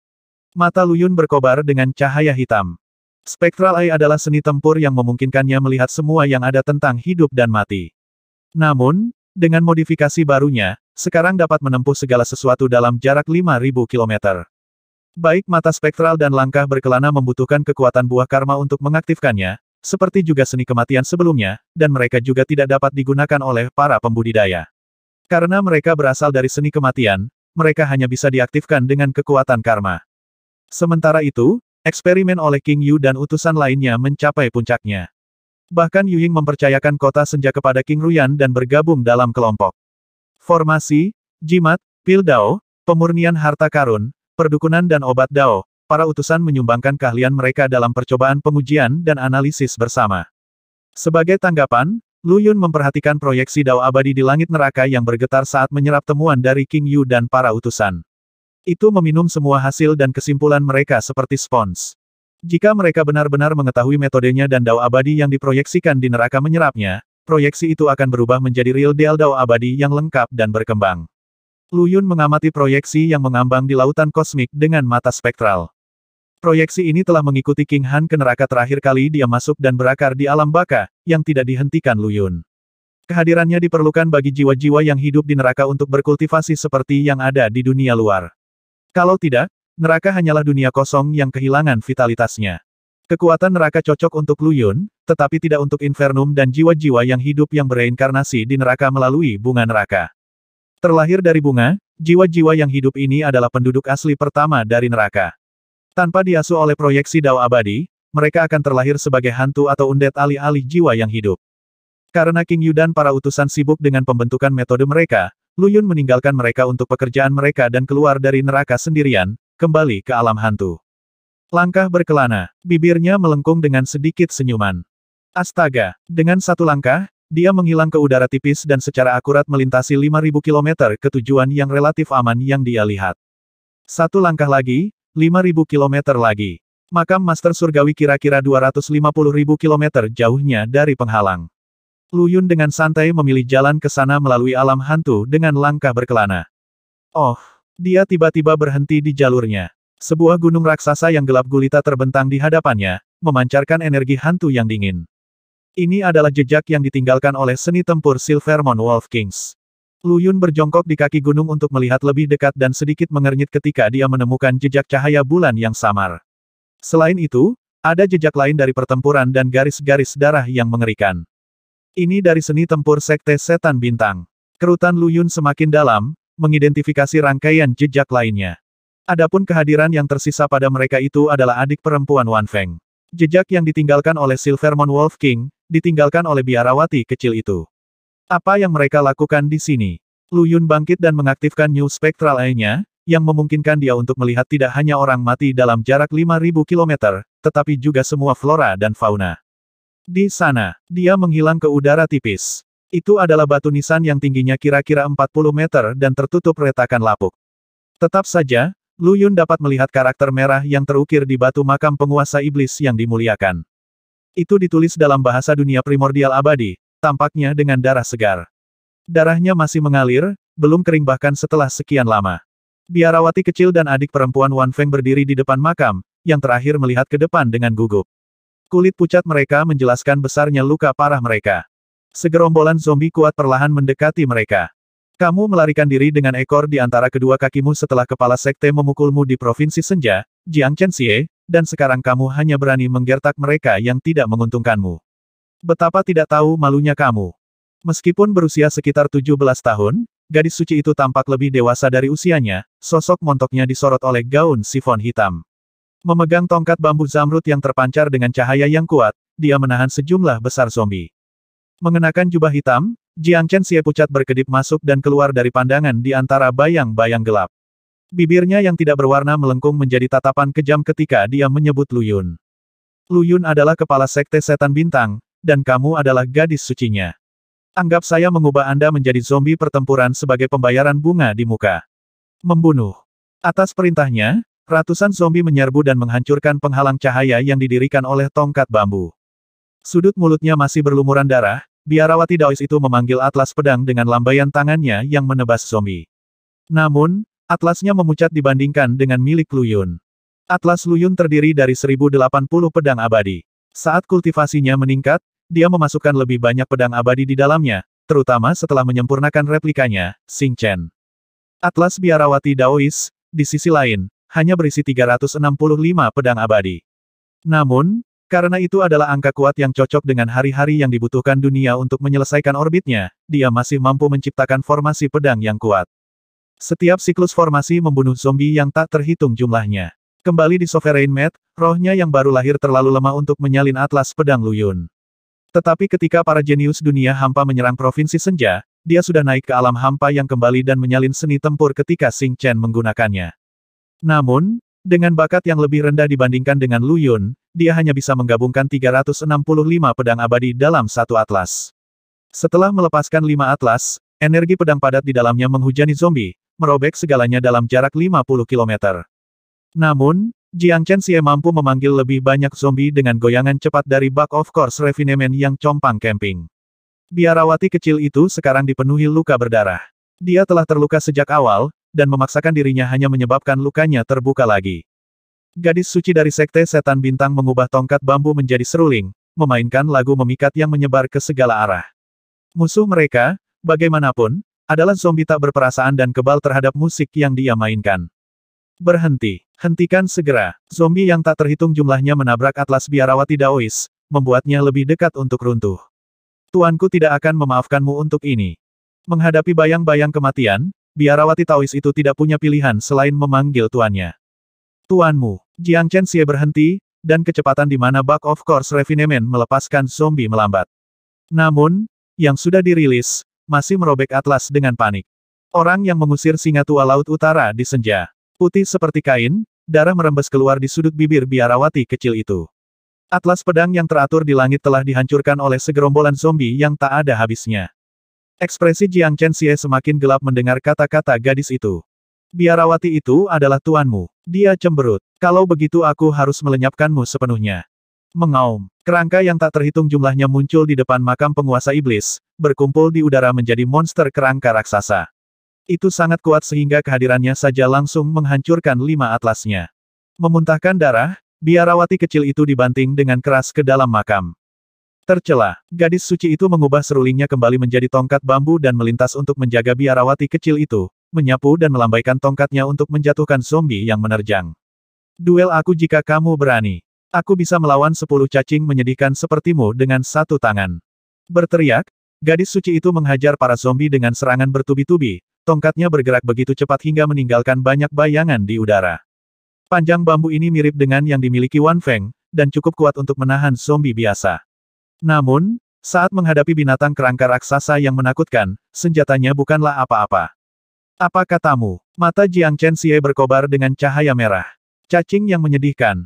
Mata Lu Yun berkobar dengan cahaya hitam. Spectral Eye adalah seni tempur yang memungkinkannya melihat semua yang ada tentang hidup dan mati. Namun, dengan modifikasi barunya, sekarang dapat menempuh segala sesuatu dalam jarak 5.000 km. Baik mata spektral dan langkah berkelana membutuhkan kekuatan buah karma untuk mengaktifkannya, seperti juga seni kematian sebelumnya, dan mereka juga tidak dapat digunakan oleh para pembudidaya. Karena mereka berasal dari seni kematian, mereka hanya bisa diaktifkan dengan kekuatan karma. Sementara itu, eksperimen oleh King Yu dan utusan lainnya mencapai puncaknya. Bahkan Yu Ying mempercayakan kota senja kepada King Ruyan dan bergabung dalam kelompok. Formasi, jimat, pil Dao, pemurnian harta karun, perdukunan dan obat Dao, para utusan menyumbangkan keahlian mereka dalam percobaan pengujian dan analisis bersama. Sebagai tanggapan, Lu Yun memperhatikan proyeksi Dao abadi di langit neraka yang bergetar saat menyerap temuan dari King Yu dan para utusan. Itu meminum semua hasil dan kesimpulan mereka seperti spons. Jika mereka benar-benar mengetahui metodenya dan Dao abadi yang diproyeksikan di neraka menyerapnya, proyeksi itu akan berubah menjadi real deal Dao abadi yang lengkap dan berkembang. Lu Yun mengamati proyeksi yang mengambang di lautan kosmik dengan mata spektral. Proyeksi ini telah mengikuti King Han ke neraka terakhir kali dia masuk dan berakar di alam baka, yang tidak dihentikan Lu Yun. Kehadirannya diperlukan bagi jiwa-jiwa yang hidup di neraka untuk berkultivasi seperti yang ada di dunia luar. Kalau tidak, neraka hanyalah dunia kosong yang kehilangan vitalitasnya. Kekuatan neraka cocok untuk Lu Yun, tetapi tidak untuk Infernum dan jiwa-jiwa yang hidup yang bereinkarnasi di neraka melalui bunga neraka. Terlahir dari bunga, jiwa-jiwa yang hidup ini adalah penduduk asli pertama dari neraka. Tanpa diasuh oleh proyeksi Dao abadi, mereka akan terlahir sebagai hantu atau undead alih-alih jiwa yang hidup. Karena King Yu dan para utusan sibuk dengan pembentukan metode mereka, Lu Yun meninggalkan mereka untuk pekerjaan mereka dan keluar dari neraka sendirian, kembali ke alam hantu. Langkah berkelana, bibirnya melengkung dengan sedikit senyuman. Astaga, dengan satu langkah, dia menghilang ke udara tipis dan secara akurat melintasi 5.000 km ke tujuan yang relatif aman yang dia lihat. Satu langkah lagi, 5.000 km lagi. Makam Master Surgawi kira-kira 250.000 km jauhnya dari penghalang. Lu Yun dengan santai memilih jalan ke sana melalui alam hantu dengan langkah berkelana. Oh, dia tiba-tiba berhenti di jalurnya. Sebuah gunung raksasa yang gelap gulita terbentang di hadapannya, memancarkan energi hantu yang dingin. Ini adalah jejak yang ditinggalkan oleh seni tempur Silvermon Wolf Kings. Lu Yun berjongkok di kaki gunung untuk melihat lebih dekat dan sedikit mengernyit ketika dia menemukan jejak cahaya bulan yang samar. Selain itu, ada jejak lain dari pertempuran dan garis-garis darah yang mengerikan. Ini dari seni tempur Sekte Setan Bintang. Kerutan Lu Yun semakin dalam, mengidentifikasi rangkaian jejak lainnya. Adapun kehadiran yang tersisa pada mereka itu adalah adik perempuan Wan Feng. Jejak yang ditinggalkan oleh Silvermon Wolf King, ditinggalkan oleh biarawati kecil itu. Apa yang mereka lakukan di sini? Lu Yun bangkit dan mengaktifkan New Spectral Eye-nya, yang memungkinkan dia untuk melihat tidak hanya orang mati dalam jarak 5.000 km, tetapi juga semua flora dan fauna. Di sana, dia menghilang ke udara tipis. Itu adalah batu nisan yang tingginya kira-kira 40 meter dan tertutup retakan lapuk. Tetap saja, Lu Yun dapat melihat karakter merah yang terukir di batu makam penguasa iblis yang dimuliakan. Itu ditulis dalam bahasa dunia primordial abadi, tampaknya dengan darah segar. Darahnya masih mengalir, belum kering bahkan setelah sekian lama. Biarawati kecil dan adik perempuan Wan Feng berdiri di depan makam, yang terakhir melihat ke depan dengan gugup. Kulit pucat mereka menjelaskan besarnya luka parah mereka. Segerombolan zombie kuat perlahan mendekati mereka. Kamu melarikan diri dengan ekor di antara kedua kakimu setelah kepala sekte memukulmu di Provinsi Senja, Jiang Chenxie, dan sekarang kamu hanya berani menggertak mereka yang tidak menguntungkanmu. Betapa tidak tahu malunya kamu. Meskipun berusia sekitar 17 tahun, gadis suci itu tampak lebih dewasa dari usianya, sosok montoknya disorot oleh gaun sifon hitam. Memegang tongkat bambu zamrud yang terpancar dengan cahaya yang kuat, dia menahan sejumlah besar zombie. Mengenakan jubah hitam, Jiang Chenxie pucat berkedip masuk dan keluar dari pandangan di antara bayang-bayang gelap. Bibirnya yang tidak berwarna melengkung menjadi tatapan kejam ketika dia menyebut Lu Yun. Lu Yun adalah kepala sekte setan bintang, dan kamu adalah gadis sucinya. Anggap saya mengubah Anda menjadi zombie pertempuran sebagai pembayaran bunga di muka. Membunuh. Atas perintahnya, ratusan zombie menyerbu dan menghancurkan penghalang cahaya yang didirikan oleh tongkat bambu. Sudut mulutnya masih berlumuran darah, biarawati Daois itu memanggil atlas pedang dengan lambaian tangannya yang menebas zombie. Namun, atlasnya memucat dibandingkan dengan milik Lu Yun. Atlas Lu Yun terdiri dari 1080 pedang abadi. Saat kultivasinya meningkat, dia memasukkan lebih banyak pedang abadi di dalamnya, terutama setelah menyempurnakan replikanya, Xing Chen. Atlas biarawati Daois, di sisi lain, hanya berisi 365 pedang abadi. Namun, karena itu adalah angka kuat yang cocok dengan hari-hari yang dibutuhkan dunia untuk menyelesaikan orbitnya, dia masih mampu menciptakan formasi pedang yang kuat. Setiap siklus formasi membunuh zombie yang tak terhitung jumlahnya. Kembali di Sovereign Mat, rohnya yang baru lahir terlalu lemah untuk menyalin atlas pedang Lu Yun. Tetapi ketika para jenius dunia hampa menyerang Provinsi Senja, dia sudah naik ke alam hampa yang kembali dan menyalin seni tempur ketika Xing Chen menggunakannya. Namun, dengan bakat yang lebih rendah dibandingkan dengan Lu Yun, dia hanya bisa menggabungkan 365 pedang abadi dalam satu atlas. Setelah melepaskan 5 atlas, energi pedang padat di dalamnya menghujani zombie, merobek segalanya dalam jarak 50 km. Namun, Jiang Chenxie mampu memanggil lebih banyak zombie dengan goyangan cepat dari Bug of Course Refinement yang compang camping. Biarawati kecil itu sekarang dipenuhi luka berdarah. Dia telah terluka sejak awal, dan memaksakan dirinya hanya menyebabkan lukanya terbuka lagi. Gadis suci dari Sekte Setan Bintang mengubah tongkat bambu menjadi seruling, memainkan lagu memikat yang menyebar ke segala arah. Musuh mereka, bagaimanapun, adalah zombie tak berperasaan dan kebal terhadap musik yang dia mainkan. Berhenti. Hentikan segera. Zombie yang tak terhitung jumlahnya menabrak atlas biarawati Daois, membuatnya lebih dekat untuk runtuh. Tuanku tidak akan memaafkanmu untuk ini. Menghadapi bayang-bayang kematian, biarawati Taois itu tidak punya pilihan selain memanggil tuannya. Tuanmu. Jiang Chenxie berhenti, dan kecepatan di mana Bug of Course Refinement melepaskan zombie melambat. Namun, yang sudah dirilis, masih merobek atlas dengan panik. Orang yang mengusir singa tua laut utara di senja. Putih seperti kain, darah merembes keluar di sudut bibir biarawati kecil itu. Atlas pedang yang teratur di langit telah dihancurkan oleh segerombolan zombie yang tak ada habisnya. Ekspresi Jiang Chenxie semakin gelap mendengar kata-kata gadis itu. Biarawati itu adalah tuanmu. Dia cemberut. Kalau begitu aku harus melenyapkanmu sepenuhnya. Mengaum. Kerangka yang tak terhitung jumlahnya muncul di depan makam penguasa iblis, berkumpul di udara menjadi monster kerangka raksasa. Itu sangat kuat sehingga kehadirannya saja langsung menghancurkan 5 atlasnya. Memuntahkan darah, Biarawati kecil itu dibanting dengan keras ke dalam makam. Tercela, gadis suci itu mengubah serulingnya kembali menjadi tongkat bambu dan melintas untuk menjaga biarawati kecil itu, menyapu dan melambaikan tongkatnya untuk menjatuhkan zombie yang menerjang. Duel aku jika kamu berani. Aku bisa melawan 10 cacing menyedihkan sepertimu dengan satu tangan. Berteriak, gadis suci itu menghajar para zombie dengan serangan bertubi-tubi, tongkatnya bergerak begitu cepat hingga meninggalkan banyak bayangan di udara. Panjang bambu ini mirip dengan yang dimiliki Wan Feng, dan cukup kuat untuk menahan zombie biasa. Namun, saat menghadapi binatang kerangka raksasa yang menakutkan, senjatanya bukanlah apa-apa. Apa katamu? Mata Jiang Chenxie berkobar dengan cahaya merah. Cacing yang menyedihkan.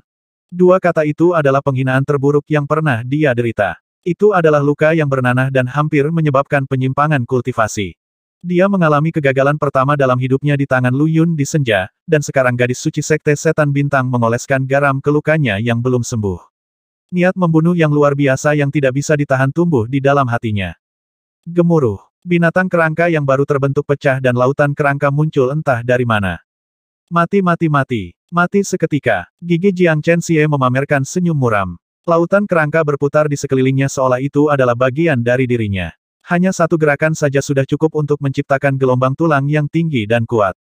Dua kata itu adalah penghinaan terburuk yang pernah dia derita. Itu adalah luka yang bernanah dan hampir menyebabkan penyimpangan kultivasi. Dia mengalami kegagalan pertama dalam hidupnya di tangan Lu Yun di senja, dan sekarang gadis suci sekte setan bintang mengoleskan garam ke lukanya yang belum sembuh. Niat membunuh yang luar biasa yang tidak bisa ditahan tumbuh di dalam hatinya. Gemuruh. Binatang kerangka yang baru terbentuk pecah dan lautan kerangka muncul entah dari mana. Mati mati mati. Mati seketika. Gigi Jiang Chenxie memamerkan senyum muram. Lautan kerangka berputar di sekelilingnya seolah itu adalah bagian dari dirinya. Hanya satu gerakan saja sudah cukup untuk menciptakan gelombang tulang yang tinggi dan kuat.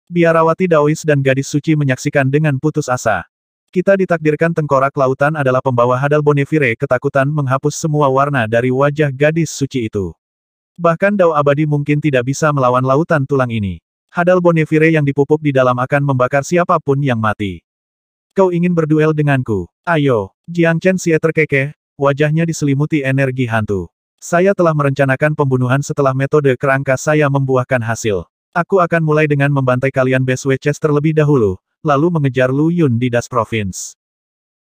Biarawati Daois dan gadis suci menyaksikan dengan putus asa. Kita ditakdirkan tengkorak lautan adalah pembawa Hadal Bonefire. Ketakutan menghapus semua warna dari wajah gadis suci itu. Bahkan Dao abadi mungkin tidak bisa melawan lautan tulang ini. Hadal Bonefire yang dipupuk di dalam akan membakar siapapun yang mati. Kau ingin berduel denganku? Ayo. Jiang Chenxie terkekeh, wajahnya diselimuti energi hantu. Saya telah merencanakan pembunuhan setelah metode kerangka saya membuahkan hasil. Aku akan mulai dengan membantai kalian Best Witches terlebih dahulu, lalu mengejar Lu Yun di Das Province.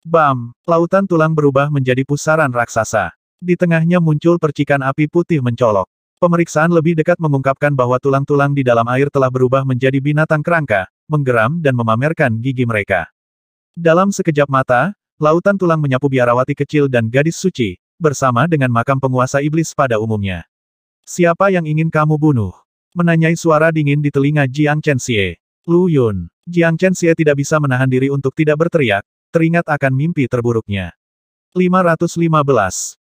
Bam! Lautan tulang berubah menjadi pusaran raksasa. Di tengahnya muncul percikan api putih mencolok. Pemeriksaan lebih dekat mengungkapkan bahwa tulang-tulang di dalam air telah berubah menjadi binatang kerangka, menggeram dan memamerkan gigi mereka. Dalam sekejap mata, lautan tulang menyapu biarawati kecil dan gadis suci, bersama dengan makam penguasa iblis pada umumnya. Siapa yang ingin kamu bunuh? Menanyai suara dingin di telinga Jiang Chenxie. Lu Yun. Jiang Chenxie tidak bisa menahan diri untuk tidak berteriak, teringat akan mimpi terburuknya. 515.